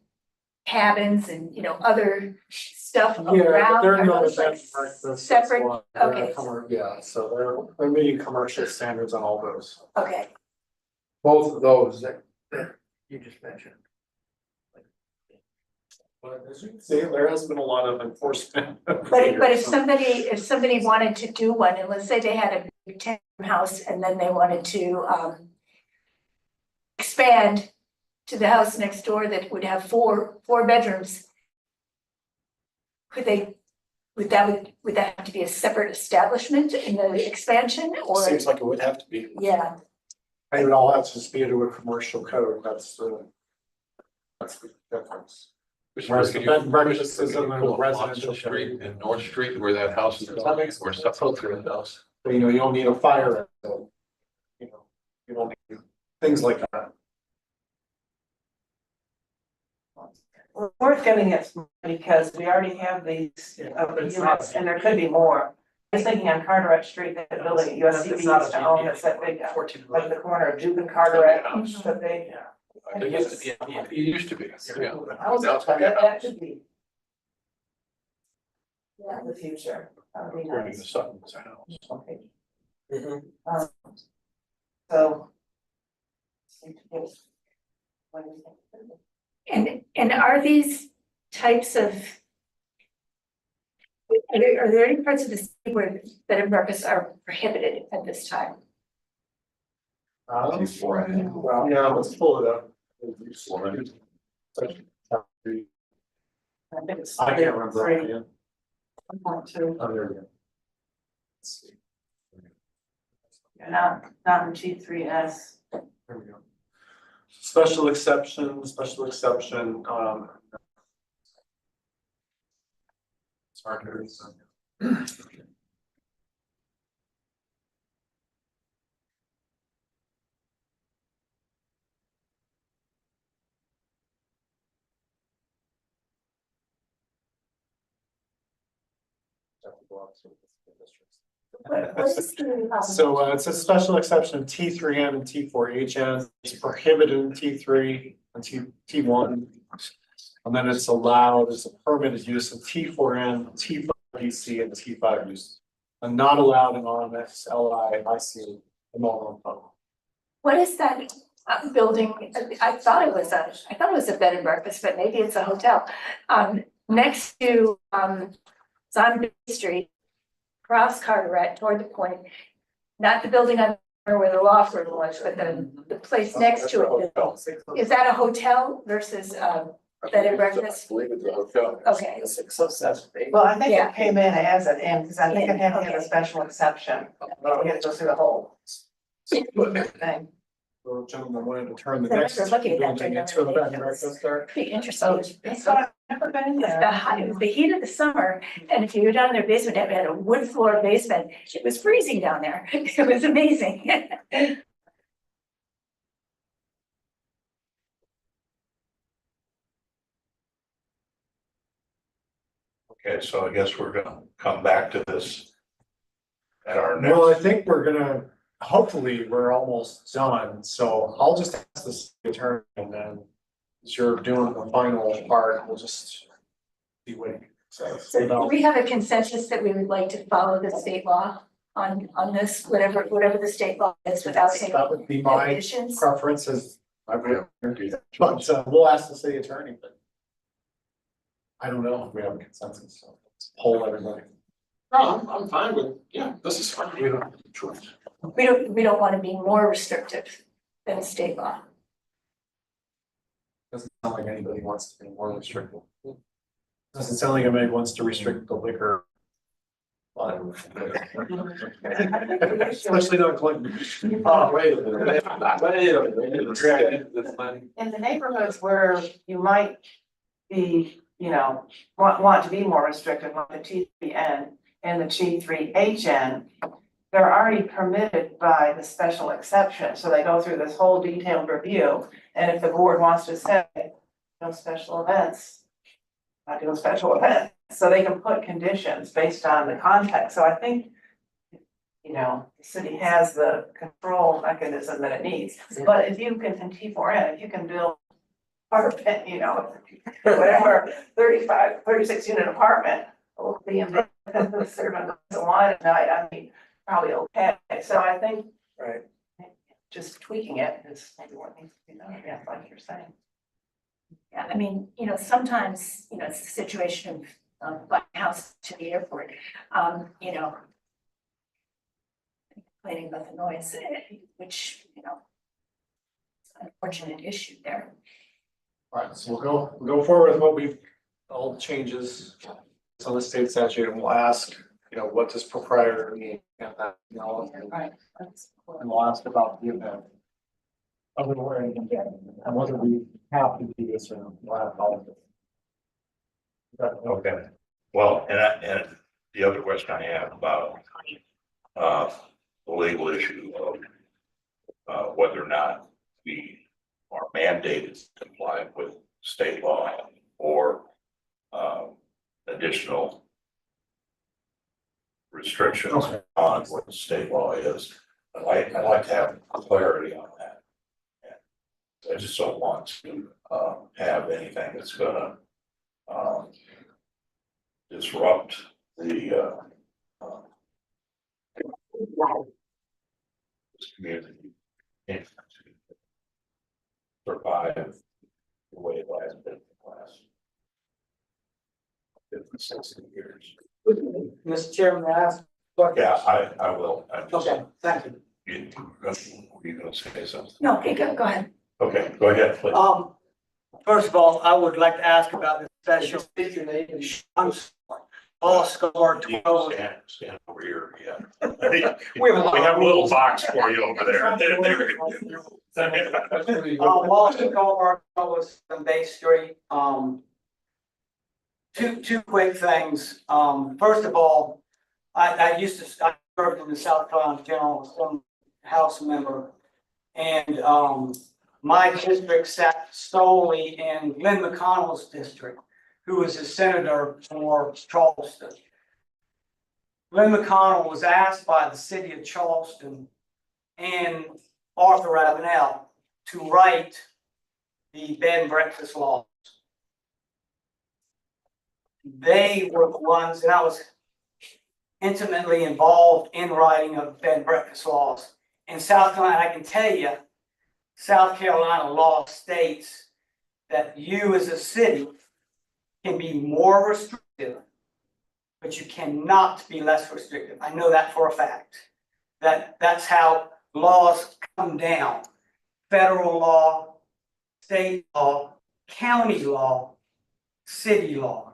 cabins and, other stuff Yeah, but around. they're Are not those, like, event breakfast. separate? They're Okay. Yeah, so they're meeting commercial standards on all those. Okay, Both of those that you just mentioned. But as you can see, there has been a lot of enforcement. but if somebody wanted to do one, and let's say they had a big townhouse and then they wanted to expand to the house next door that would have four bedrooms. Would that have to be a separate establishment in the expansion or? Seems like it would have to be. Yeah, It would all have to be to a commercial code, that's the difference. Whereas the bed and breakfast is in the residential Street and North Street where that house is, or stuff out there in the house. But you don't need a fire. So, you don't need things like that. Well, it's worth getting it because we already have these units and there could be more. I was thinking on Carteret Street, they're building a USC used to own, it's that big, like the corner of Duke and Carteret, that they. It used to be, it used to be, yeah. That should be. Yeah, in the future, that would be According to nice. Sutton's house. Okay. Mhm. So. and are these types of? Are there any parts of the city where bed and breakfasts are prohibited at this time? Well, yeah, let's pull it up. I think it's. I can't remember. Three, Yeah. 1.2. Oh, there we go. Not in G3S. There we go. Special exception. It's hard to read. What is the, So it's a special exception T3N and T4HN, it's prohibited in T3 and T1. And then it's allowed as a permitted use in T4N, T5DC and T5 use. And not allowed in RMX, LI, IC, and all. what is that building? I thought it was a bed and breakfast, but maybe it's a hotel. Next to, it's on Bay Street, across Carteret toward the point, not the building on where the law firm was, but the place next to it. Is that a hotel versus bed and breakfast? I believe it's a hotel. Okay, Well, I think Yeah. it came in as an in, because I think it had to have a special exception. We had to go through the whole thing. The gentleman wanted to turn the I next remember looking at that building during into a bed and the breakfast there. pretty So interesting. it's got, I've never been in It's there. it was the heat of the summer, and if you go down in their basement, it had a wood floor basement, it was freezing down there, it was amazing. Okay, so I guess we're gonna come back to this at our Well, I next. think we're gonna, hopefully, we're almost done, so I'll just ask the city attorney and then as you're doing the final part, we'll just see what he says. So do we have a consensus that we would like to follow the state law on this, whatever the state law is without any That would be my additions? preference is, I would do that, but we'll ask the city attorney, but I don't know if we have a consensus, so let's poll everybody. No, I'm fine with, yeah, this is fine. We don't have a choice. We don't want to be more restrictive than the state law. Doesn't sound like anybody wants to be more restrictive. Doesn't sound like anybody wants to restrict the liquor. Especially not Clinton. Oh, wait a minute. In the neighborhoods where you might be, want to be more restrictive, like the T3N and the T3HN, they're already permitted by the special exception, so they go through this whole detailed review. And if the board wants to say, no special events, not doing special events, so they can put conditions based on the context. So I think, the city has the control mechanism that it needs. But if you can, in T4N, if you can build apartment, whatever, 36 unit apartment, will be in the servant doesn't want it at night, I mean, probably okay. So I think Right. just tweaking it is maybe what needs to be done, yeah, like you're saying. Yeah, I mean, sometimes, it's the situation of buying a house to the airport, complaining about the noise, which, it's an unfortunate issue there. Alright, so we'll go forward with what we've, all changes on the state statute, and we'll ask, what does proprietor mean? And that, Right. and we'll ask about the event. Other word, and whether we have to do this or not, we'll have all of it. Okay, well, and the other question I have about, the legal issue of, whether or not we are mandated to comply with state law or, additional restrictions on what the state law is. I'd like to have clarity on that. I just don't want to, have anything that's gonna, disrupt the, this community and survive the way it has been for the last 50, 60 years. Mr. Chairman, I ask. Yeah, I will. I'm just- Okay, thank you. Were you gonna say something? No, okay, go ahead. Okay, go ahead, please. First of all, I would like to ask about the special. I'm all score 12. Stand over here, yeah. We have a little box for you over there. Wallace and Colbert, on Bay Street, two quick things. First of all, I served in the South Carolina General Assembly House member. And, my district sat solely in Glenn McConnell's district, who was a senator for Charleston. Glenn McConnell was asked by the city of Charleston and Arthur Avenel to write the bed and breakfast laws. They were the ones, and I was intimately involved in writing of bed and breakfast laws. In South Carolina, I can tell you, South Carolina law states that you as a city can be more restrictive, but you cannot be less restrictive. I know that for a fact. That's how laws come down. Federal law, state law, county law, city law.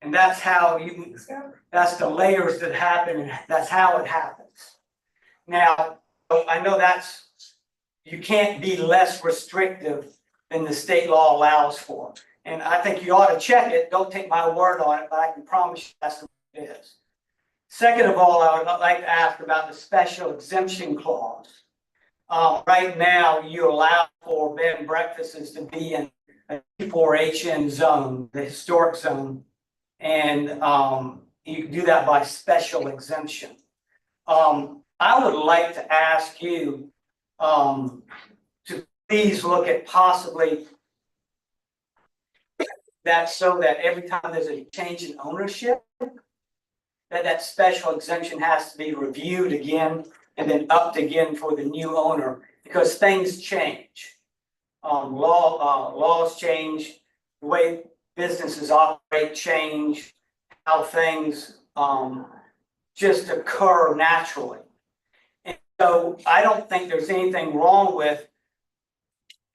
And that's how that's the layers that happen, and that's how it happens. Now, I know you can't be less restrictive than the state law allows for. And I think you ought to check it. Don't take my word on it, but I can promise you that's what it is. Second of all, I would like to ask about the special exemption clause. Right now, you allow for bed and breakfasts to be in a T4HN zone, the historic zone, And you can do that by special exemption. I would like to ask you to please look at possibly that, so that every time there's a change in ownership, that special exemption has to be reviewed again and then upped again for the new owner, because things change. Laws change, the way businesses operate change, how things just occur naturally. And so I don't think there's anything wrong with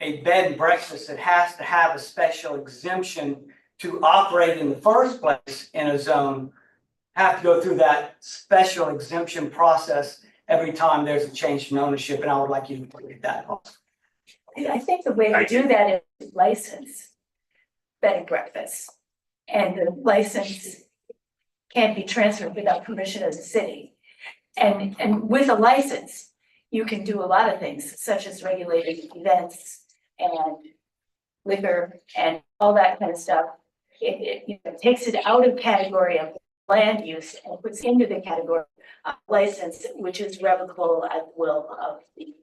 a bed and breakfast that has to have a special exemption to operate in the first place in a zone, have to go through that special exemption process every time there's a change in ownership, and I would like you to look at that. I think the way to do that is license bed and breakfast. And the license can't be transferred without permission of the city. And with a license, you can do a lot of things, such as regulated events and liquor and all that kind of stuff. It takes it out of category of land use and puts into the category of license, which is revocable at will of the.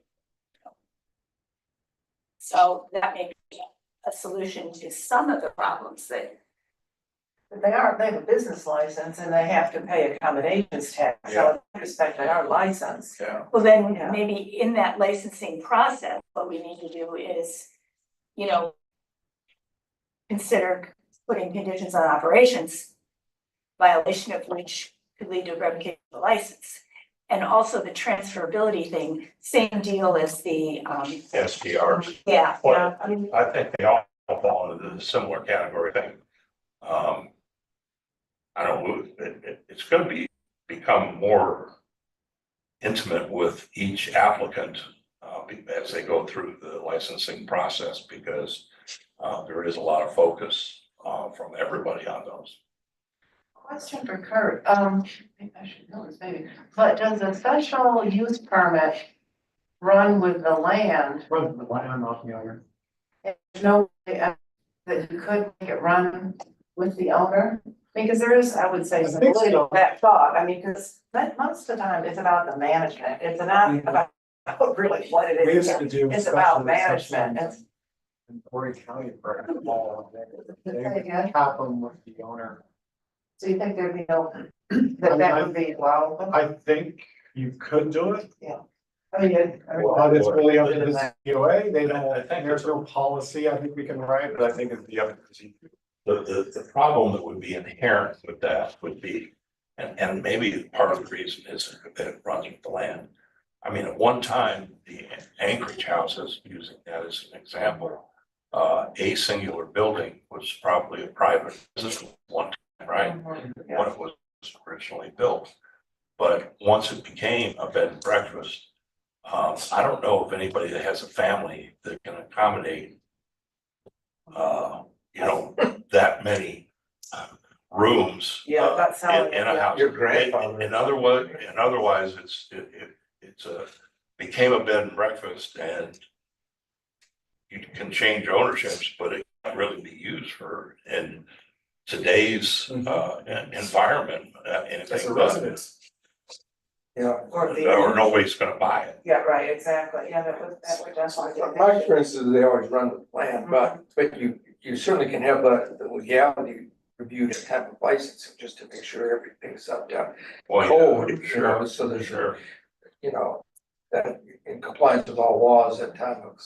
So that may be a solution to some of the problems that. But they have a business license and they have to pay accommodations tax, so in that respect, they are licensed. Yeah. Well, then Yeah. maybe in that licensing process, what we need to do is, consider putting conditions on operations, violation of which could lead to revocation of the license. And also the transferability thing, same deal as the, SDRs. yeah. Well, I think they all fall into the similar category thing. I don't know, it's gonna become more intimate with each applicant as they go through the licensing process, because there is a lot of focus from everybody on those. Question for Kurt, maybe I should know this maybe, but does a special use permit run with the land? Run the line off the owner. There's no way that you could make it run with the owner? Because there is, I would say, some think validity so. to that thought, I mean, because most of the time, it's about the management, it's not about really what it We is. used to do. It's special about management, exceptions in Horry County for a ball. They Very would good. cap them with the owner. So you think there'd be no, that would be, well, I think you could do it, I mean, but it's really up to Other than the that. COA. They I don't, think there's no policy I think we can write, but I think it'd be up to the. The problem that would be inherent with that would be, and maybe part of the reason is that it runs with the land. I mean, at one time, the Anchorage houses, using that as an example, a singular building was probably a private business at one time, right? When it was originally built. But once it became a bed and breakfast, I don't know of anybody that has a family that can accommodate that many rooms. Yeah, that sounds- In a house. Your grandfather. Otherwise, it's became a bed and breakfast, and you can change ownerships, but it can't really be used for in today's environment, As anything a but. resident. Yeah. Or nobody's gonna buy it. Yeah, right, exactly, yeah, that would definitely. My experience is they always run with plan, but you certainly can have the legality reviewed at time of licensing, just to make sure everything's up to Well, code, yeah, you know, sure, so there's, sure. that in compliance with all laws at time of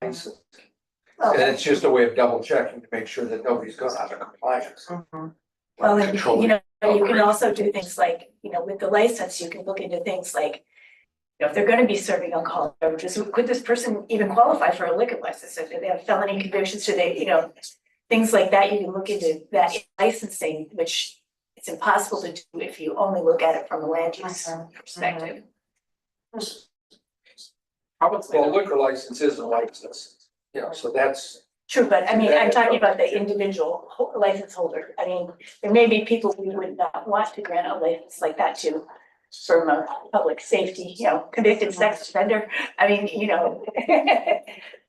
license. And it's just a way of double checking to make sure that nobody's gone out of compliance. Well, and, Control you can operation. also do things like, with the license, you can look into things like, if they're gonna be serving alcoholic beverages, could this person even qualify for a liquor license? If they have felony convictions, do they, things like that, you can look into that licensing, which it's impossible to do if you only look at it from a land use perspective. Well, liquor license is a license, so that's. True, but I mean, I'm talking about the individual license holder. I mean, there may be people we would not want to grant a license like that to, from a public safety, convicted sex offender. I mean,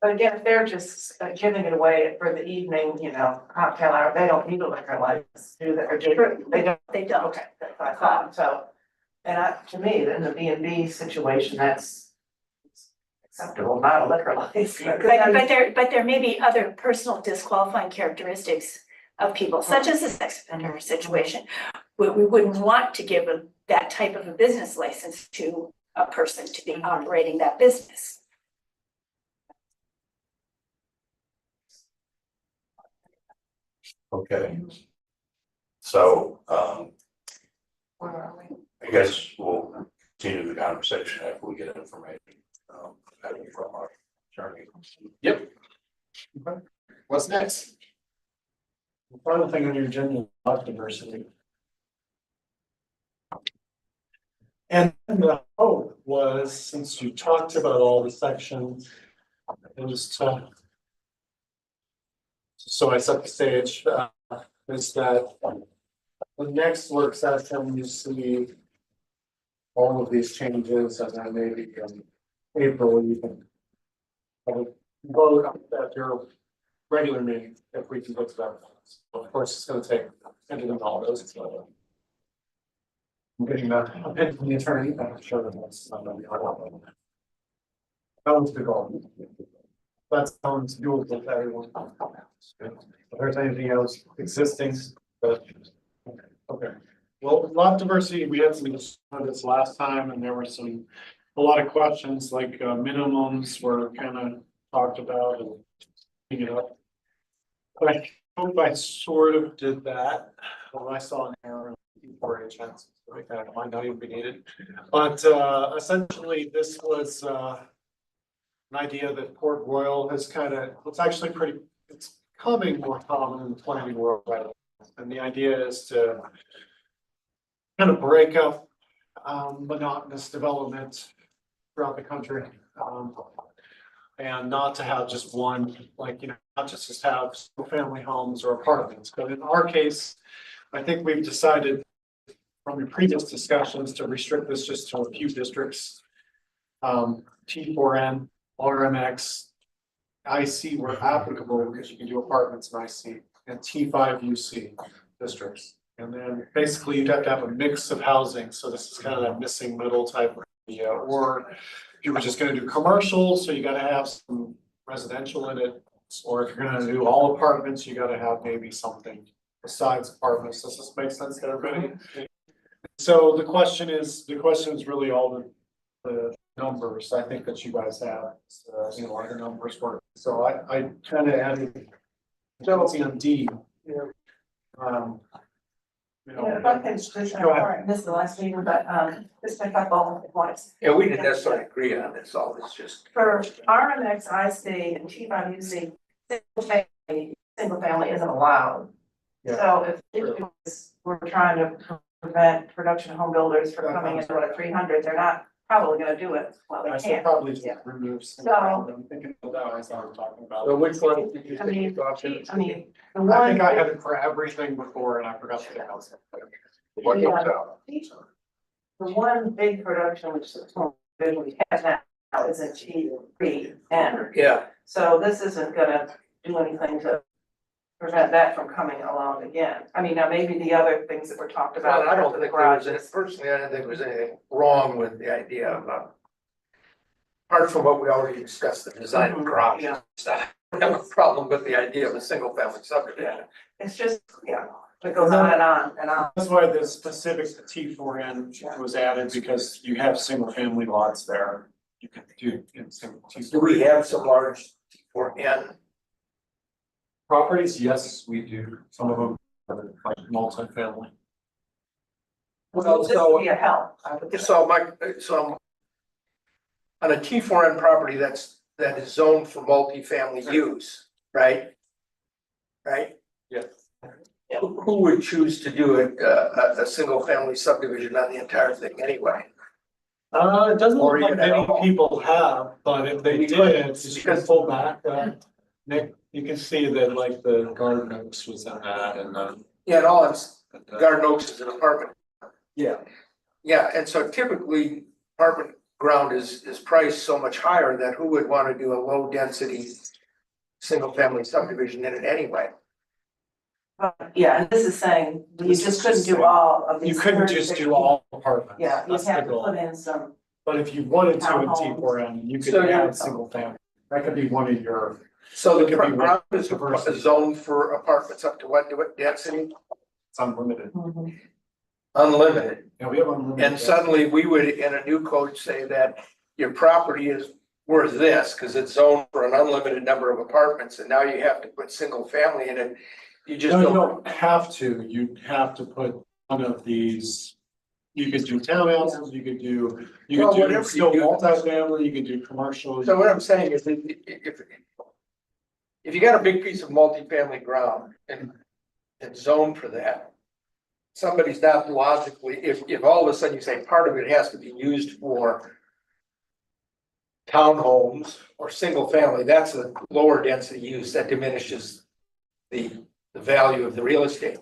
But again, if they're just giving it away for the evening, cocktail hour, they don't need a liquor license, do they? Or do they don't? they don't. Okay, that's what I thought, so. And to me, in the B&B situation, that's acceptable, not a liquor license. But there may be other personal disqualifying characteristics of people, such as the sex offender situation. We wouldn't want to give that type of a business license to a person to be operating that business. Okay. So, Where are we? I guess we'll continue the conversation after we get information, from our attorney. Yep. Okay. What's next? The final thing on your agenda is lot diversity. And the hope was, since you talked about all the sections, it was to. So I set the stage, is that the next work session, you see all of these changes, and then maybe in April, you can vote at your regular meeting if we can get to that. Of course, it's gonna take, into all those. So, I'm getting that opinion from the attorney, I'm sure that that's not gonna be hard. That was the goal. That's sounds doable to everyone. If there's anything else existing, but, okay. Well, lot diversity, we had some of this last time, and there were a lot of questions, like minimums were kind of talked about and picking it up. But I hope I sort of did that, when I saw an error in 4H, like that might not even be needed. But essentially, this was an idea that Port Royal has it's actually it's becoming more common in the planning world. And the idea is to kind of break up monotonous development throughout the country. And not to have just one, not just have single family homes or apartments, but in our case, I think we've decided from your previous discussions to restrict this just to a few districts. T4N, RMX, IC where applicable, because you can do apartments in IC, and T5 UC districts. And then basically you'd have to have a mix of housing, so this is kind of that missing middle type of idea, or if you were just gonna do commercial, so you gotta have some residential in it, or if you're gonna do all apartments, you gotta have maybe something besides apartments. Does this make sense to everybody? So the question is really all the numbers I think that you guys have, are the numbers work. So I kind of added penalty on D. If I can just, Go ahead. this is the last meeting, but just a couple of points. Yeah, we didn't necessarily agree on this, all this just. For RMX, IC, and T5 UC, single family isn't allowed. Yeah. So if we're trying to prevent production home builders from coming into at 300, they're not probably gonna do it. Well, I they should can't. probably just Yeah. remove. So- I'm thinking of that, I thought we were talking about. So which one did you I mean, think? the I one. think I had it for everything before and I forgot to take out. What comes out? The one big production which we have now is in T3N. Yeah, So this isn't gonna do anything to prevent that from coming along again. I mean, now maybe the other things that were talked about. well, I don't the think there was, garages. personally, I don't think there was anything wrong with the idea of, apart from what we already discussed, the design of garages and stuff. I don't have a problem with the idea of a single family subdivision. It's just, it goes on and on and on. That's why the specific T4N was added, because you have single family lots there. You can do in single. Do we have some large T4N? Properties? Yes, we do. Some of them are like multifamily. Well, This so- would be a help. So on a T4N property that is zoned for multifamily use, right? Right? Yeah. Who would choose to do a single family subdivision on the entire thing anyway? It doesn't Or look like even at many all. people have, but if they did, you can pull back, Nick, you can see that like the garden oaks was in that and Yeah, and all it's, Garden Oaks is an apartment. yeah. Yeah, and so typically apartment ground is priced so much higher that who would wanna do a low density single family subdivision in it anyway? Yeah, and this is saying you just couldn't do all of these. You couldn't just 36 do all apartments. Yeah, you That's the have to goal. put in some, But if you wanted to in Townhomes. T4M, you So could you- add single family. That could be one of your, So It the could be ground one is diversity. zoned for apartments up to what density? it's unlimited. Unlimited. Yeah, we have unlimited. And suddenly we would, in a new code, say that your property is worth this, cause it's zoned for an unlimited number of apartments, and now you have to put single family in it. You just No, you don't, don't have to. You have to put one of these. You could do townhouses, you could do, Well, whatever you still do. multifamily, you could do commercial. so what I'm saying is that if you got a big piece of multifamily ground and it's zoned for that, somebody's not logically, if all of a sudden you say part of it has to be used for townhomes or single family, that's a lower density use that diminishes the value of the real estate.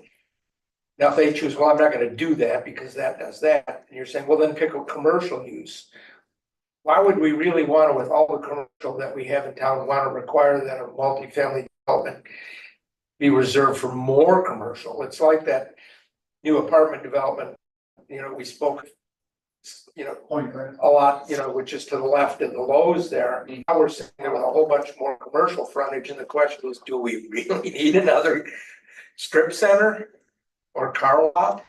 Now, if they choose, well, I'm not gonna do that because that does that, and you're saying, well, then pick a commercial use. Why would we really wanna, with all the commercial that we have in town, wanna require that a multifamily development be reserved for more commercial? It's like that new apartment development, we spoke, Point, right? a lot, which is to the left of the Lowe's there. Now we're sitting there with a whole bunch more commercial frontage, and the question is, do we really need another strip center? Or car lot?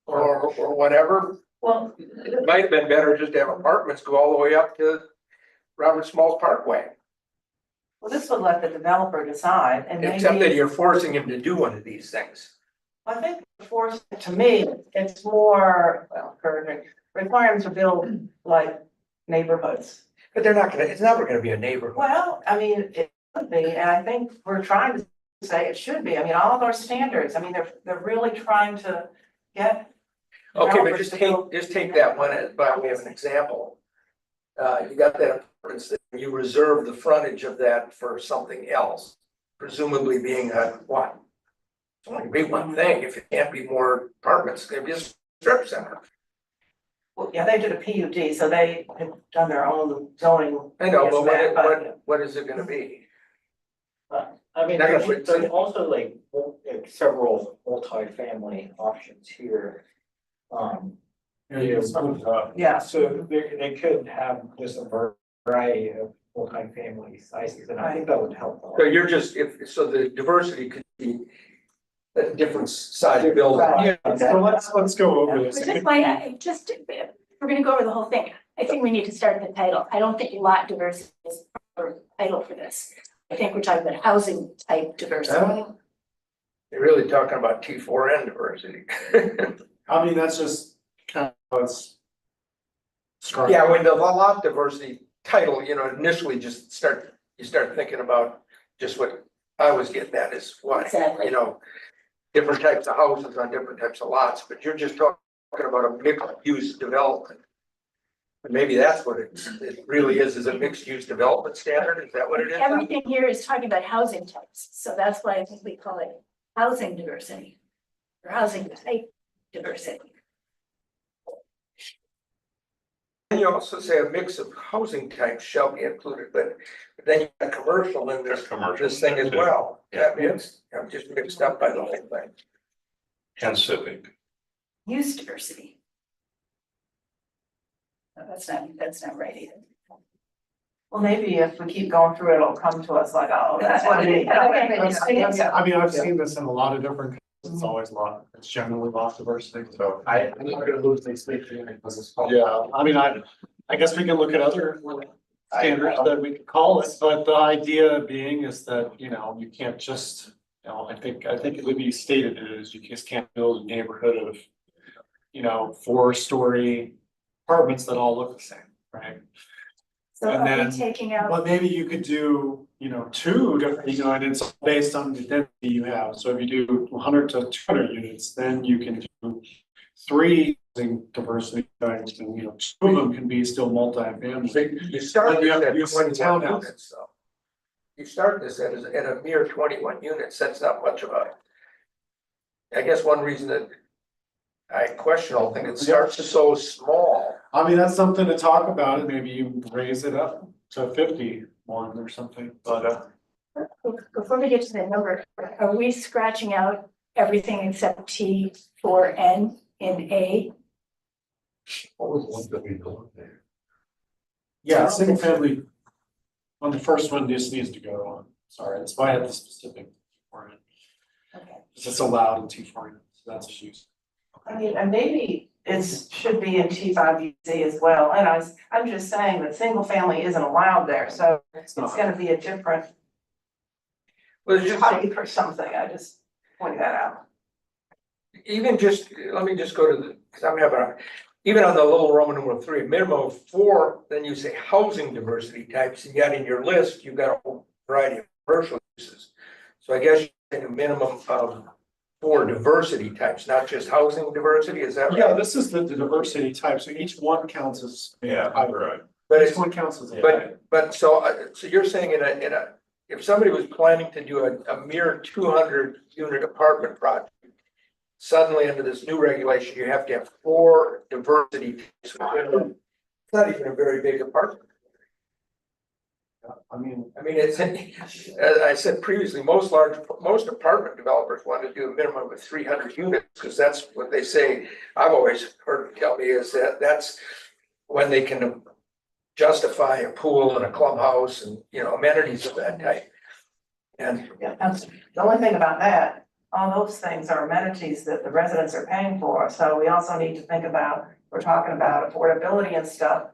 Or whatever? well, It might have been better just to have apartments go all the way up to Robert Smalls Parkway, this would let the developer decide and except that maybe, you're forcing him to do one of these things. I think to me, it's more, well, encouraging, requiring to build like neighborhoods. But it's never gonna be a neighborhood. Well, I mean, it could be, and I think we're trying to say it should be. I mean, all of our standards, I mean, they're really trying to get. Okay, but developers to build- just take that one as by way of an example. You got that, for instance, you reserve the frontage of that for something else, presumably being a what? It's only gonna be one thing, if it can't be more apartments, it's gonna be a strip center. Well, yeah, they did a PUD, so they have done their own zoning. I know, but Yes, ma'am, what is it gonna be? I mean, Not gonna there's put- also like several multi-family options here. Yeah. So they could have just a variety of multi-family sizes, and I think that would help. a lot. So you're just, so the diversity could be a different size building. Right. Yeah, so let's go over this. Which is why we're gonna go over the whole thing. I think we need to start at the title. I don't think lot diversity is the title for this. I think we're talking about housing type diversity. You're really talking about T4N diversity. I mean, that's just kind of what's. Yeah, when the lot diversity title, initially you start thinking about just what I was getting at is what, Exactly. different types of houses on different types of lots, but you're just talking about a mixed use development. And maybe that's what it really is a mixed use development standard, is that what it is? Everything here is talking about housing types, so that's why I think we call it housing diversity. Or housing type diversity. And you also say a mix of housing types shall be included, but then you got commercial in There's commercial this thing as too. well. That means, I'm just mixed up by the whole thing. And civic. Use diversity. No, that's not right either. Well, maybe if we keep going through it, it'll come to us like, oh, that's what it is. I mean, I've seen this in a lot of different, it's always lot, it's generally lot diversity, so I'm not gonna lose these things because it's. Yeah, I mean, I guess we can look at other standards that we could call it, but the idea being is that, you can't just, I think it would be stated as you just can't build a neighborhood of, 4-story apartments that all look the same, right? So And are we then- taking out, But maybe you could do, 2 different, and it's based on the density you have. So if you do 100 to 200 units, then you can do 3 diversity types, and 2 of them can be still multi-family. You start But you have this to at use 21 townhouses. units, though. You start this at a mere 21 units, that's not much of a. I guess one reason that I question, I think it starts so small. I mean, that's something to talk about, and maybe you raise it up to 51 or something, but, Before we get to that number, are we scratching out everything except T for N in A? What was one that we know there? yeah, single family. On the first one, this needs to go on, sorry, that's why I have the specific for it, Okay. because it's allowed in T4, so that's a use. I mean, and maybe it should be in T5UC as well, and I'm just saying that single family isn't allowed there, so it's gonna be a different Well, it's just, type or something, I just point that out. even just, let me just go to the, because I'm having a, even on the little Roman numeral 3, minimum of 4, then you say housing diversity types, and yet in your list, you've got a whole variety of commercial uses. So I guess you think a minimum of 4 diversity types, not just housing diversity, is that right? Yeah, this is the diversity type, so each one counts as. Yeah, right. But Each it's, one counts as. but so, so you're saying in a, if somebody was planning to do a mere 200 unit apartment project, suddenly under this new regulation, you have to have 4 diversity types. It's not even a very big apartment. I mean, It's, as I said previously, most apartment developers want to do a minimum of 300 units, because that's what they say. I've always heard them tell me is that that's when they can justify a pool and a clubhouse and, amenities of that type. And Yeah, that's the only thing about that, all those things are amenities that the residents are paying for, so we also need to think about, we're talking about affordability and stuff.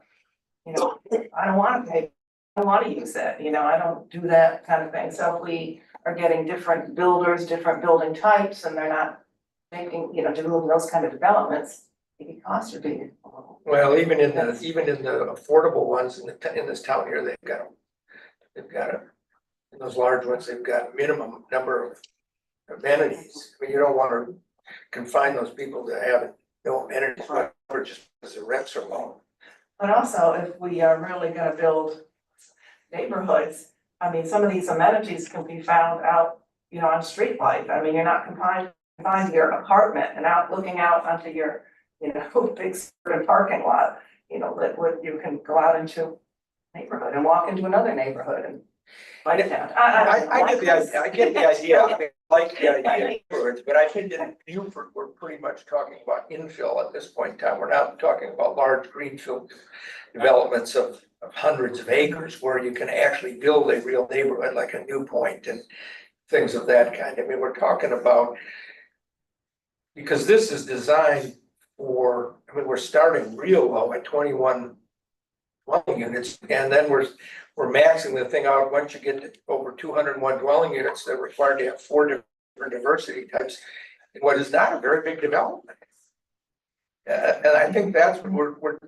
I don't wanna pay, I don't wanna use that, I don't do that kind of thing, so if we are getting different builders, different building types, and they're not making, doing those kind of developments, the costs are big. well, even in the affordable ones in this town here, they've got in those large ones, they've got a minimum number of amenities. I mean, you don't want to confine those people to having no amenities, or just because the rents are low. But also, if we are really gonna build neighborhoods, I mean, some of these amenities can be found out, on street light. I mean, you're not confined to your apartment and out looking out onto your, big suburban parking lot. That would, you can go out into neighborhood and walk into another neighborhood and bite it down. I get the idea, I like the idea of words, but I think in Beaufort, we're pretty much talking about infill at this point in time. We're not talking about large greenfield developments of hundreds of acres where you can actually build a real neighborhood like a New Point and things of that kind. I mean, we're talking about, because this is designed for, we're starting real low at 21 dwelling units, and then we're maxing the thing out. Once you get to over 201 dwelling units, they're required to have 4 different diversity types in what is not a very big development. And I think that's what we're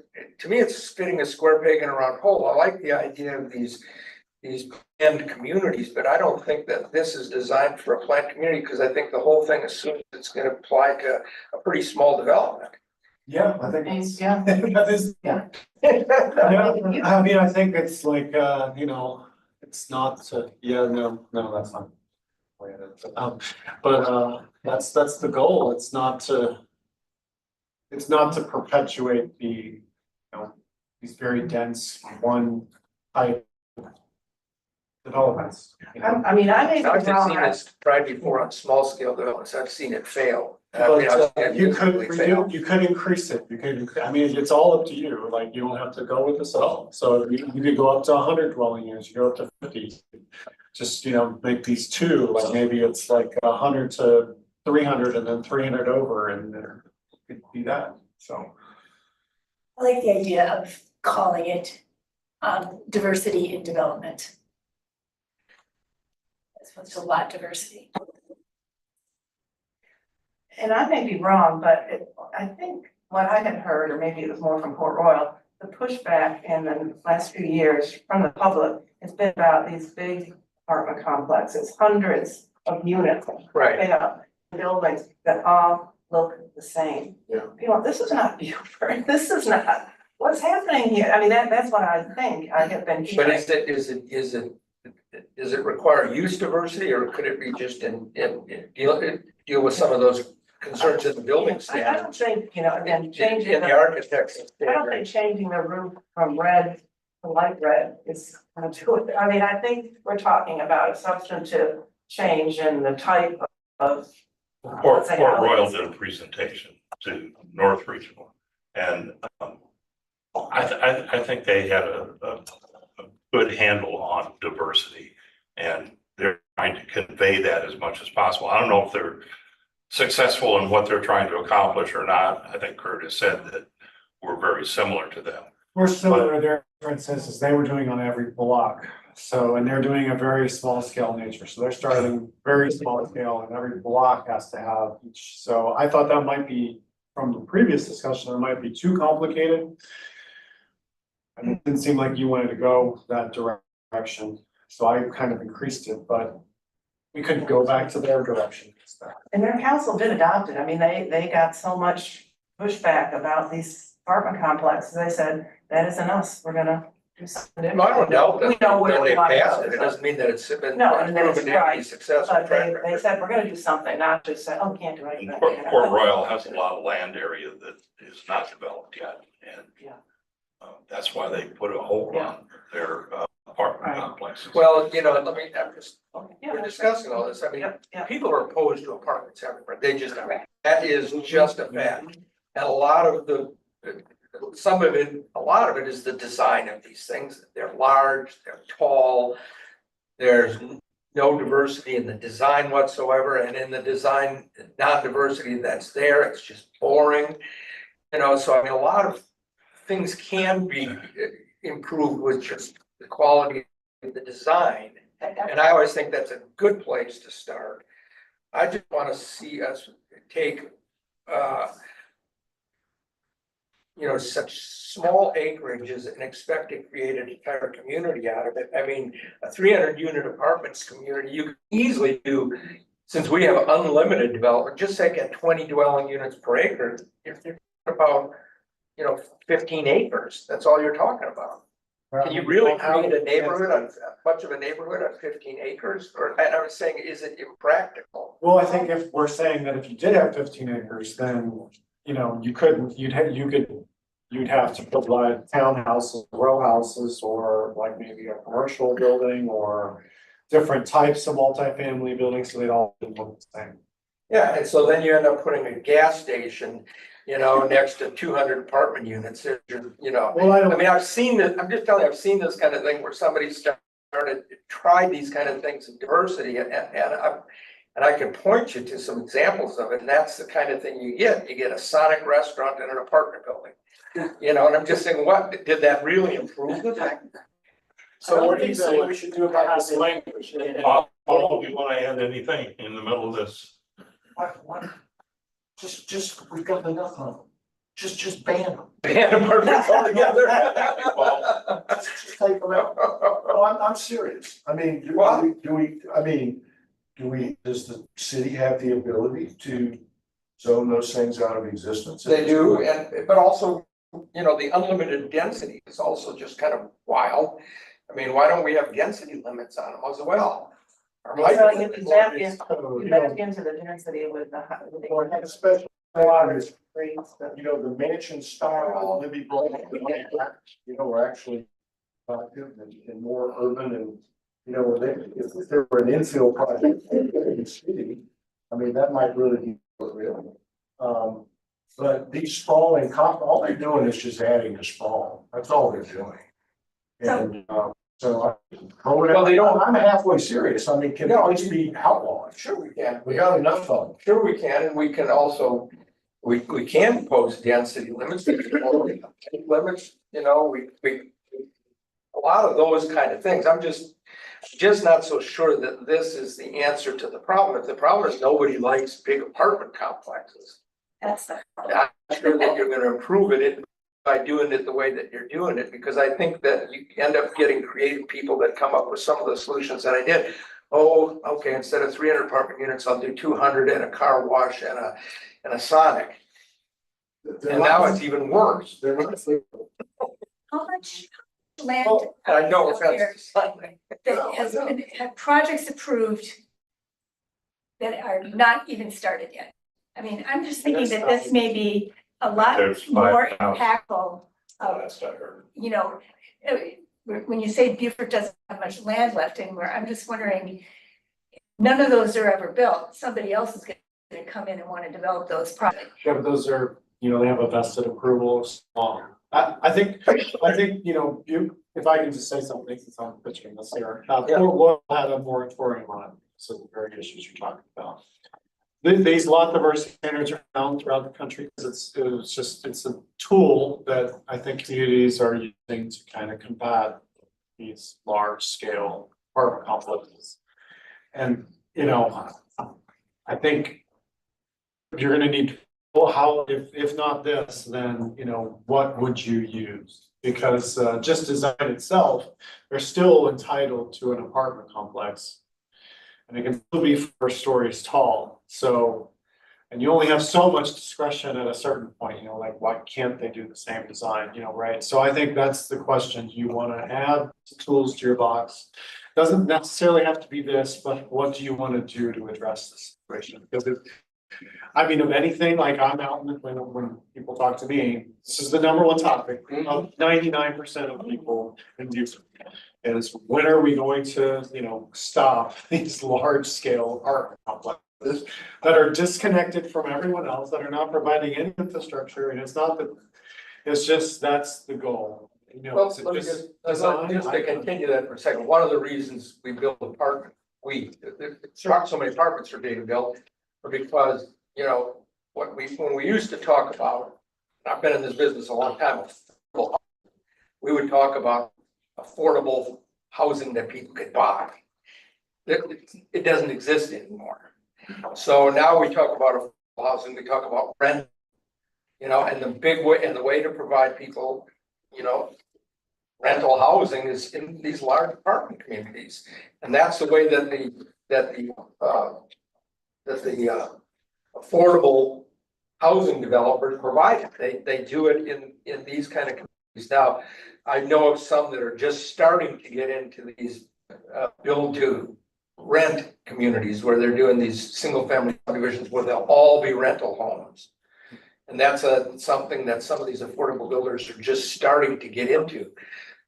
to me, it's fitting a square peg in a round hole. I like the idea of these planned communities, but I don't think that this is designed for a planned community, because I think the whole thing assumes it's going to apply to a pretty small development. yeah, I think it's. Yeah. That is. Yeah. Yeah, I mean, I think it's like, it's not, no, that's not. the way it is. But that's the goal, it's not to perpetuate these very dense one type developments. I mean, I may be I've wrong. seen this tried before on small scale developments. I've seen it fail. But you could increase it, it's all up to you, like, you don't have to go with this at all, so you could go up to 100 dwelling units, you go up to 50. Just, make these 2, like maybe it's like 100 to 300 and then 300 over, and then it could be that, so. I like the idea of calling it diversity in development. It's a lot diversity. And I may be wrong, but I think what I had heard, or maybe it was more from Port Royal, the pushback in the last few years from the public has been about these big apartment complexes, hundreds of units. Right. Buildings that all look the same. Yeah. This is not Beaufort, this is not, what's happening here? I mean, that's what I think I have been But hearing. does it require use diversity, or could it be just in deal with some of those concerns in the building I don't standards. think, you know, again, changing In the the, architect's I don't think changing the roof from red to light red is gonna do it. I mean, I think we're talking about a substantive change in the type of. Port let's say, how it Royal is. did a presentation to North Regional, and I think they had a good handle on diversity, and they're trying to convey that as much as possible. I don't know if they're successful in what they're trying to accomplish or not. I think Kurt has said that we're very similar to them. We're similar, their differences is they were doing on every block. So, and they're doing a very small scale nature, so they're starting very small scale and every block has to have each. So I thought that might be, from the previous discussion, it might be too complicated. And it didn't seem like you wanted to go that direction, so I kind of increased it, but we could go back to their direction. And their council did adopt it. I mean, they got so much pushback about these apartment complexes. They said, that isn't us. We're gonna do something different. I don't doubt We that, know where that they we want to passed go. it, it doesn't mean that it's been No, and that it's proven to be right, successful. But track they record. said, we're gonna do something, not just say, oh, we can't do anything. Port Royal has a lot of land area that is not developed yet, and Yeah. that's why they put a hold on their apartment Right. complexes. Well, you know, let me, Yeah. we're discussing all this, I mean, Yeah. people are opposed to apartments everywhere, they just, that is just a fact. And a lot of a lot of it is the design of these things, they're large, they're tall. There's no diversity in the design whatsoever, and in the design, non-diversity that's there, it's just boring. You know, so I mean, a lot of things can be improved with just the quality of the design. And I always think that's a good place to start. I just want to see us take, you know, such small acreages and expect to create an entire community out of it. I mean, a 300-unit apartments community, you can easily do, since we have unlimited development, just say get 20 dwelling units per acre. If you're about, you know, 15 acres, that's all you're talking about. Can you really create a neighborhood on, much of a neighborhood on 15 acres? Or, and I was saying, is it impractical? Well, I think if we're saying that if you did have 15 acres, then, you know, you couldn't, you'd have to provide townhouses, row houses, or like maybe a commercial building or different types of multifamily buildings, so they'd all look the same. Yeah, and so then you end up putting a gas station, you know, next to 200 apartment units, you know. Well, I mean, I've seen this, I'm just telling you, I've seen this kind of thing where somebody tried these kind of things of diversity, and I can point you to some examples of it, and that's the kind of thing you get a Sonic restaurant in an apartment building. You know, and I'm just saying, what, did that really improve the thing? So what do you say we should do about this language? Paul, do you want to add anything in the middle of this? What? Just, we've got enough of them. Just ban them. Ban apartments altogether. Just take them out. No, I'm serious. I mean, does the city have the ability to zone those things out of existence? They do, but also, you know, the unlimited density is also just kind of wild. I mean, why don't we have density limits on them as well? Or So micro you limits. back into the density with the. Especially, you know, the mansion style, Libby Brown, you know, are actually and more urban and, you know, if there were an infill project in the city, I mean, that might really be real. But these sprawling, all they're doing is just adding to sprawl. That's all they're doing. And, Well, they don't- I'm halfway serious. I mean, can these be outlawed? Sure we can. We got enough of them. Sure we can, and we can also, we can impose density limits, limits, you know, a lot of those kind of things. I'm just not so sure that this is the answer to the problem. If the problem is nobody likes big apartment complexes, That's the. I'm not sure that you're gonna improve it by doing it the way that you're doing it, because I think that you end up getting creative people that come up with some of the solutions that I did. Oh, okay, instead of 300 apartment units, I'll do 200 and a car wash and a Sonic. And now it's even worse. They're not. How much land I know out there it's Sonic. that has been, have projects approved that are not even started yet? I mean, I'm just thinking that this may be a lot There's more 5,000. impactful of, Last I heard. you know, when you say Beaufort doesn't have much land left anywhere, I'm just wondering, none of those are ever built. Somebody else is gonna come in and want to develop those projects. Yeah, but those are, you know, they have a vested approval. I think, you know, if I can just say something, since I'm pitching this here, Fort Lauderdale had a moratorium on it, so the very issues you're talking about. These lot diversity standards are found throughout the country because it's a tool that I think communities are using to kind of combat these large scale apartment complexes. And, you know, I think you're gonna need, well, how, if not this, then, you know, what would you use? Because just design itself, they're still entitled to an apartment complex. And it can still be 4 stories tall, so, and you only have so much discretion at a certain point, you know, like, why can't they do the same design, you know, right? So I think that's the question, you wanna add tools to your box. Doesn't necessarily have to be this, but what do you wanna do to address this situation? Because I mean, of anything, like I'm out when people talk to me, this is the #1 topic of 99% of people in Houston. Is when are we going to, you know, stop these large scale apartment complexes that are disconnected from everyone else, that are not providing any infrastructure, and it's not that, it's just, that's the goal. You know, Well, is it let me just just design? to continue that for a second, one of the reasons we build apartment, so many apartments are being built, are because, you know, when we used to talk about, I've been in this business a long time, we would talk about affordable housing that people could buy. It doesn't exist anymore. So now we talk about affordable housing, we talk about rent, you know, and the way to provide people, you know, rental housing is in these large apartment communities. And that's the way that the affordable housing developers provide it. They do it in these kind of communities. Now, I know of some that are just starting to get into these build to rent communities where they're doing these single family subdivisions where they'll all be rental homes. And that's something that some of these affordable builders are just starting to get into.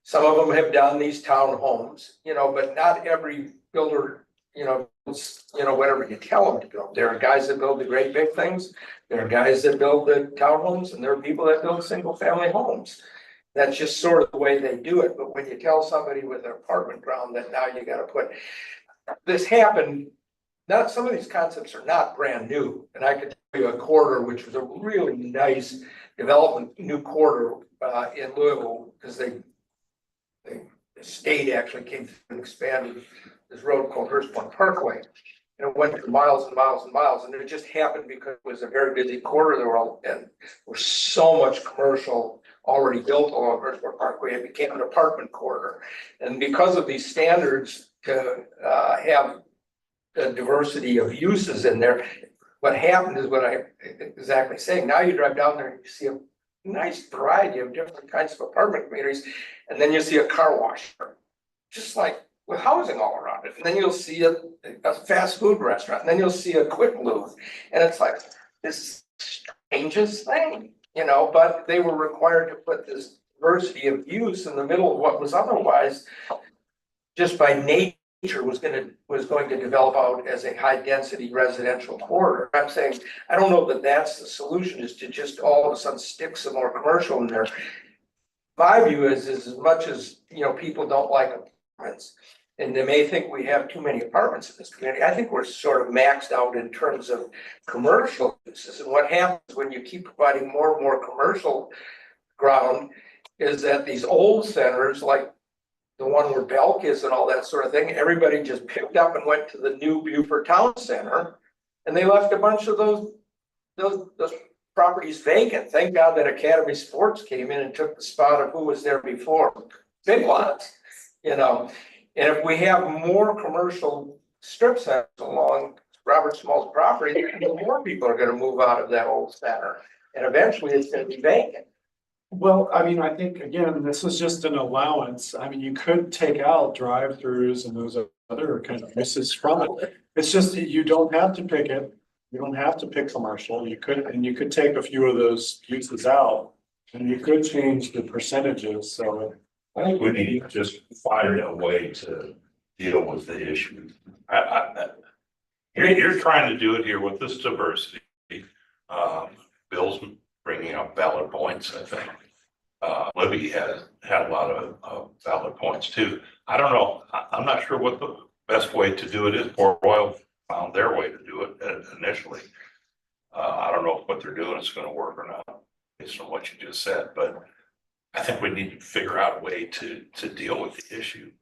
Some of them have done these townhomes, you know, but not every builder, you know, whatever you tell them to build. There are guys that build the great big things. There are guys that build the townhomes, and there are people that build single family homes. That's just sort of the way they do it. But when you tell somebody with an apartment ground that now you gotta put, this happened, not, some of these concepts are not brand new. And I could tell you a quarter, which was a really nice development, new quarter in Louisville, because the state actually came through and expanded this road called Hurst Point Parkway. And it went for miles and miles and miles, and it just happened because it was a very busy quarter. There was so much commercial already built along Hurst Point Parkway, it became an apartment corridor. And because of these standards to have a diversity of uses in there, what happened is what I exactly saying. Now you drive down there and you see a nice variety of different kinds of apartment communities, and then you see a car wash, just like with housing all around it. And then you'll see a fast food restaurant, and then you'll see a quick lube. And it's like, this is the strangest thing, you know, but they were required to put this diversity of use in the middle of what was otherwise just by nature was going to develop out as a high density residential corridor. I'm saying, I don't know that that's the solution, is to just all of a sudden stick some more commercial in there. My view is as much as, you know, people don't like apartments, and they may think we have too many apartments in this community, I think we're sort of maxed out in terms of commercial uses. And what happens when you keep providing more and more commercial ground is that these old centers, like the one where Belk is and all that sort of thing, everybody just picked up and went to the new Beaufort Town Center, and they left a bunch of those properties vacant. Thank God that Academy Sports came in and took the spot of who was there before. Big Lots, you know. And if we have more commercial strip centers along Robert Small's property, more people are gonna move out of that old center. And eventually it's gonna be vacant. Well, I mean, I think, again, this is just an allowance. I mean, you could take out drive-throughs and those other kind of uses from it. It's just that you don't have to pick it. You don't have to pick commercial, you could take a few of those uses out, and you could change the percentages, so. I think we need to just find a way to deal with the issue. You're trying to do it here with this diversity. Bill's bringing up valid points, I think. Libby had a lot of valid points too. I don't know, I'm not sure what the best way to do it is. Port Royal found their way to do it initially. I don't know if what they're doing is gonna work or not, based on what you just said, but I think we need to figure out a way to deal with the issue.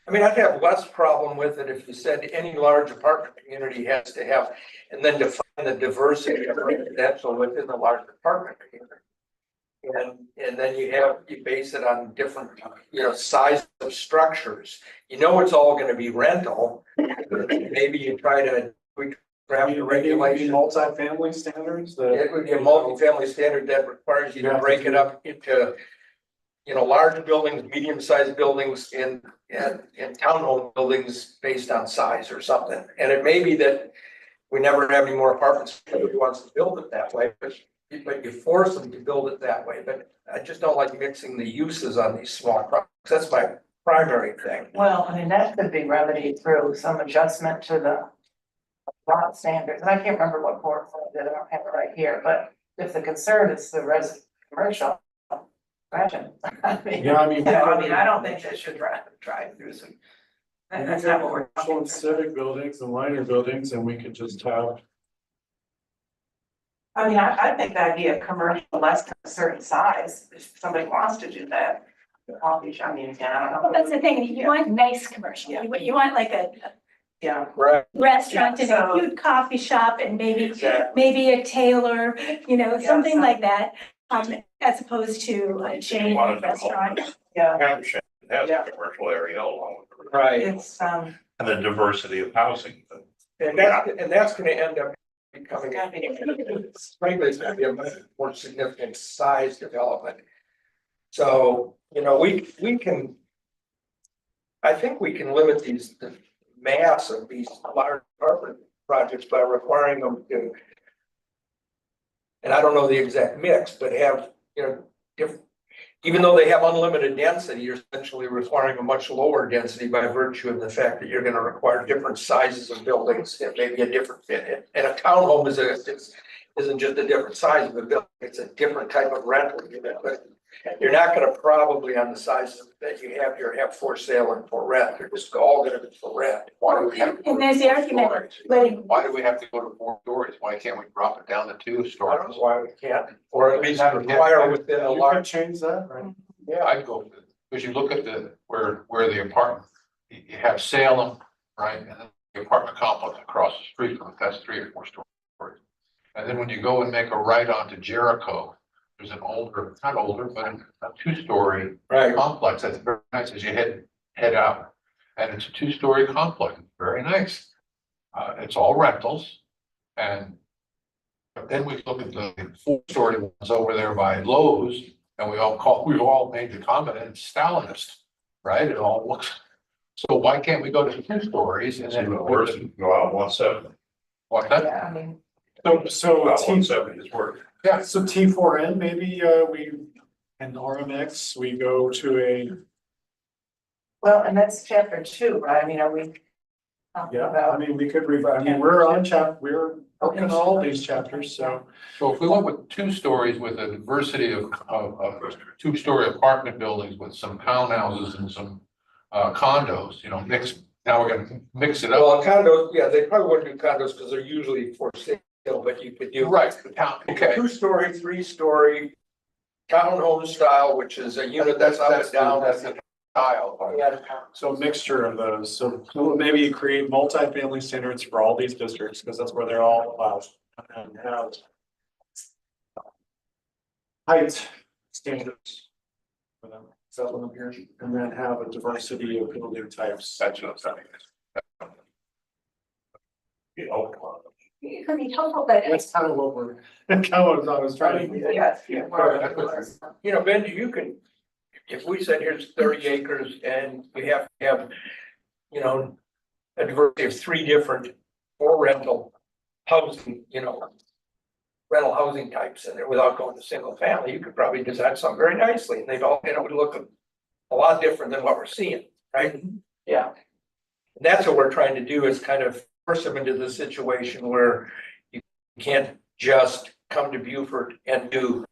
I mean, I'd have less problem with it if you said any large apartment community has to have, and then define the diversity of residential within the large apartment community. And then you base it on different, size of structures. It's all gonna be rental. Maybe you try to craft a regulation. Multifamily standards that. It would be a multifamily standard that requires you to break it up into, large buildings, medium-sized buildings, and townhome buildings based on size or something. And it may be that we never have any more apartments, nobody wants to build it that way, but you force them to build it that way. But I just don't like mixing the uses on these small projects. That's my primary thing. Well, I mean, that could be remedied through some adjustment to the lot standards, and I can't remember what board did, I don't have it right here, but if the concern is the commercial, imagine. I mean, I don't think that should drive through some. That's not what we're talking about. Civic buildings and minor buildings, and we could just have. I mean, I think the idea of commercial less than a certain size, if somebody wants to do that. I mean, again, I don't know. Well, that's the thing, you want nice commercial, you want like a Yeah. Right. restaurant and So- a cute coffee shop and maybe Exactly. a tailor, something so- like that. As opposed to a chain restaurant. Yeah, Hampshire has a commercial area along with the. Right. it's, And the diversity of housing. And that's gonna end up becoming, frankly, it's gonna be a much more significant size development. So, we can, I think we can limit the mass of these large apartment projects by requiring them to, and I don't know the exact mix, but have, even though they have unlimited density, you're essentially requiring a much lower density by virtue of the fact that you're gonna require different sizes of buildings and maybe a different fit. And a townhome isn't just a different size of a building, it's a different type of rental unit, but you're not gonna probably on the sizes that you have here have for sale and for rent, they're just all gonna be for rent. Why do we have to go And there's to the 4 argument, stories? letting- Why do we have to go to 4 stories? Why can't we drop it down to 2 I don't stories? know why we can't, or at least require within a You could large. change that, right? Yeah, I'd go with it, because you look at where the apartment, you have Salem, right, and then the apartment complex across the street from it, that's 3 or 4 stories. And then when you go and make a right onto Jericho, there's an older, not older, but a 2-story Right. complex that's very nice as you head out. And it's a 2-story complex, very nice. It's all rentals. But then we look at the 4-story ones over there by Lowe's, and we all made the comment, it's Stalinist, right? It all looks, so why can't we go to 2 stories and then go out 170? What's that? yeah, I mean, So About T, 170 is worth. yeah, so T4N, maybe we, and RMX, we go to a, well, and that's chapter 2, right? I mean, are we talking yeah, I about? mean, we could we're on we're working on all these chapters, so. So if we went with 2 stories with a diversity of 2-story apartment buildings with some townhouses and some condos, now we're gonna mix it up. Well, condos, yeah, they probably wouldn't do condos because they're usually for sale, but you could do. Right, the town, okay. 2-story, 3-story, townhome style, which is a unit that's up and down. That's the style. Yeah. So a mixture of those, so maybe you create multifamily standards for all these districts, because that's where they're all allowed. And have height standards for them, settle them here, and then have a diversity of building types. That's what I'm saying. It could be helpful, but That's kind of what we're, kind of what I was trying to. Yes. Ben, you can, if we said here's 30 acres and we have to have, a diversity of 3 different or rental housing, rental housing types in there without going to single family, you could probably design something very nicely, and they'd all, it would look a lot different than what we're seeing, right? Yeah. And that's what we're trying to do, is kind of force them into the situation where you can't just come to Beaufort and do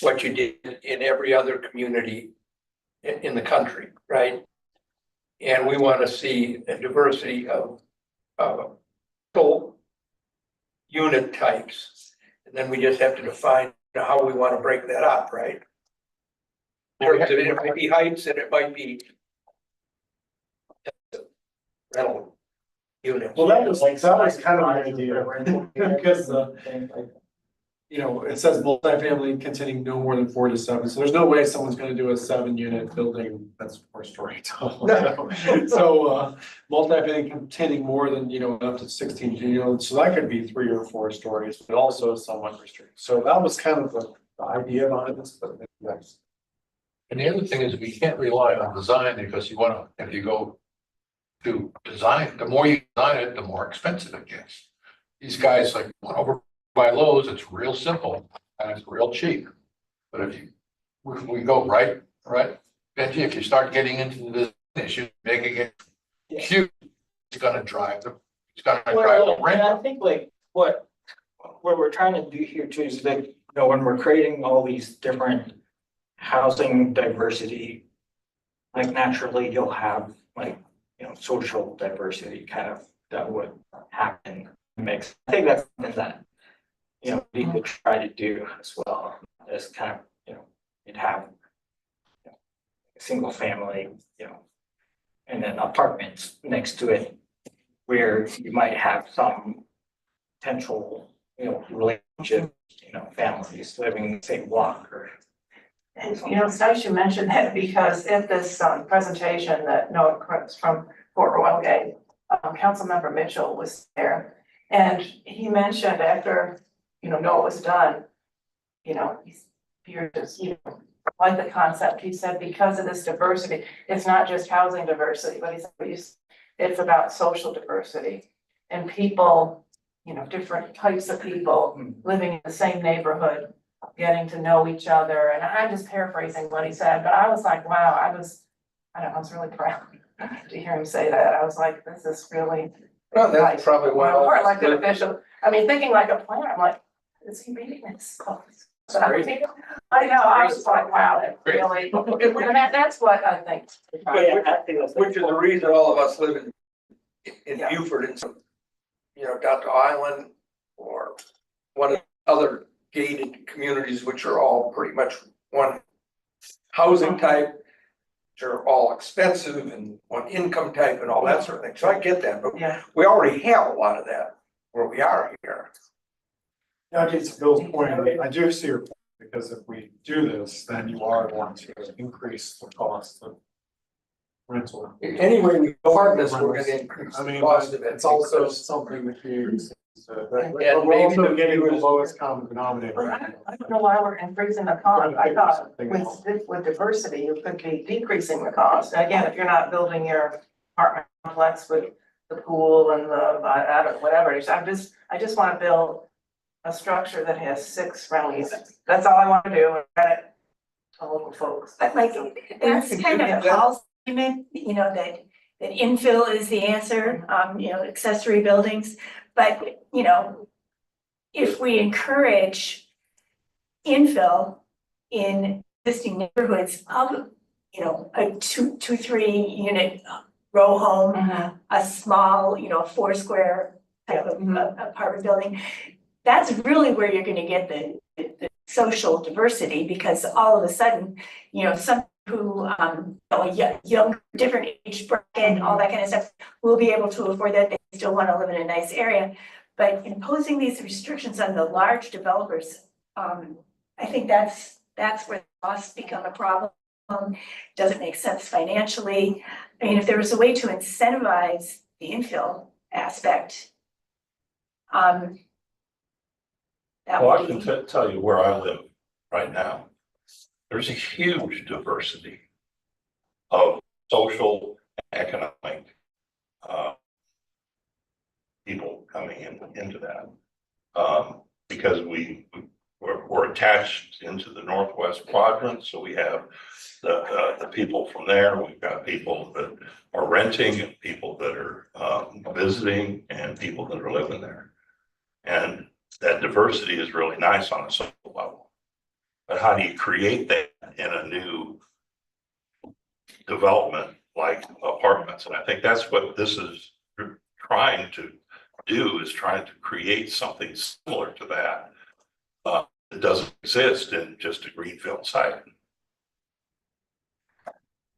what you did in every other community in the country, right? And we want to see a diversity of full unit types. And then we just have to define how we want to break that up, right? In terms of, it might be heights and it might be rental units. Well, that was kind of my idea, because, it says multifamily containing no more than 4 to 7, so there's no way someone's gonna do a 7-unit building that's 4-story tall. So, multifamily containing more than, up to 16 units, so that could be 3 or 4 stories, but also somewhat restricted. So that was kind of the idea behind this, but that's. And the other thing is we can't rely on design because if you go to design, the more you design it, the more expensive it gets. These guys like went over by Lowe's, it's real simple and it's real cheap. But if we go right, Benji, if you start getting into this issue, making it huge, it's gonna drive the Well, and rent. I think like what we're trying to do here too is that, when we're creating all these different housing diversity, like naturally you'll have like, social diversity kind of that would happen mix. I think that's something that, we could try to do as well, as kind of, you'd have a single family, and then apartments next to it where you might have some potential, relationship, families living in the same block or. And, it's nice you mentioned that, because at this presentation that Noah Crooks from Fort Royal gave, Councilmember Mitchell was there. And he mentioned after, Noah was done, you're just, like the concept, he said, because of this diversity, it's not just housing diversity, but he said it's about social diversity and people, different types of people living in the same neighborhood, getting to know each other. And I'm just paraphrasing what he said, but I was like, wow, I was really proud to hear him say that. I was like, this is really. Well, that's probably why. Or elected official, thinking like a planner, I'm like, is he reading this? But I know, I was like, wow, that really, and that's what I think. Which is the reason all of us live in Beaufort and some, Dr. Island or one of the other gated communities, which are all pretty much one housing type, which are all expensive and one income type and all that sort of thing. So I get that, but we already have a lot of that where we are here. Yeah, I get to Bill's point. I do see your point, because if we do this, then you are going to increase the cost of rental. Anyway, we start this, we're gonna increase the cost of it. It's also something that creates. We're maybe also getting the lowest common denominator. I don't know why we're increasing the cost. I thought with diversity, you could be decreasing the cost. And again, if you're not building your apartment complex with the pool and whatever it is, I just want to build a structure that has 6 rental units. That's all I want to do, and rent it to local folks. But like, that's kind of a false argument, that infill is the answer, accessory buildings. But, if we encourage infill in existing neighborhoods of, a 2-3 unit row home, a small, 4 square type of apartment building, that's really where you're gonna get the social diversity, because all of a sudden, some who, a young, different age bracket, all that kind of stuff, will be able to afford that. They still want to live in a nice area. But imposing these restrictions on the large developers, I think that's where the costs become a problem. Doesn't make sense financially. If there was a way to incentivize the infill aspect, that Well, I would can tell you where I live right now. There's a huge diversity of social, economic, people coming into that. Because we're attached into the northwest quadrant, so we have the people from there, we've got people that are renting and people that are visiting and people that are living there. And that diversity is really nice on a social level. But how do you create that in a new development like apartments? And I think that's what this is trying to do, is trying to create something similar to that. It doesn't exist in just a greenfield site.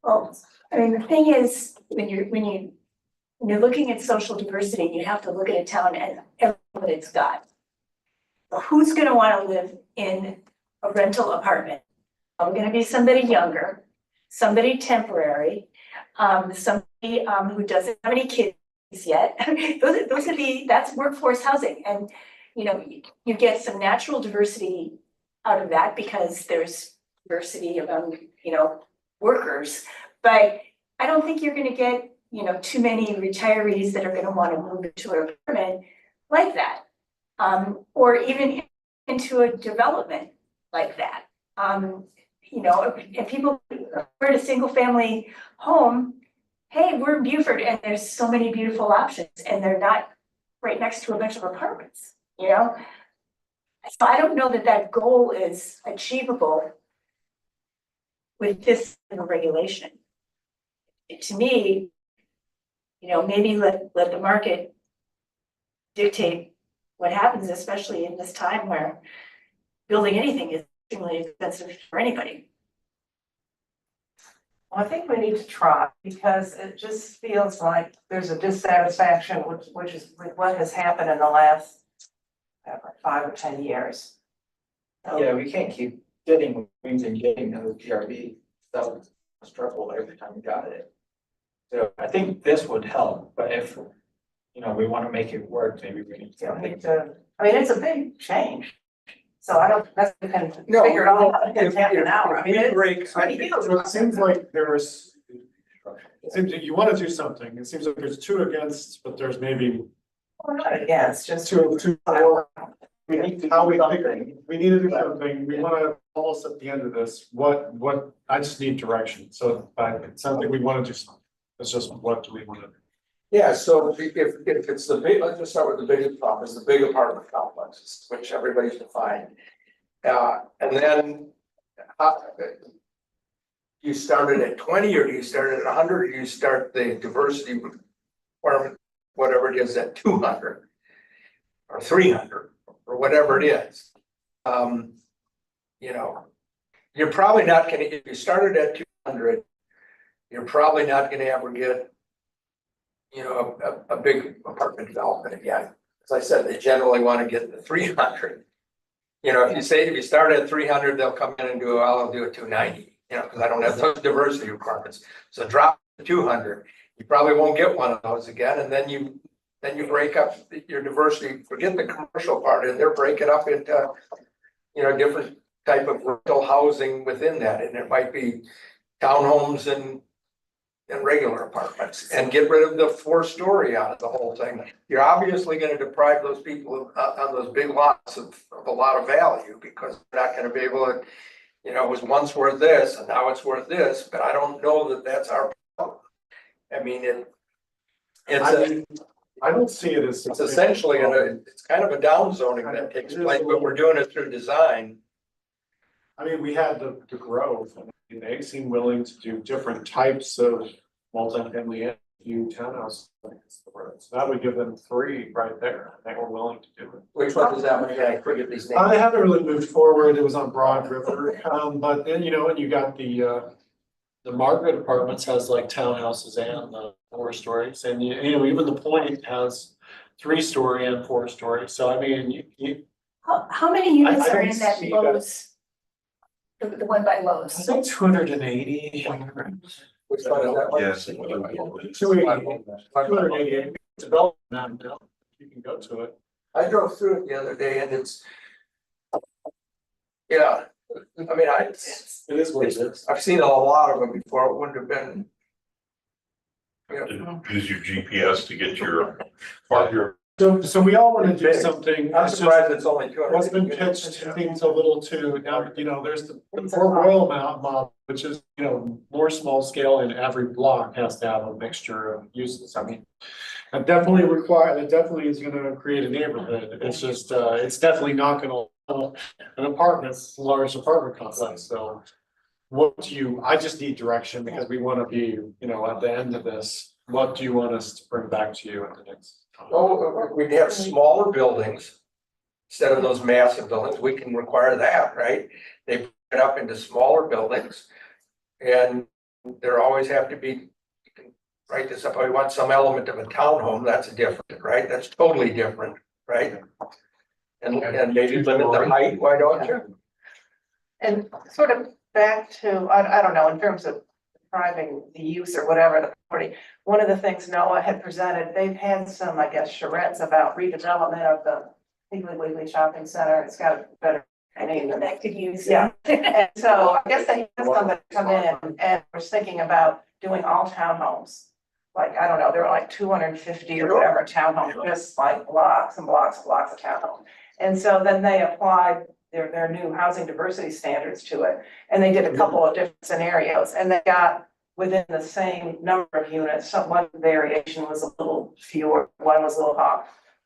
Well, I mean, the thing is, when you're looking at social diversity, you have to look at a town and everything it's got. Who's gonna wanna live in a rental apartment? Gonna be somebody younger, somebody temporary, somebody who doesn't have any kids yet. That's workforce housing, and you know, you get some natural diversity out of that because there's diversity among, you know, workers. But I don't think you're gonna get, you know, too many retirees that are gonna wanna move into an apartment like that. Or even into a development like that. You know, if people are in a single family home, hey, we're in Beaufort and there's so many beautiful options and they're not right next to a bunch of apartments, you know? So I don't know that that goal is achievable with this regulation. To me, you know, maybe let the market dictate what happens, especially in this time where building anything is extremely expensive for anybody. Well, I think we need to try, because it just feels like there's a dissatisfaction which is with what has happened in the last 5 or 10 years. So, Yeah, we can't keep getting wings and getting another PRV. That was a struggle every time we got it. So I think this would help, but if, you know, we want to make it work, maybe we need you know, to. I mean, it's a big change. So I don't, that's we can No, figure it out in half an hour. I mean, it's pretty huge. So it seems like there's, it seems like you wanna do something, it seems like there's 2 against, but there's maybe We're not against, just. 2 for. We need to, how we need to do something, we wanna, almost at the end of this, what, I just need direction, so, it sounds like we wanna do something. It's just, what do we wanna do? Yeah, so if it's the big, let's just start with the biggest problem, is the big apartment complexes, which everybody's defined. And then, you started at 20, or do you start at 100, or do you start the diversity requirement, whatever it is, at 200? Or 300, or whatever it is. You know, you're probably not gonna, if you started at 200, you're probably not gonna ever get, you know, a big apartment development again. As I said, they generally want to get the 300. You know, if you start at 300, they'll come in and do, I'll do a 290, you know, because I don't have those diversity requirements. So drop to 200, you probably won't get one of those again, and then you break up your diversity, forget the commercial part, and they're breaking up into, you know, different type of rental housing within that, and it might be townhomes and regular apartments, and get rid of the 4-story out of the whole thing. You're obviously gonna deprive those people on those big lots of a lot of value, because they're not gonna be able to, you know, it was once worth this and now it's worth this, but I don't know that that's our problem. I mean, I don't see it as. it's essentially, it's kind of a downzoning that takes place, but we're doing it through design. I mean, we had the Grove, and they seem willing to do different types of multifamily and few townhouse things. So that would give them 3 right there, they were willing to do it. Which one is that one? Yeah, I forget these names. I haven't really moved forward, it was on Broad River, but then, you know, and you got the Margaret Apartments has like townhouses and 4 stories, and you know, even the Point has 3-story and 4-story, so I mean, you. How many units I are don't in that see Lowe's? The one by Lowe's? I think 280. Which one is that one? Yes. 288 development now, you can go to it. I drove through it the other day and it's. Yeah, I mean, It is what it is. I've seen a lot of them before, it wouldn't have been. To use your GPS to get your So we all wanna do something. I'm It's just- surprised it's only 200. What's been pitched seems a little too, now, there's the Port Royal model, which is, more small scale, and every block has to have a mixture of uses. I mean, it definitely is gonna create a neighborhood. It's just, it's definitely not gonna, an large apartment complex, so. I just need direction because we wanna be, at the end of this, what do you want us to bring back to you at the next? Oh, we'd have smaller buildings. Instead of those massive buildings, we can require that, right? They put it up into smaller buildings. And there always have to be, you can write this up, I want some element of a townhome, that's different, right? That's totally different, right? And maybe limit the height, why don't you? And sort of back to, I don't know, in terms of describing the use or whatever the property, one of the things Noah had presented, they've had some, I guess, charrettes about redevelopment of the Piggly Wiggly Shopping Center. It's got a better name than that. Connected use. Yeah, and so I guess they had somebody come in and was thinking about doing all townhomes. Like, I don't know, there were like 250 or whatever townhomes, just like blocks and blocks and blocks of townhomes. And so then they applied their new housing diversity standards to it. And they did a couple of different scenarios, and they got within the same number of units. Some one variation was a little fewer, one was a little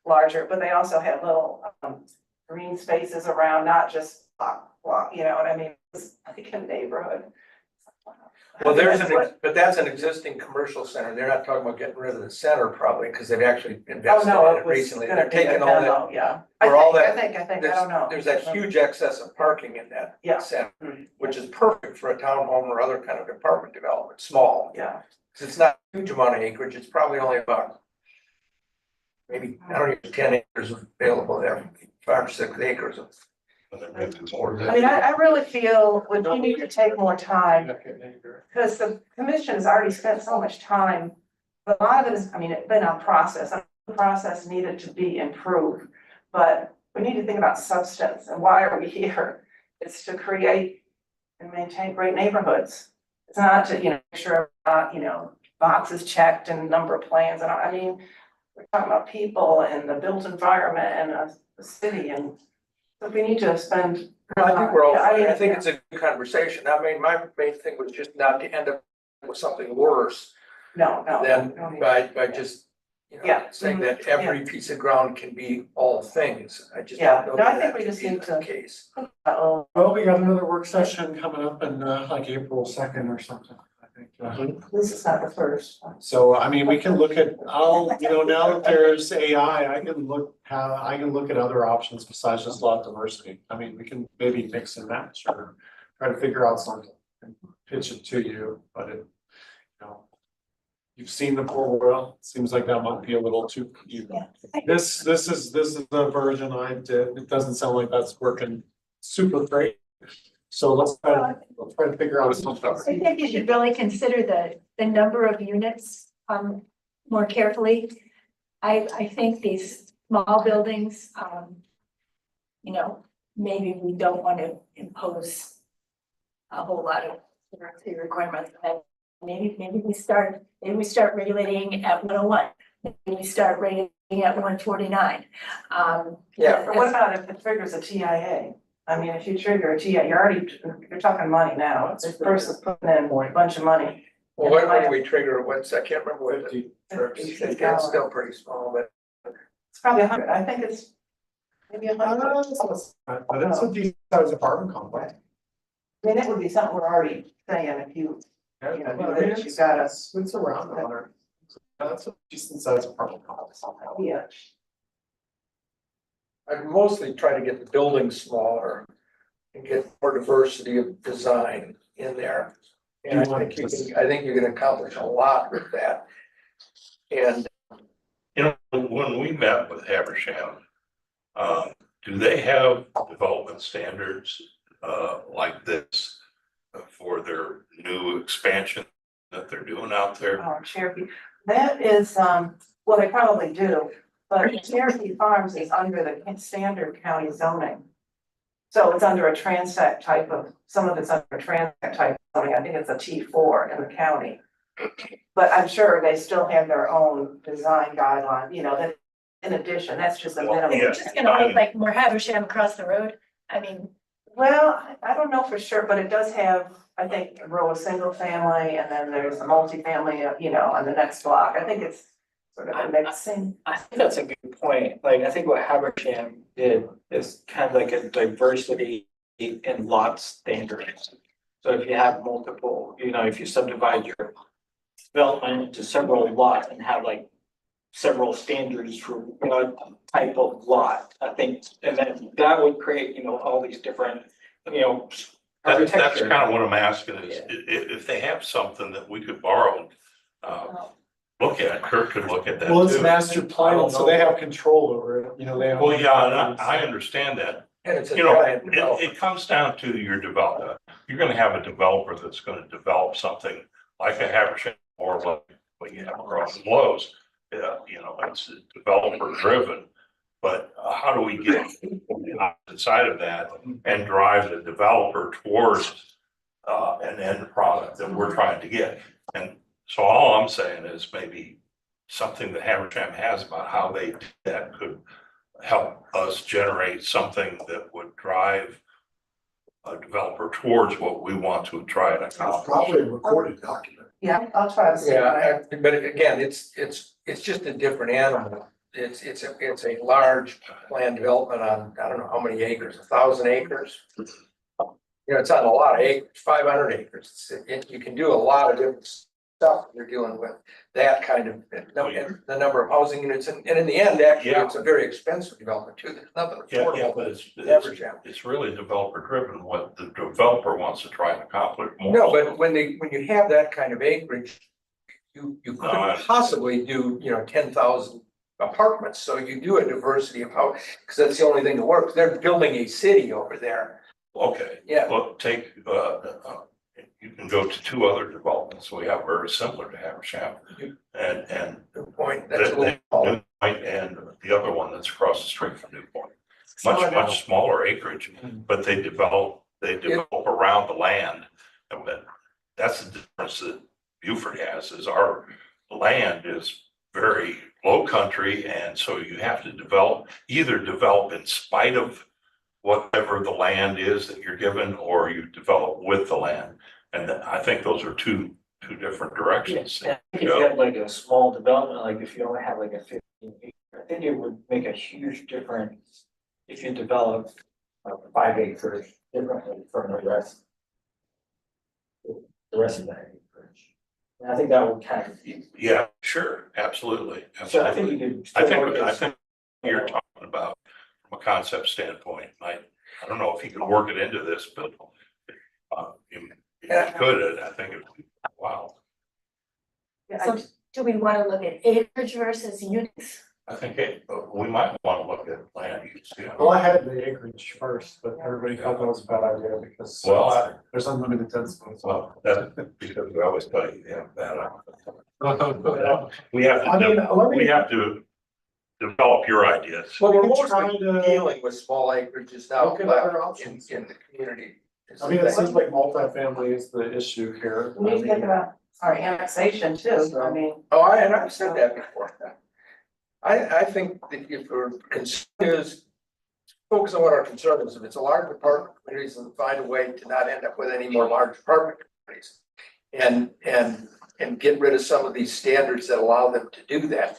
larger, but they also had little green spaces around, not just block, you know what I mean? It's like a neighborhood. Well, but that's an existing commercial center. They're not talking about getting rid of the center probably, because they've actually Oh, invested no, in it it was recently. gonna They're be a taking all that. demo, yeah. for all I that- think, I don't know. There's that huge excess of parking in that Yeah. center, which is perfect for a townhome or other kind of apartment development, small. Yeah, Because it's not a huge amount of acreage, it's probably only about maybe, I don't even 10 acres available there, 5 or 6 acres of. I mean, I really feel we need to take more time, because the commission has already spent so much time. But a lot of it is, I mean, it's been a process, the process needed to be improved, but we need to think about substance, and why are we here? It's to create and maintain great neighborhoods. It's not to, make sure, boxes checked and number of plans, and I mean, we're talking about people and the built environment and the city, and so we need to spend. I think we're all, Yeah, I think it's a good conversation. I mean, my main thing was just not to end up with something worse No. than by just, Yeah. saying that every piece of ground can be all things. I just Yeah. don't know No, I that think we to just be need the to- case. Oh, Well, we got another work session coming up in like April 2nd or something, I think. this is not the first. So, I mean, we can look at, now that there's AI, I can look at other options besides just lot diversity. I mean, we can maybe mix and match or try to figure out something and pitch it to you, but you've seen the Port Royal, seems like that might be a little too. This is the version I did, it doesn't sound like that's working super great. So let's try to figure out something. I think you should really consider the number of units more carefully. I think these small buildings, maybe we don't want to impose a whole lot of diversity requirements. And maybe we start regulating at 101. Maybe we start regulating at 149. Yeah. But what about if it triggers a TIA? I mean, if you trigger a TIA, you're talking money now. This person's putting in a bunch of money. Well, when do we trigger, I can't remember what the, it's still pretty small, but. It's probably 100. I think it's maybe 100. But it's a decent sized apartment complex. I mean, it would be something we're already saying if you, do this, you gotta. It's around 100. That's a decent sized apartment complex. Yeah. I'd mostly try to get the buildings smaller and get more diversity of design in there. And I think you can accomplish a lot with that. And When we met with Habersham, do they have development standards like this for their new expansion that they're doing out there? Cherokee, that is, well, they probably do, but Cherokee Farms is under the standard county zoning. So it's under a transect type of, some of it's under a transect type of zoning, I think it's a T4 in the county. But I'm sure they still have their own design guideline, that in addition, that's just a Well, minimum. yeah. It's just gonna look like more Haversham across the road. I mean, Well, I don't know for sure, but it does have, I think, a row of single family and then there's a multifamily, on the next block. I think it's sort of a mixing. I think that's a good point. Like, I think what Habersham did is kind of like a diversity in lot standards. So if you have multiple, if you subdivide your development into several lots and have like several standards for, type of lot, I think, and then that would create, all these different, That's architecture. kind of what I'm asking is, Yeah. if they have something that we could borrow, look at, Kirk could look at that Well, it's too. master plan, so they have control over it, they have. Well, yeah, and I understand that. And it's a You know, giant development. it comes down to your developer. You're gonna have a developer that's gonna develop something like a Haversham or like what you have across the Lowe's. It's developer driven. But how do we get on the opposite side of that and drive the developer towards an end product that we're trying to get? And so all I'm saying is maybe something that Haversham has about how they do that could help us generate something that would drive a developer towards what we want to try and accomplish. Probably a recorded document. Yeah, I'll try to see. Yeah, but again, it's just a different animal. It's a large land development on, I don't know how many acres, 1,000 acres. It's on a lot of acres, 500 acres. You can do a lot of different stuff. You're dealing with that kind of, and the number of housing units, and in the end, actually, Yeah. it's a very expensive development too. There's nothing Yeah, affordable. but Haversham. it's really developer driven, what the developer wants to try and accomplish more. No, but when you have that kind of acreage, you I couldn't understand. possibly do, 10,000 apartments. So you do a diversity of how, because that's the only thing that works. They're building a city over there. Okay. Yeah. Well, you can go to two other developments we have very similar to Haversham. And Good point. That's a little. New Point and the other one that's across the street from New Point. Much smaller acreage, but they develop around the land. And that's the difference that Beaufort has, is our land is very low country, and so you have to either develop in spite of whatever the land is that you're given, or you develop with the land. And I think those are two different directions. Yeah, if you have like a small development, like if you only have like a 15 acre, I think it would make a huge difference if you develop 5 acres differently from the rest. The rest of that acreage. And I think that would kind of. Yeah, sure, absolutely. So I think you could. I think you're talking about from a concept standpoint. I don't know if you could work it into this, but if you could, I think it would be wow. so do we want to look at acreage versus units? I think we might want to look at land use. Well, I had the acreage first, but everybody thought that was a bad idea because there's unlimited density. Well, that's because we always tell you, we have to develop your ideas. Well, we're We can try mostly to- dealing with small acreages now. Look at other options. In the community. I mean, it seems like multifamily is the issue here. We need to think about our annexation too, I mean. Oh, I've said that before. I think that if we're concerned is focus on what our concern is. If it's a large apartment communities, then find a way to not end up with any more large apartment communities. And get rid of some of these standards that allow them to do that.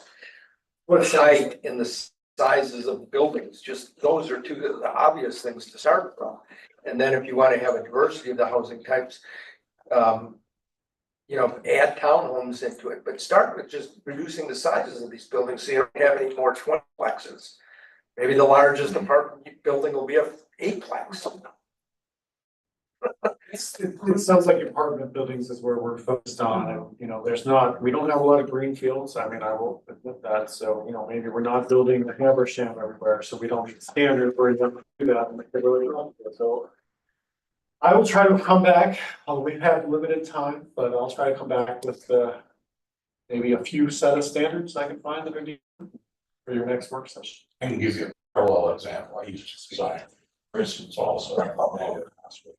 What height in the sizes of buildings, just those are two of the obvious things to start from. And then if you want to have a diversity of the housing types, add townhomes into it, but start with just reducing the sizes of these buildings so you don't have any more 20plexes. Maybe the largest apartment building will be a 8plex. It sounds like apartment buildings is where we're focused on, and, we don't have a lot of green fields, I mean, I will admit that, so, maybe we're not building the Haversham everywhere, so we don't need standards where you have to do that in the neighborhood. So I will try to come back, we've had limited time, but I'll try to come back with, maybe a few set of standards I can find that are needed for your next work session. I can give you a parallel example. I used to design, for instance, also.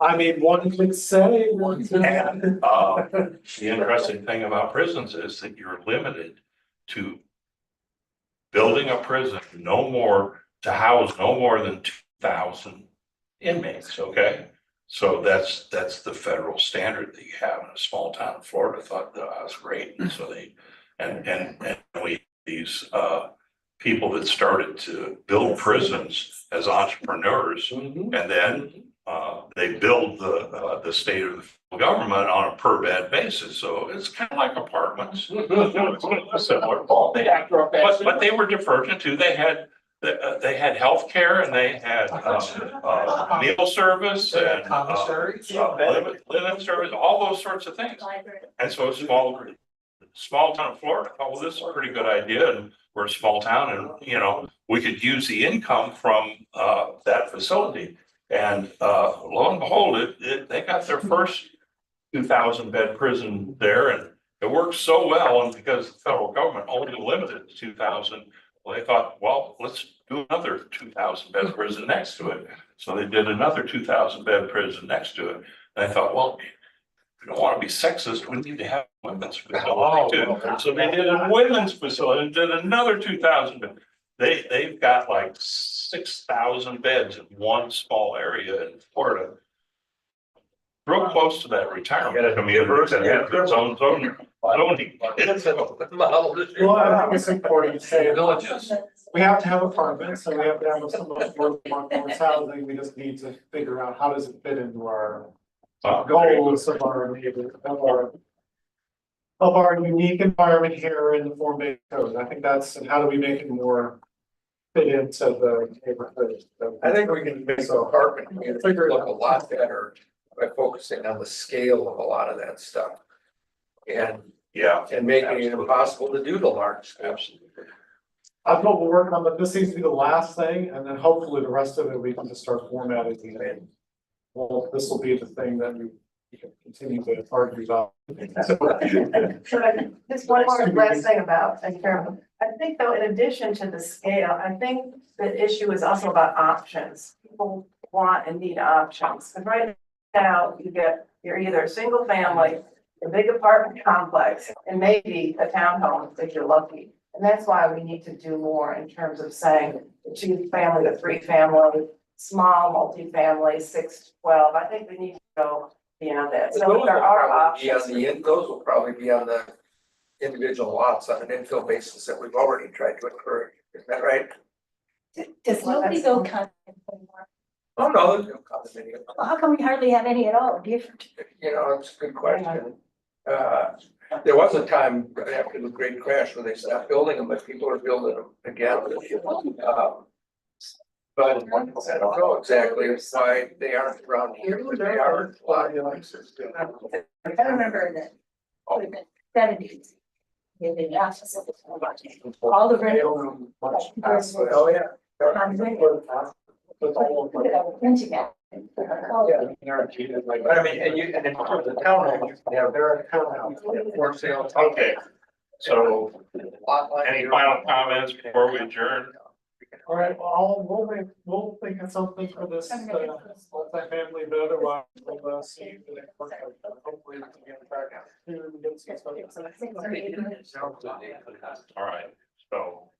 I mean, one could say, one could. And, the interesting thing about prisons is that you're limited to building a prison no more to house no more than 2,000 inmates, okay? So that's the federal standard that you have in a small town in Florida. Thought that was great. And so they, and we, these, people that started to build prisons as entrepreneurs, and then, they build the state of the federal government on a per bed basis. So it's kind of like apartments. Similar ball. But they were divergent too. They had healthcare and they had meal service and linen service, all those sorts of things. And so small town of Florida, thought, well, this is a pretty good idea, and we're a small town, and you know, we could use the income from that facility. And lo and behold, they got their first 2,000 bed prison there, and it worked so well. And because the federal government only limited to 2,000, well, they thought, well, let's do another 2,000 bed prison next to it. So they did another 2,000 bed prison next to it. And I thought, well, we don't want to be sexist, we need to have a women's facility too. So they did a women's facility and did another 2,000 beds. They've got like 6,000 beds in one small area in Florida. Real close to that retirement community that has its own zoning. Well, I think it's important to say Villages. we have to have apartments and we have to have some workforce housing. We just need to figure out how does it fit into our goals of our neighborhood, of our unique environment here in the form-based code. I think that's, and how do we make it more fit into the neighborhood? I think we can make the apartment community look a lot better by focusing on the scale of a lot of that stuff. And making it impossible to do the large scale. That's what we're working on, but this seems to be the last thing, and then hopefully the rest of it, we can just start formatting. And well, this will be the thing that we can continue to argue about. Just one more last thing about, I think though, in addition to the scale, I think the issue is also about options. People want and need options, and right now you're either a single family, a big apartment complex, and maybe a townhome if you're lucky. And that's why we need to do more in terms of saying the 2-family, the 3-family, small multifamily, 6 to 12. I think we need to go beyond that. So there are options. Those will probably be on the individual lots on an infill basis that we've already tried to encourage. Is that right? Does nobody go condominium anymore? Oh, no, there's no condominium. Well, how come we hardly have any at all in Beaufort? You know, it's a good question. There was a time after the great crash where they stopped building them, but people are building them again. But I don't know exactly why they aren't around here, but they are. I remember that, in the 70s. In the office of all the rental. Oh, yeah. Printing out. But I mean, and in terms of townhomes, there are townhouses for sale. Okay, so any final comments before we adjourn? All right, well, we'll think of something for this multifamily, but otherwise we'll see the next one. Hopefully we can get back out. All right, so